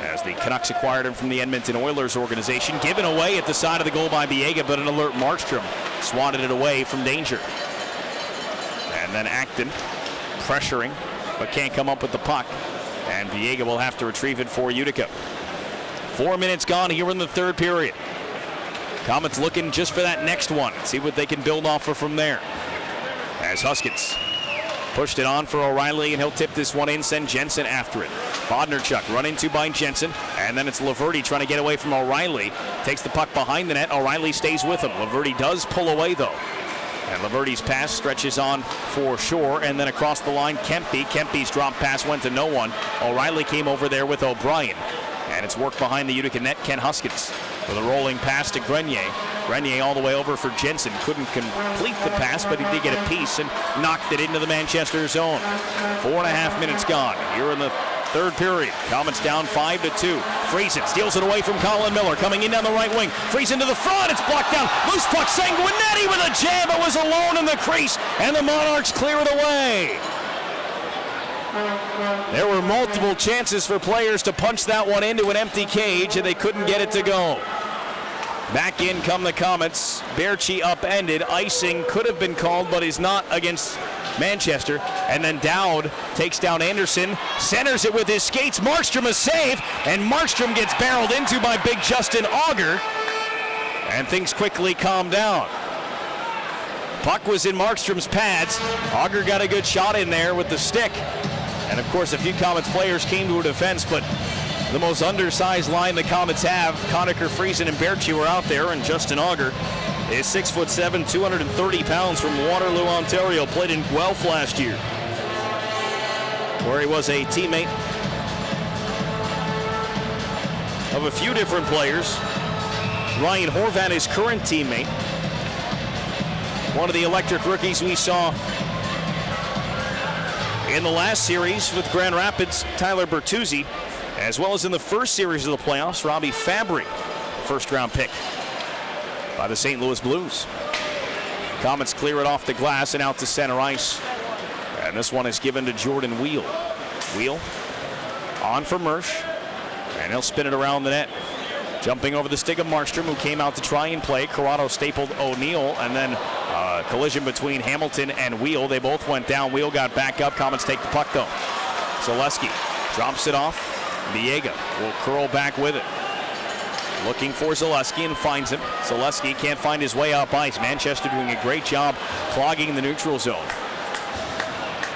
as the Canucks acquired him from the Edmonton Oilers organization. Given away at the side of the goal by Biega, but an alert Markstrom swatted it away from danger. And then Acton pressuring, but can't come up with the puck. And Biega will have to retrieve it for Utica. 4 minutes gone here in the third period. Comets looking just for that next one. See what they can build off from there. As Huskins pushed it on for O'Reilly, and he'll tip this one in, send Jensen after it. Bodnarchuk run into by Jensen, and then it's Laverty trying to get away from O'Reilly. Takes the puck behind the net. O'Reilly stays with him. Laverty does pull away, though. And Laverty's pass stretches on for Shore, and then across the line, Kempe. Kempe's drop pass went to no one. O'Reilly came over there with O'Brien. And it's work behind the Utica net. Ken Huskins with a rolling pass to Grenier. Grenier all the way over for Jensen. Couldn't complete the pass, but he did get a piece and knocked it into the Manchester zone. 4.5 minutes gone here in the third period. Comets down 5-2. Friesen steals it away from Colin Miller. Coming in down the right wing. Friesen to the front. It's blocked down. Loose puck. Sanguinetti with a jam. It was alone in the crease, and the Monarchs clear it away. There were multiple chances for players to punch that one into an empty cage, and they couldn't get it to go. Back in come the Comets. Berchi upended. Icing could have been called, but is not against Manchester. And then Dowd takes down Anderson, centers it with his skates. Markstrom a save, and Markstrom gets barreled into by big Justin Auger. And things quickly calm down. Puck was in Markstrom's pads. Auger got a good shot in there with the stick. And of course, a few Comets players came to a defense, but The most undersized line the Comets have. Conacher, Friesen, and Berchi were out there, and Justin Auger is 6'7", 230 pounds from Waterloo, Ontario. Played in Guelph last year, where he was a teammate of a few different players. Ryan Horvat, his current teammate. One of the electric rookies we saw in the last series with Grand Rapids, Tyler Bertuzzi, as well as in the first series of the playoffs, Robbie Fabry, first-round pick by the St. Louis Blues. Comets clear it off the glass and out to center ice. And this one is given to Jordan Wheel. Wheel on for Mersch, and he'll spin it around the net. Jumping over the stick of Markstrom, who came out to try and play. Corrado stapled O'Neill, and then collision between Hamilton and Wheel. They both went down. Wheel got back up. Comets take the puck, though. Zaleski drops it off. Viega will curl back with it. Looking for Zaleski and finds him. Zaleski can't find his way up ice. Manchester doing a great job clogging the neutral zone.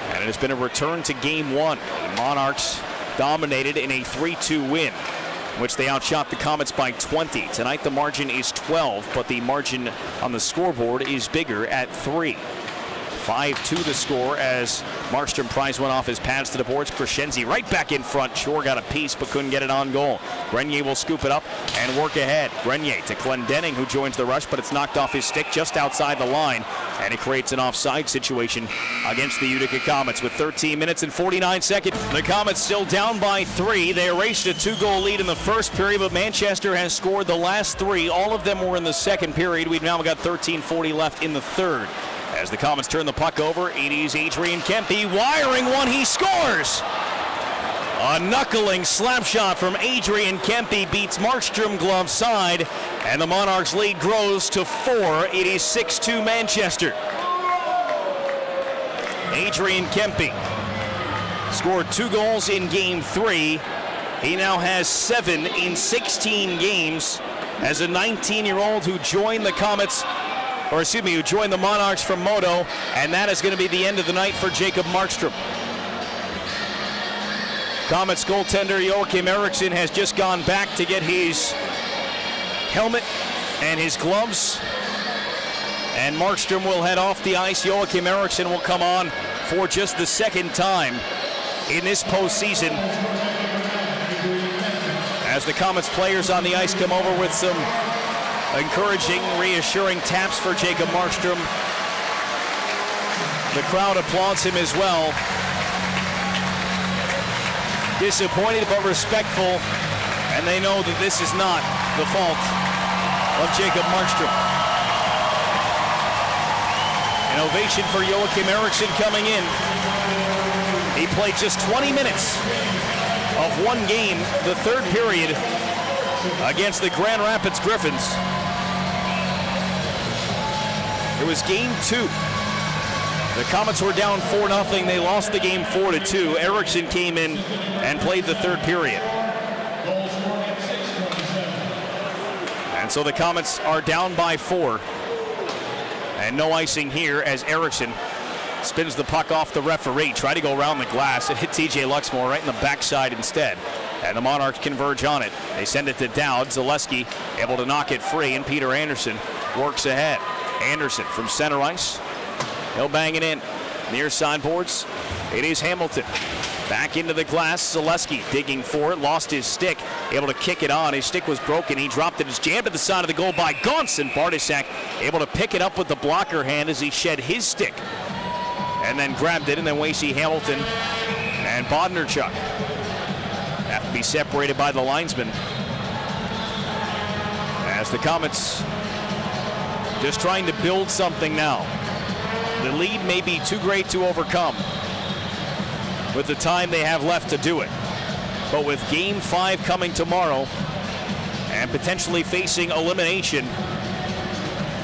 And it has been a return to game one. The Monarchs dominated in a 3-2 win, in which they outshot the Comets by 20. Tonight the margin is 12, but the margin on the scoreboard is bigger at 3. 5-2 the score as Markstrom pries one off his pads to the boards. Crescenzi right back in front. Shore got a piece but couldn't get it on goal. Grenier will scoop it up and work ahead. Grenier to Clendenning, who joins the rush, but it's knocked off his stick just outside the line, and it creates an offside situation against the Utica Comets with 13 minutes and 49 seconds. The Comets still down by 3. They erased a 2-goal lead in the first period, but Manchester has scored the last 3. All of them were in the second period. We've now got 13:40 left in the third. As the Comets turn the puck over, it is Adrian Kempe wiring one. He scores! A knuckling slap shot from Adrian Kempe beats Markstrom glove side, and the Monarchs' lead grows to 4. It is 6-2 Manchester. Adrian Kempe scored 2 goals in game 3. He now has 7 in 16 games as a 19-year-old who joined the Comets, who joined the Monarchs from Modo, and that is going to be the end of the night for Jacob Markstrom. Comets goaltender Joachim Eriksson has just gone back to get his helmet and his gloves, and Markstrom will head off the ice. Joachim Eriksson will come on for just the second time in this postseason, as the Comets players on the ice come over with some encouraging, reassuring taps for Jacob Markstrom. The crowd applauds him as well. Disappointed but respectful, and they know that this is not the fault of Jacob Markstrom. An ovation for Joachim Eriksson coming in. He played just 20 minutes of one game, the third period, against the Grand Rapids Griffins. It was game 2. The Comets were down 4-0. They lost the game 4-2. Eriksson came in and played the third period. And so the Comets are down by 4. And no icing here as Eriksson spins the puck off the referee. Tried to go around the glass. It hit TJ Luxmore right in the backside instead. And the Monarchs converge on it. They send it to Dowd. Zaleski able to knock it free, and Peter Anderson works ahead. Anderson from center ice. He'll bang it in. Near sideboards. It is Hamilton. Back into the glass. Zaleski digging for it. Lost his stick. Able to kick it on. His stick was broken. He dropped it. It's jammed at the side of the goal by Gauntz, and Bartosak able to pick it up with the blocker hand as he shed his stick. And then grabbed it. And then Wacey Hamilton and Bodnerchuk have to be separated by the linesman. As the Comets just trying to build something now. The lead may be too great to overcome with the time they have left to do it. But with game 5 coming tomorrow and potentially facing elimination,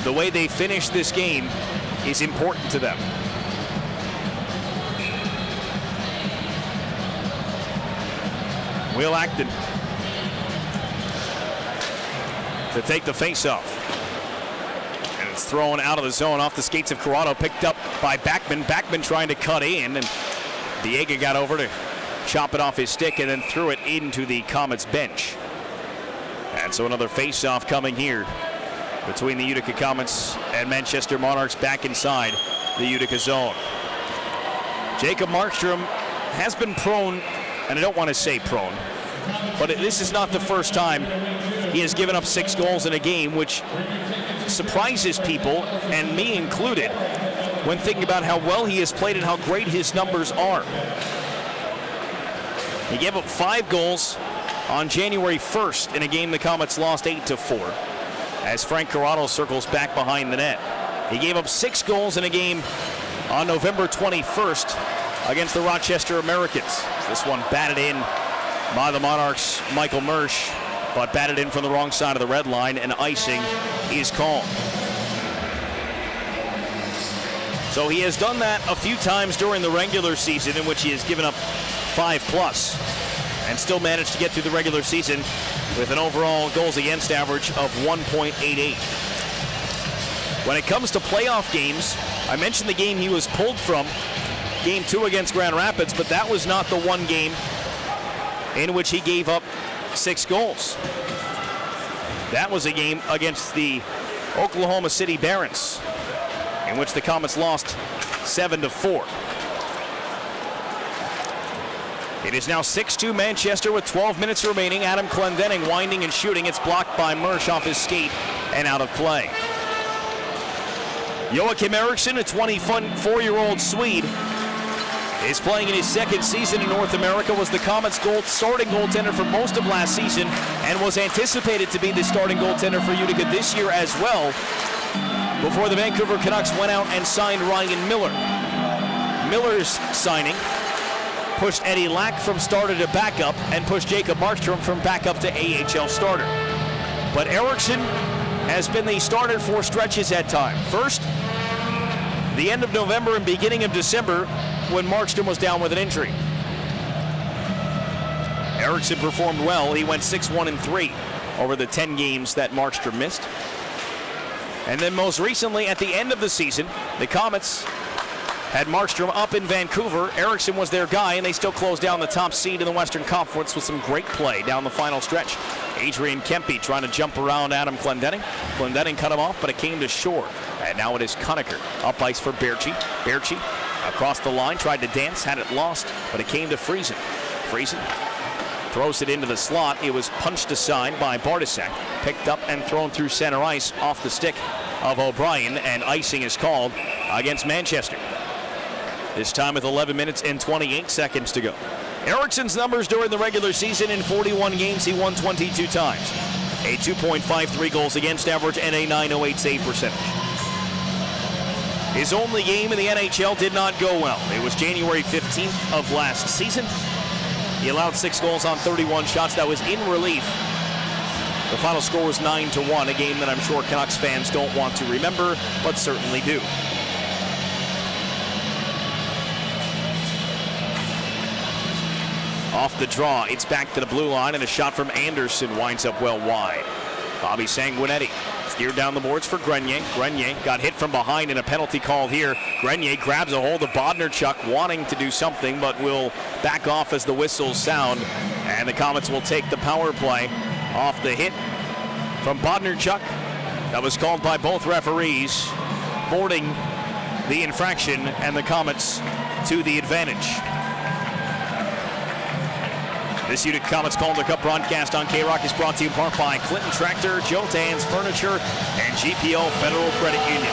the way they finish this game is important to them. Will Acton to take the face-off. And it's thrown out of the zone off the skates of Corrado, picked up by Backman. Backman trying to cut in, and Viega got over to chop it off his stick and then threw it into the Comets bench. And so another face-off coming here between the Utica Comets and Manchester Monarchs back inside the Utica zone. Jacob Markstrom has been prone, and I don't want to say prone, but this is not the first time he has given up 6 goals in a game, which surprises people, and me included, when thinking about how well he has played and how great his numbers are. He gave up 5 goals on January 1st in a game the Comets lost 8-4 as Frank Corrado circles back behind the net. He gave up 6 goals in a game on November 21st against the Rochester Americans. This one batted in by the Monarchs' Michael Mersch, but batted in from the wrong side of the red line, and icing is called. So he has done that a few times during the regular season, in which he has given up 5+ and still managed to get through the regular season with an overall goals against average of 1.88. When it comes to playoff games, I mentioned the game he was pulled from, Game 2 against Grand Rapids, but that was not the one game in which he gave up 6 goals. That was a game against the Oklahoma City Barons, in which the Comets lost 7-4. It is now 6-2 Manchester with 12 minutes remaining. Adam Clendenning winding and shooting. It's blocked by Mersch off his skate and out of play. Joachim Eriksson, a 24-year-old Swede, is playing in his 2nd season in North America, was the Comets' starting goaltender for most of last season, and was anticipated to be the starting goaltender for Utica this year as well, before the Vancouver Canucks went out and signed Ryan Miller. Miller's signing pushed Eddie Lack from starter to backup and pushed Jacob Markstrom from backup to AHL starter. But Eriksson has been the starter for stretches at time. First, the end of November and beginning of December, when Markstrom was down with an injury. Eriksson performed well. He went 6-1-3 over the 10 games that Markstrom missed. And then most recently, at the end of the season, the Comets had Markstrom up in Vancouver. Eriksson was their guy, and they still closed down the top seed in the Western Conference with some great play down the final stretch. Adrian Kempe trying to jump around Adam Clendenning. Clendenning cut him off, but it came to shore. And now it is Conacher. Up ice for Berchi. Berchi across the line, tried to dance, had it lost, but it came to Friesen. Friesen throws it into the slot. It was punched aside by Bartasek. Picked up and thrown through center ice off the stick of O'Brien, and icing is called against Manchester. This time with 11 minutes and 28 seconds to go. Eriksson's numbers during the regular season: in 41 games, he won 22 times. A 2.53 goals against average and a .908 save percentage. His only game in the NHL did not go well. It was January 15th of last season. He allowed 6 goals on 31 shots. That was in relief. The final score was 9-1, a game that I'm sure Canucks fans don't want to remember, but certainly do. Off the draw, it's back to the blue line, and a shot from Anderson winds up well wide. Bobby Sanguinetti steered down the boards for Grenier. Grenier got hit from behind in a penalty call here. Grenier grabs a hold of Bodnarchuk, wanting to do something, but will back off as the whistles sound, and the Comets will take the power play off the hit from Bodnarchuk. That was called by both referees, boarding the infraction and the Comets to the advantage. This Utica Comets Calder Cup broadcast on K-Rock is brought to you in part by Clinton Tractor, Joe Dan's Furniture, and GPO Federal Credit Union.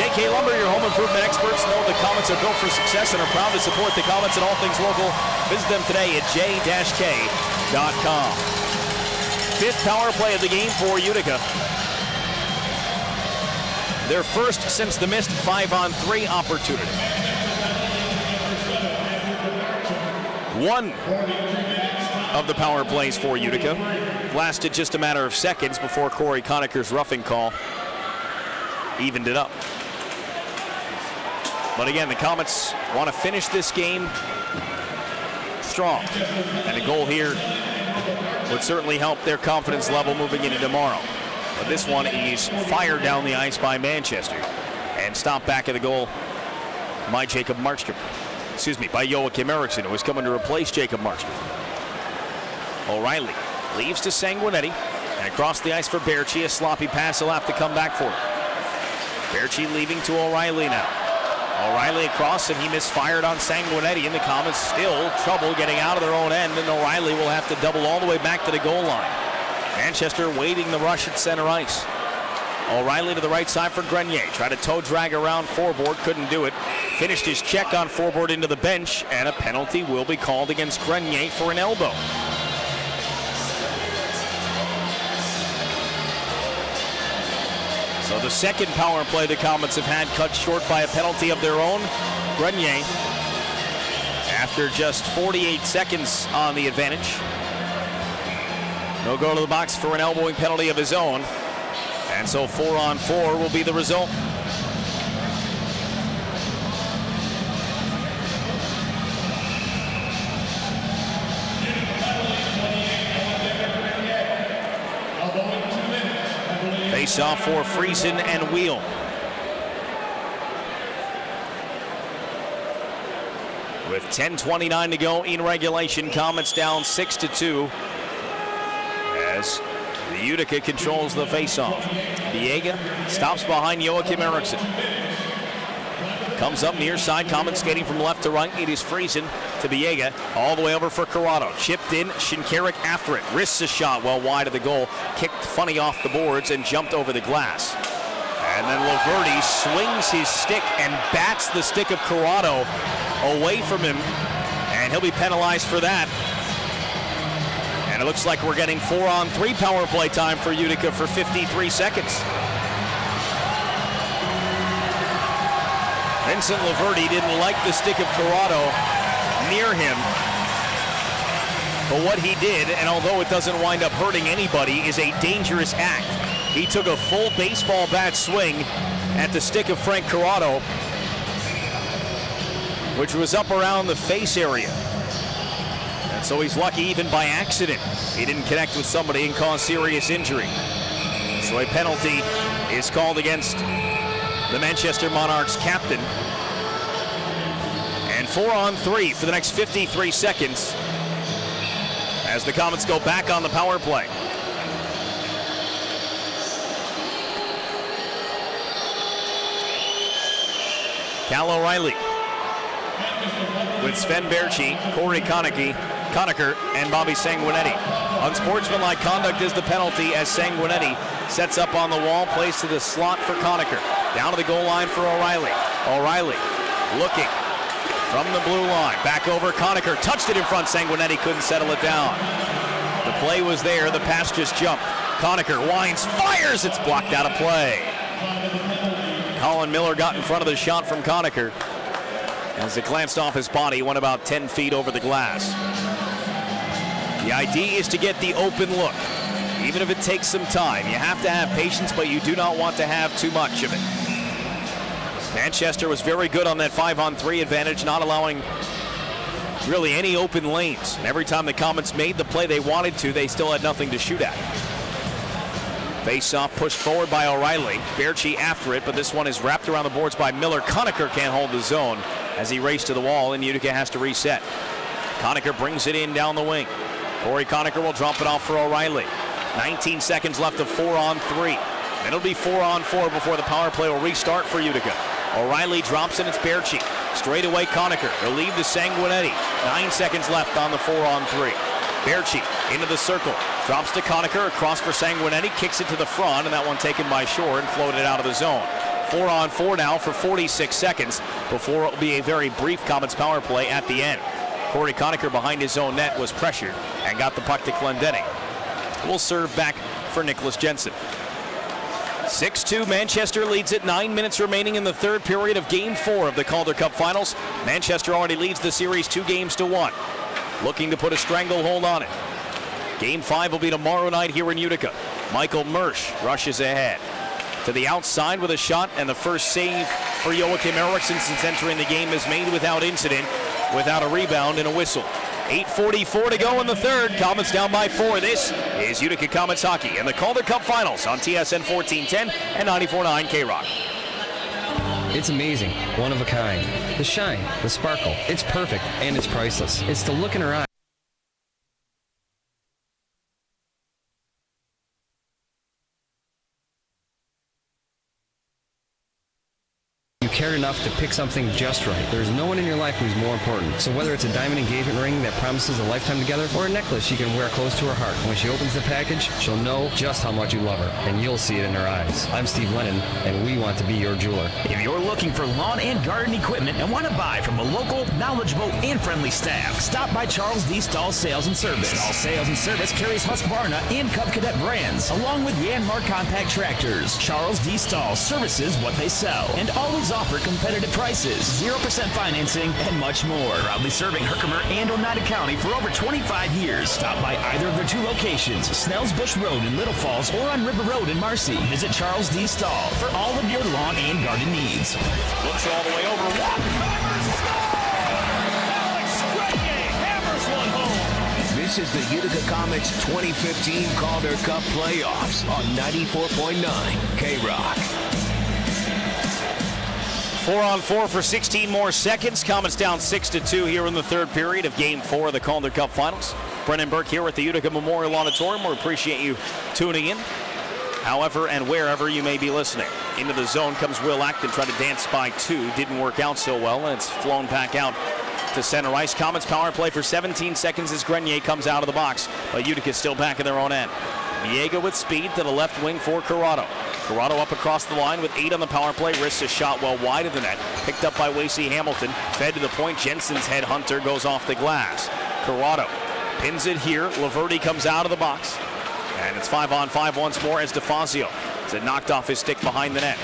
JK Lumber, your home improvement experts, know the Comets are built for success and are proud to support the Comets and all things local. Visit them today at j-k.com. 5th power play of the game for Utica. Their first since the missed 5-on-3 opportunity. One of the power plays for Utica lasted just a matter of seconds before Corey Conacher's roughing call evened it up. But again, the Comets want to finish this game strong, and a goal here would certainly help their confidence level moving into tomorrow. But this one is fired down the ice by Manchester and stopped back at the goal by Jacob Markstrom. by Joachim Eriksson, who is coming to replace Jacob Marchman. O'Reilly leaves to Sanguinetti, and across the ice for Berchi. A sloppy pass he'll have to come back for. Berchi leaving to O'Reilly now. O'Reilly across, and he misfired on Sanguinetti, and the Comets still trouble getting out of their own end, and O'Reilly will have to double all the way back to the goal line. Manchester waiting the rush at center ice. O'Reilly to the right side for Grenier. Tried to toe drag around foreboard, couldn't do it. Finished his check on foreboard into the bench, and a penalty will be called against Grenier for an elbow. So the second power play the Comets have had cut short by a penalty of their own. Grenier, after just 48 seconds on the advantage, he'll go to the box for an elbowing penalty of his own. And so 4-on-4 will be the result. Face off for Friesen and Wheel. With 10:29 to go in regulation, Comets down 6-2 as the Utica controls the face-off. Viega stops behind Joachim Eriksson. Comes up near side, Comets skating from left to right. It is Friesen to Viega, all the way over for Corrado. Chipped in, Shinkarik after it. Risks a shot well wide of the goal. Kicked funny off the boards and jumped over the glass. And then Laverty swings his stick and bats the stick of Corrado away from him. And he'll be penalized for that. And it looks like we're getting 4-on-3 power play time for Utica for 53 seconds. Vincent Laverty didn't like the stick of Corrado near him. But what he did, and although it doesn't wind up hurting anybody, is a dangerous act. He took a full baseball bat swing at the stick of Frank Corrado, which was up around the face area. And so he's lucky even by accident he didn't connect with somebody and cause serious injury. So a penalty is called against the Manchester Monarchs captain. And 4-on-3 for the next 53 seconds as the Comets go back on the power play. Cal O'Reilly with Sven Berchi, Corey Conacher, and Bobby Sanguinetti. Unsportsmanlike conduct is the penalty as Sanguinetti sets up on the wall, plays to the slot for Conacher. Down to the goal line for O'Reilly. O'Reilly looking from the blue line. Back over Conacher. Touched it in front. Sanguinetti couldn't settle it down. The play was there. The pass just jumped. Conacher winds, fires. It's blocked out of play. Colin Miller got in front of the shot from Conacher. As it glanced off his body, went about 10 feet over the glass. The idea is to get the open look. Even if it takes some time, you have to have patience, but you do not want to have too much of it. Manchester was very good on that 5-on-3 advantage, not allowing really any open lanes. And every time the Comets made the play they wanted to, they still had nothing to shoot at. Face-off pushed forward by O'Reilly. Berchi after it, but this one is wrapped around the boards by Miller. Conacher can't hold the zone as he raced to the wall, and Utica has to reset. Conacher brings it in down the wing. Corey Conacher will drop it off for O'Reilly. 19 seconds left of 4-on-3. Then it'll be 4-on-4 before the power play will restart for Utica. O'Reilly drops in, it's Berchi. Straight away Conacher. He'll leave to Sanguinetti. 9 seconds left on the 4-on-3. Berchi into the circle. Drops to Conacher, across for Sanguinetti. Kicks it to the front, and that one taken by Shore and floated out of the zone. 4-on-4 now for 46 seconds before it will be a very brief Comets power play at the end. Corey Conacher behind his own net was pressured and got the puck to Clendening. Will serve back for Nicholas Jensen. 6-2, Manchester leads it. 9 minutes remaining in the third period of Game 4 of the Calder Cup Finals. Manchester already leads the series 2-1. Looking to put a stranglehold on it. Game 5 will be tomorrow night here in Utica. Michael Mersch rushes ahead to the outside with a shot, and the first save for Joachim Eriksson since entering the game is made without incident, without a rebound and a whistle. 8:44 to go in the third. Comets down by 4. This is Utica Comets hockey in the Calder Cup Finals on TSN 1410 and 94.9 KROC. It's amazing, one of a kind. The shine, the sparkle, it's perfect, and it's priceless. It's the look in her eye. You cared enough to pick something just right. There's no one in your life who's more important. So whether it's a diamond engagement ring that promises a lifetime together or a necklace she can wear close to her heart, when she opens the package, she'll know just how much you love her, and you'll see it in her eyes. I'm Steve Lennon, and we want to be your jeweler. If you're looking for lawn and garden equipment and want to buy from a local, knowledgeable, and friendly staff, stop by Charles D. Stahl Sales and Service. Stahl Sales and Service carries Husqvarna and Cub Cadet brands, along with Yanmar compact tractors. Charles D. Stahl services what they sell, and always offer competitive prices, 0% financing, and much more. Proudly serving Herkimer and Oneida County for over 25 years. Stop by either of their two locations, Snells Bush Road in Little Falls or on River Road in Marcy. Visit Charles D. Stahl for all of your lawn and garden needs. Looks all the way over. This is the Utica Comets 2015 Calder Cup playoffs on 94.9 K-Rock. 4-on-4 for 16 more seconds. Comets down 6-2 here in the third period of Game 4 of the Calder Cup Finals. Brennan Burke here at the Utica Memorial Auditorium. We appreciate you tuning in, however and wherever you may be listening. Into the zone comes Will Acton, tried to dance by two. Didn't work out so well, and it's flown back out to center ice. Comets power play for 17 seconds as Grenier comes out of the box, but Utica still back in their own end. Viega with speed to the left wing for Corrado. Corrado up across the line with 8 on the power play. Risks a shot well wide of the net. Picked up by Wasey Hamilton. Fed to the point. Jensen's headhunter goes off the glass. Corrado pins it here. Laverty comes out of the box. And it's 5-on-5 once more as DeFazio. As it knocked off his stick behind the net.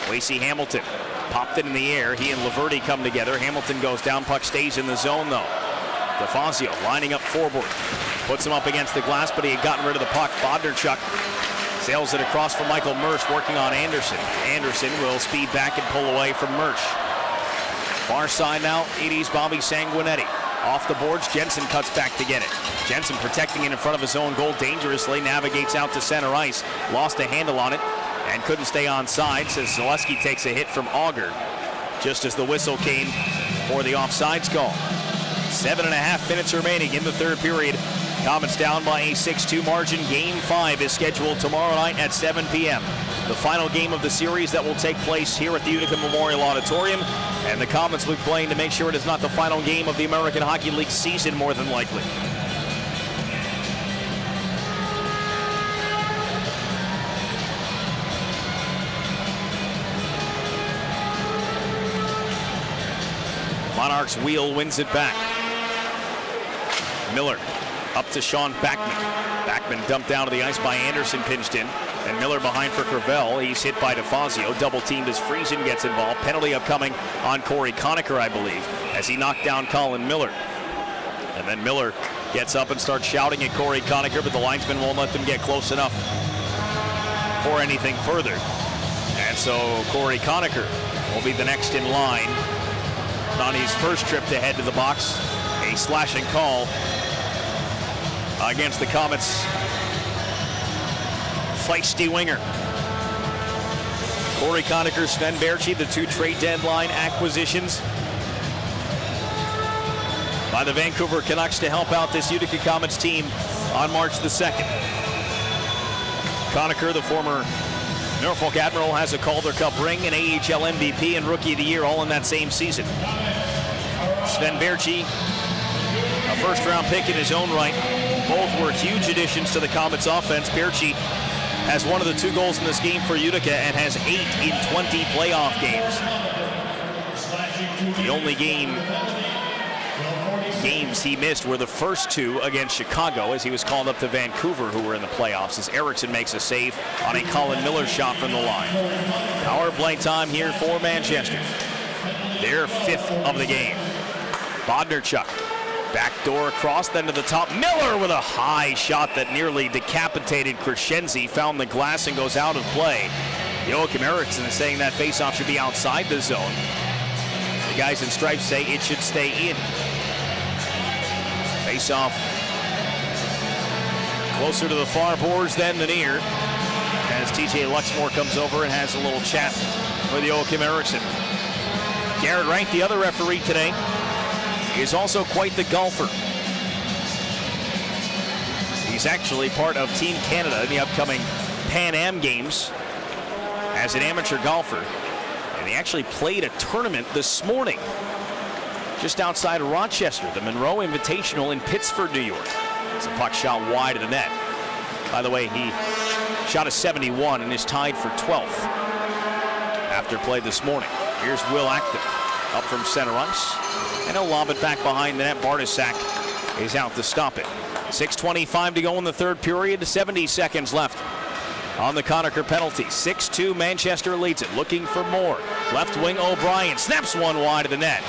Wasey Hamilton popped it in the air. He and Laverty come together. Hamilton goes down. Puck stays in the zone though. DeFazio lining up forward. Puts him up against the glass, but he had gotten rid of the puck. Bodnerchuk sails it across for Michael Mersch, working on Anderson. Anderson will speed back and pull away from Mersch. Far side now, 80s Bobby Sanguinetti. Off the boards, Jensen cuts back to get it. Jensen protecting it in front of his own goal dangerously, navigates out to center ice. Lost a handle on it and couldn't stay on side, as Zaleski takes a hit from Auger just as the whistle came for the offsides call. 7.5 minutes remaining in the third period. Comets down by a 6-2 margin. Game 5 is scheduled tomorrow night at 7 p.m. The final game of the series that will take place here at the Utica Memorial Auditorium. And the Comets will be playing to make sure it is not the final game of the American Hockey League season, more than likely. Monarchs wheel wins it back. Miller up to Sean Backman. Backman dumped down to the ice by Anderson, pinched in. And Miller behind for Gravel. He's hit by DeFazio. Double teamed as Friesen gets involved. Penalty upcoming on Corey Conacher, I believe, as he knocked down Colin Miller. And then Miller gets up and starts shouting at Corey Conacher, but the linesman won't let them get close enough for anything further. And so Corey Conacher will be the next in line on his first trip to head to the box. A slashing call against the Comets' feisty winger. Corey Conacher, Sven Berchi, the two trade deadline acquisitions by the Vancouver Canucks to help out this Utica Comets team on March the 2nd. Conacher, the former Norfolk Admiral, has a Calder Cup ring, an AHL MVP, and Rookie of the Year all in that same season. Sven Berchi, a first-round pick in his own right. Both were huge additions to the Comets offense. Berchi has one of the 2 goals in this game for Utica and has 8 in 20 playoff games. The only games he missed were the first 2 against Chicago, as he was called up to Vancouver, who were in the playoffs, as Eriksson makes a save on a Colin Miller shot from the line. Power play time here for Manchester. Their 5th of the game. Bodnerchuk, backdoor across, then to the top. Miller with a high shot that nearly decapitated Crescenzi, found the glass and goes out of play. Joachim Eriksson is saying that faceoff should be outside the zone. The guys in stripes say it should stay in. Faceoff closer to the far boards than the near, as TJ Luxmore comes over and has a little chat for the Joachim Eriksson. Garrett Rank, the other referee today, is also quite the golfer. He's actually part of Team Canada in the upcoming Pan Am Games as an amateur golfer. And he actually played a tournament this morning just outside of Rochester, the Monroe Invitational in Pittsford, New York. It's a puck shot wide of the net. By the way, he shot a 71 and is tied for 12th after play this morning. Here's Will Acton up from center ice, and he'll lob it back behind the net. Bartosak is out to stop it. 6:25 to go in the third period, 70 seconds left on the Conacher penalty. 6-2, Manchester leads it, looking for more. Left wing O'Brien snaps one wide of the net.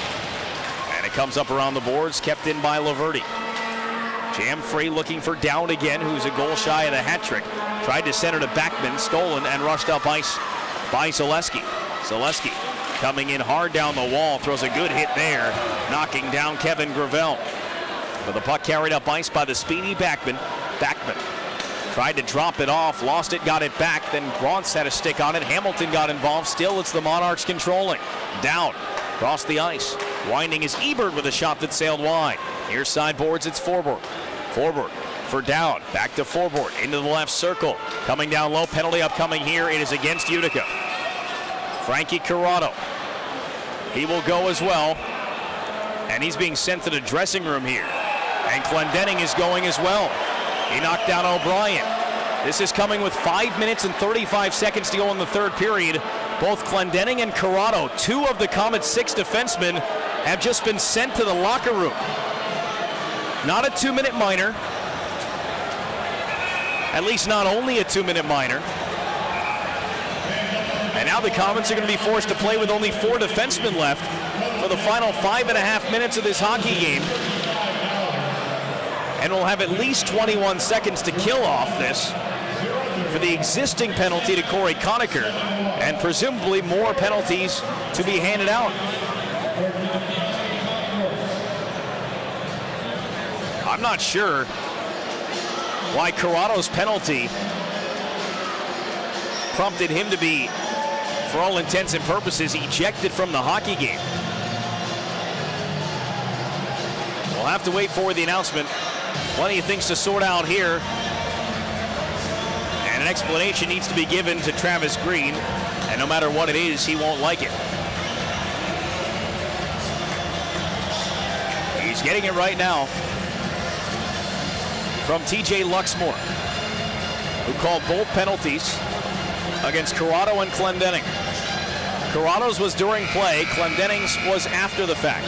And it comes up around the boards, kept in by Laverty. Jamfrey looking for Down again, who's a goal shy of the hat trick. Tried to center to Backman, stolen and rushed up ice by Zaleski. Zaleski coming in hard down the wall, throws a good hit there, knocking down Kevin Gravel. But the puck carried up ice by the speedy Backman. Backman tried to drop it off, lost it, got it back, then Grantz had a stick on it. Hamilton got involved. Still, it's the Monarchs controlling. Down, across the ice. Winding is Ebert with a shot that sailed wide. Near sideboards, it's Forborg. Forborg for Down, back to Forborg, into the left circle. Coming down low, penalty upcoming here. It is against Utica. Frankie Corrado, he will go as well. And he's being sent to the dressing room here. And Clendenning is going as well. He knocked down O'Brien. This is coming with 5 minutes and 35 seconds to go in the third period. Both Clendenning and Corrado, two of the Comets' 6 defensemen, have just been sent to the locker room. Not a 2-minute minor. At least not only a 2-minute minor. And now the Comets are going to be forced to play with only 4 defensemen left for the final 5.5 minutes of this hockey game. And we'll have at least 21 seconds to kill off this for the existing penalty to Corey Conacher, and presumably more penalties to be handed out. I'm not sure why Corrado's penalty prompted him to be, for all intents and purposes, ejected from the hockey game. We'll have to wait for the announcement. Plenty of things to sort out here. And an explanation needs to be given to Travis Green. And no matter what it is, he won't like it. He's getting it right now from TJ Luxmore, who called both penalties against Corrado and Clendenning. Corrado's was during play, Clendenning's was after the fact.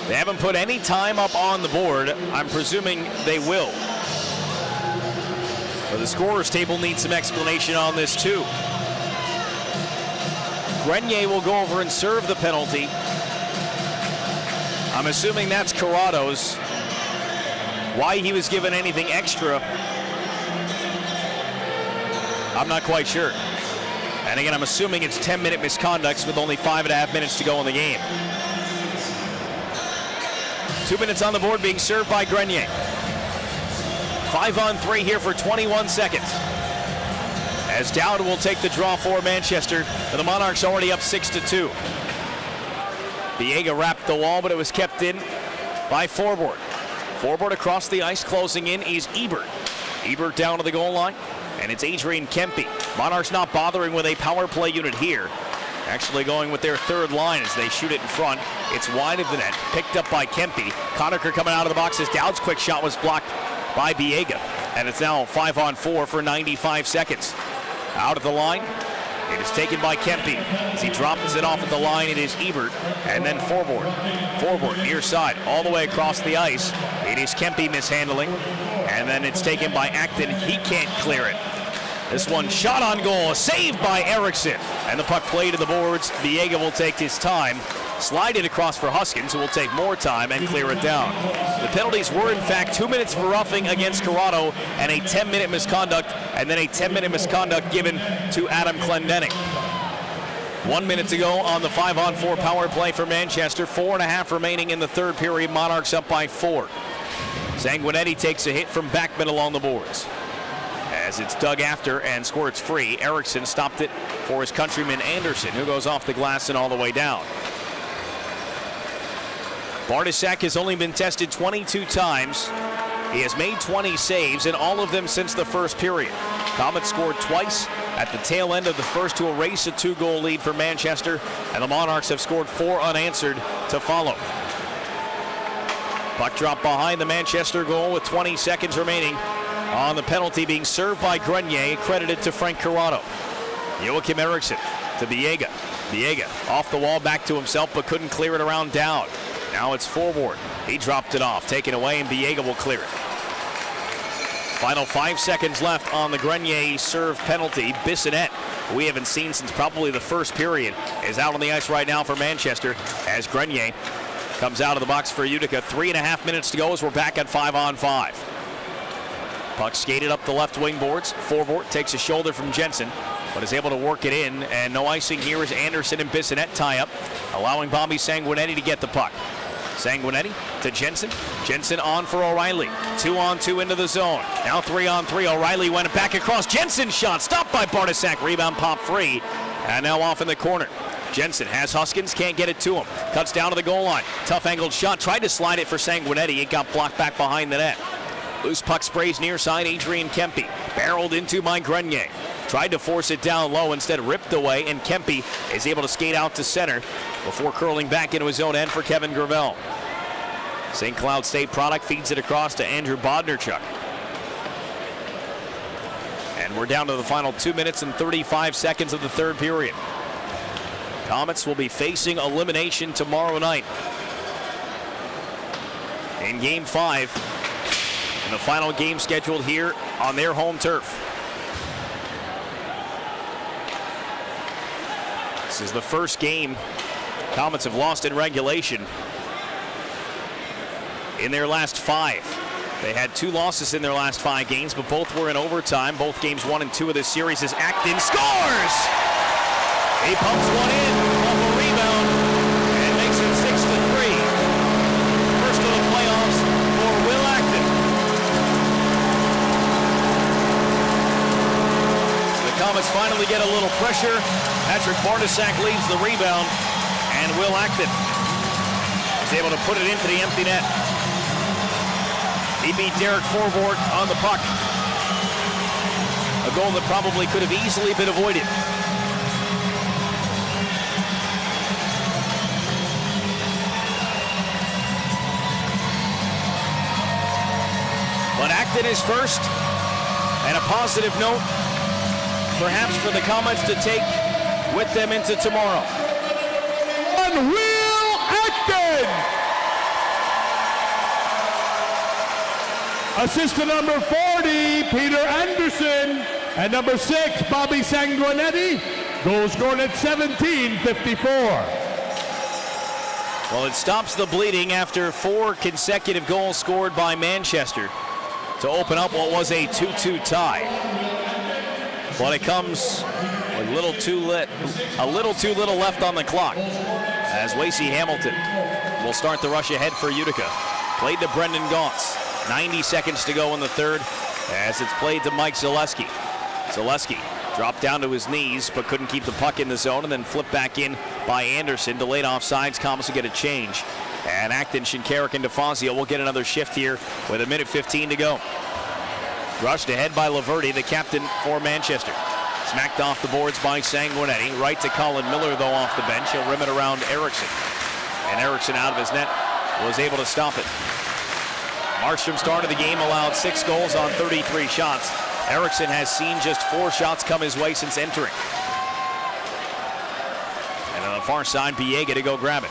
They haven't put any time up on the board. I'm presuming they will. But the scorer's table needs some explanation on this too. Grenier will go over and serve the penalty. I'm assuming that's Corrado's. Why he was given anything extra, I'm not quite sure. And again, I'm assuming it's 10-minute misconducts with only 5.5 minutes to go in the game. 2 minutes on the board being served by Grenier. 5-on-3 here for 21 seconds. As Dowd will take the draw for Manchester, and the Monarchs already up 6-2. Biega wrapped the wall, but it was kept in by Forborg. Forborg across the ice, closing in is Ebert. Ebert down to the goal line, and it's Adrian Kempe. Monarchs not bothering with a power play unit here. Actually going with their third line as they shoot it in front. It's wide of the net, picked up by Kempe. Conacher coming out of the box as Dowd's quick shot was blocked by Biega. And it's now 5-on-4 for 95 seconds. Out of the line, it is taken by Kempe. As he drops it off at the line, it is Ebert, and then Forborg. Forborg near side, all the way across the ice. It is Kempe mishandling, and then it's taken by Acton. He can't clear it. This one shot on goal, saved by Eriksson. And the puck played to the boards. Biega will take his time, slide it across for Huskins, who will take more time and clear it down. The penalties were, in fact, 2 minutes for roughing against Corrado and a 10-minute misconduct, and then a 10-minute misconduct given to Adam Clendenning. 1 minute to go on the 5-on-4 power play for Manchester. 4.5 remaining in the third period. Monarchs up by 4. Sanguinetti takes a hit from Backman along the boards. As it's dug after and squirts free, Erickson stopped it for his countryman Anderson, who goes off the glass and all the way down. Bartosak has only been tested 22 times. He has made 20 saves, and all of them since the first period. Comets scored twice at the tail end of the first to erase a 2-goal lead for Manchester, and the Monarchs have scored 4 unanswered to follow. Puck dropped behind the Manchester goal with 20 seconds remaining on the penalty being served by Grenier, credited to Frank Corrado. Joachim Eriksson to Biega. Biega off the wall, back to himself, but couldn't clear it around down. Now it's forward. He dropped it off, taken away, and Biega will clear it. Final 5 seconds left on the Grenier serve penalty. Bissonnette, we haven't seen since probably the first period, is out on the ice right now for Manchester as Grenier comes out of the box for Utica. 3.5 minutes to go as we're back at 5-on-5. Puck skated up the left wing boards. Forward takes a shoulder from Jensen, but is able to work it in, and no icing here as Anderson and Bissonnette tie up, allowing Bobby Sanguinetti to get the puck. Sanguinetti to Jensen. Jensen on for O'Reilly. 2-on-2 into the zone. Now 3-on-3. O'Reilly went back across. Jensen shot stopped by Bartosak. Rebound pop free. And now off in the corner. Jensen has Huskins. Can't get it to him. Cuts down to the goal line. Tough angled shot. Tried to slide it for Sanguinetti. It got blocked back behind the net. Loose puck sprays near side. Adrian Kempe. Barreled into by Grenier. Tried to force it down low, instead ripped away, and Kempe is able to skate out to center before curling back into his own end for Kevin Gravel. St. Cloud State product feeds it across to Andrew Bodnarchuk. And we're down to the final 2 minutes and 35 seconds of the third period. Comets will be facing elimination tomorrow night in Game 5, and the final game scheduled here on their home turf. This is the first game Comets have lost in regulation in their last 5. They had 2 losses in their last 5 games, but both were in overtime. Both games 1 and 2 of this series as Acton scores! He pumps one in off a rebound and makes it 6-3. First of the playoffs for Will Acton. The Comets finally get a little pressure. Patrick Bartosak leads the rebound, and Will Acton is able to put it into the empty net. He beat Derek Forward on the puck. A goal that probably could have easily been avoided. But Acton is first, and a positive note perhaps for the Comets to take with them into tomorrow. And Will Acton! Assistant number 40, Peter Anderson. And number 6, Bobby Sanguinetti. Goal scored at 17:54. Well, it stops the bleeding after 4 consecutive goals scored by Manchester to open up what was a 2-2 tie. But it comes a little too little left on the clock as Wasey Hamilton will start the rush ahead for Utica. Played to Brendan Gaunce. 90 seconds to go in the third as it's played to Mike Zaleski. Zaleski dropped down to his knees but couldn't keep the puck in the zone, and then flipped back in by Anderson. Delayed offsides. Comets will get a change. And Acton, Shinkarik, and DeFazio will get another shift here with 1:15 to go. Rushed ahead by Laverty, the captain for Manchester. Smacked off the boards by Sanguinetti. Right to Colin Miller, though, off the bench. He'll rim it around Erickson. And Erickson out of his net was able to stop it. Markstrom started the game, allowed 6 goals on 33 shots. Erickson has seen just 4 shots come his way since entering. And on the far side, Biega to go grab it.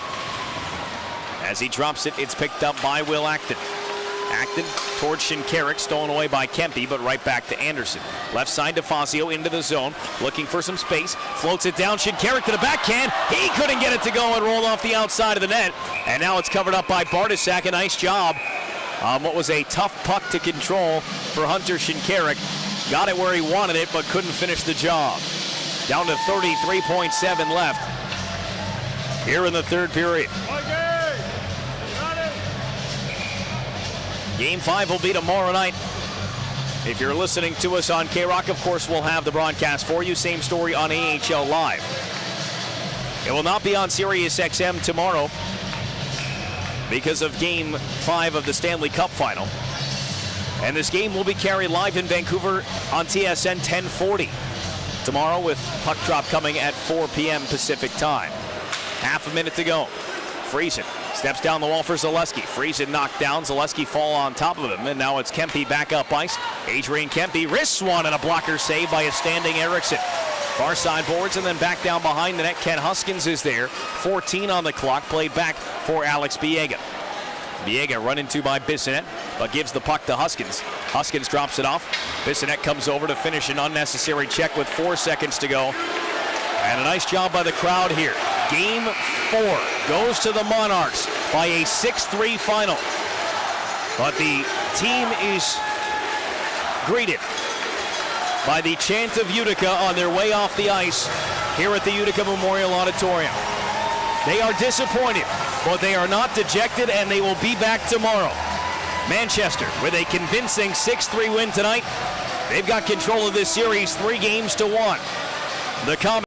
As he drops it, it's picked up by Will Acton. Acton towards Shinkarik, stolen away by Kempe, but right back to Anderson. Left side to Fazio into the zone, looking for some space, floats it down. Shinkarik to the backhand. He couldn't get it to go and rolled off the outside of the net. And now it's covered up by Bartosak. A nice job on what was a tough puck to control for Hunter Shinkarik. Got it where he wanted it, but couldn't finish the job. Down to 33.7 left here in the third period. Game 5 will be tomorrow night. If you're listening to us on K-Rock, of course, we'll have the broadcast for you. Same story on AHL Live. It will not be on Sirius XM tomorrow because of Game 5 of the Stanley Cup Final. And this game will be carried live in Vancouver on TSN 1040 tomorrow, with puck drop coming at 4 p.m. Pacific time. Half a minute to go. Friesen steps down the wall for Zaleski. Friesen knocked down. Zaleski fall on top of him, and now it's Kempe back up ice. Adrian Kempe wrists one, and a blocker save by a standing Eriksson. Far side boards, and then back down behind the net. Ken Huskins is there. 14 on the clock, played back for Alex Biega. Biega run into by Bissonnette, but gives the puck to Huskins. Huskins drops it off. Bissonnette comes over to finish an unnecessary check with 4 seconds to go. And a nice job by the crowd here. Game 4 goes to the Monarchs by a 6-3 final. But the team is greeted by the chant of Utica on their way off the ice here at the Utica Memorial Auditorium. They are disappointed, but they are not dejected, and they will be back tomorrow. Manchester with a convincing 6-3 win tonight. They've got control of this series 3-1. The Comets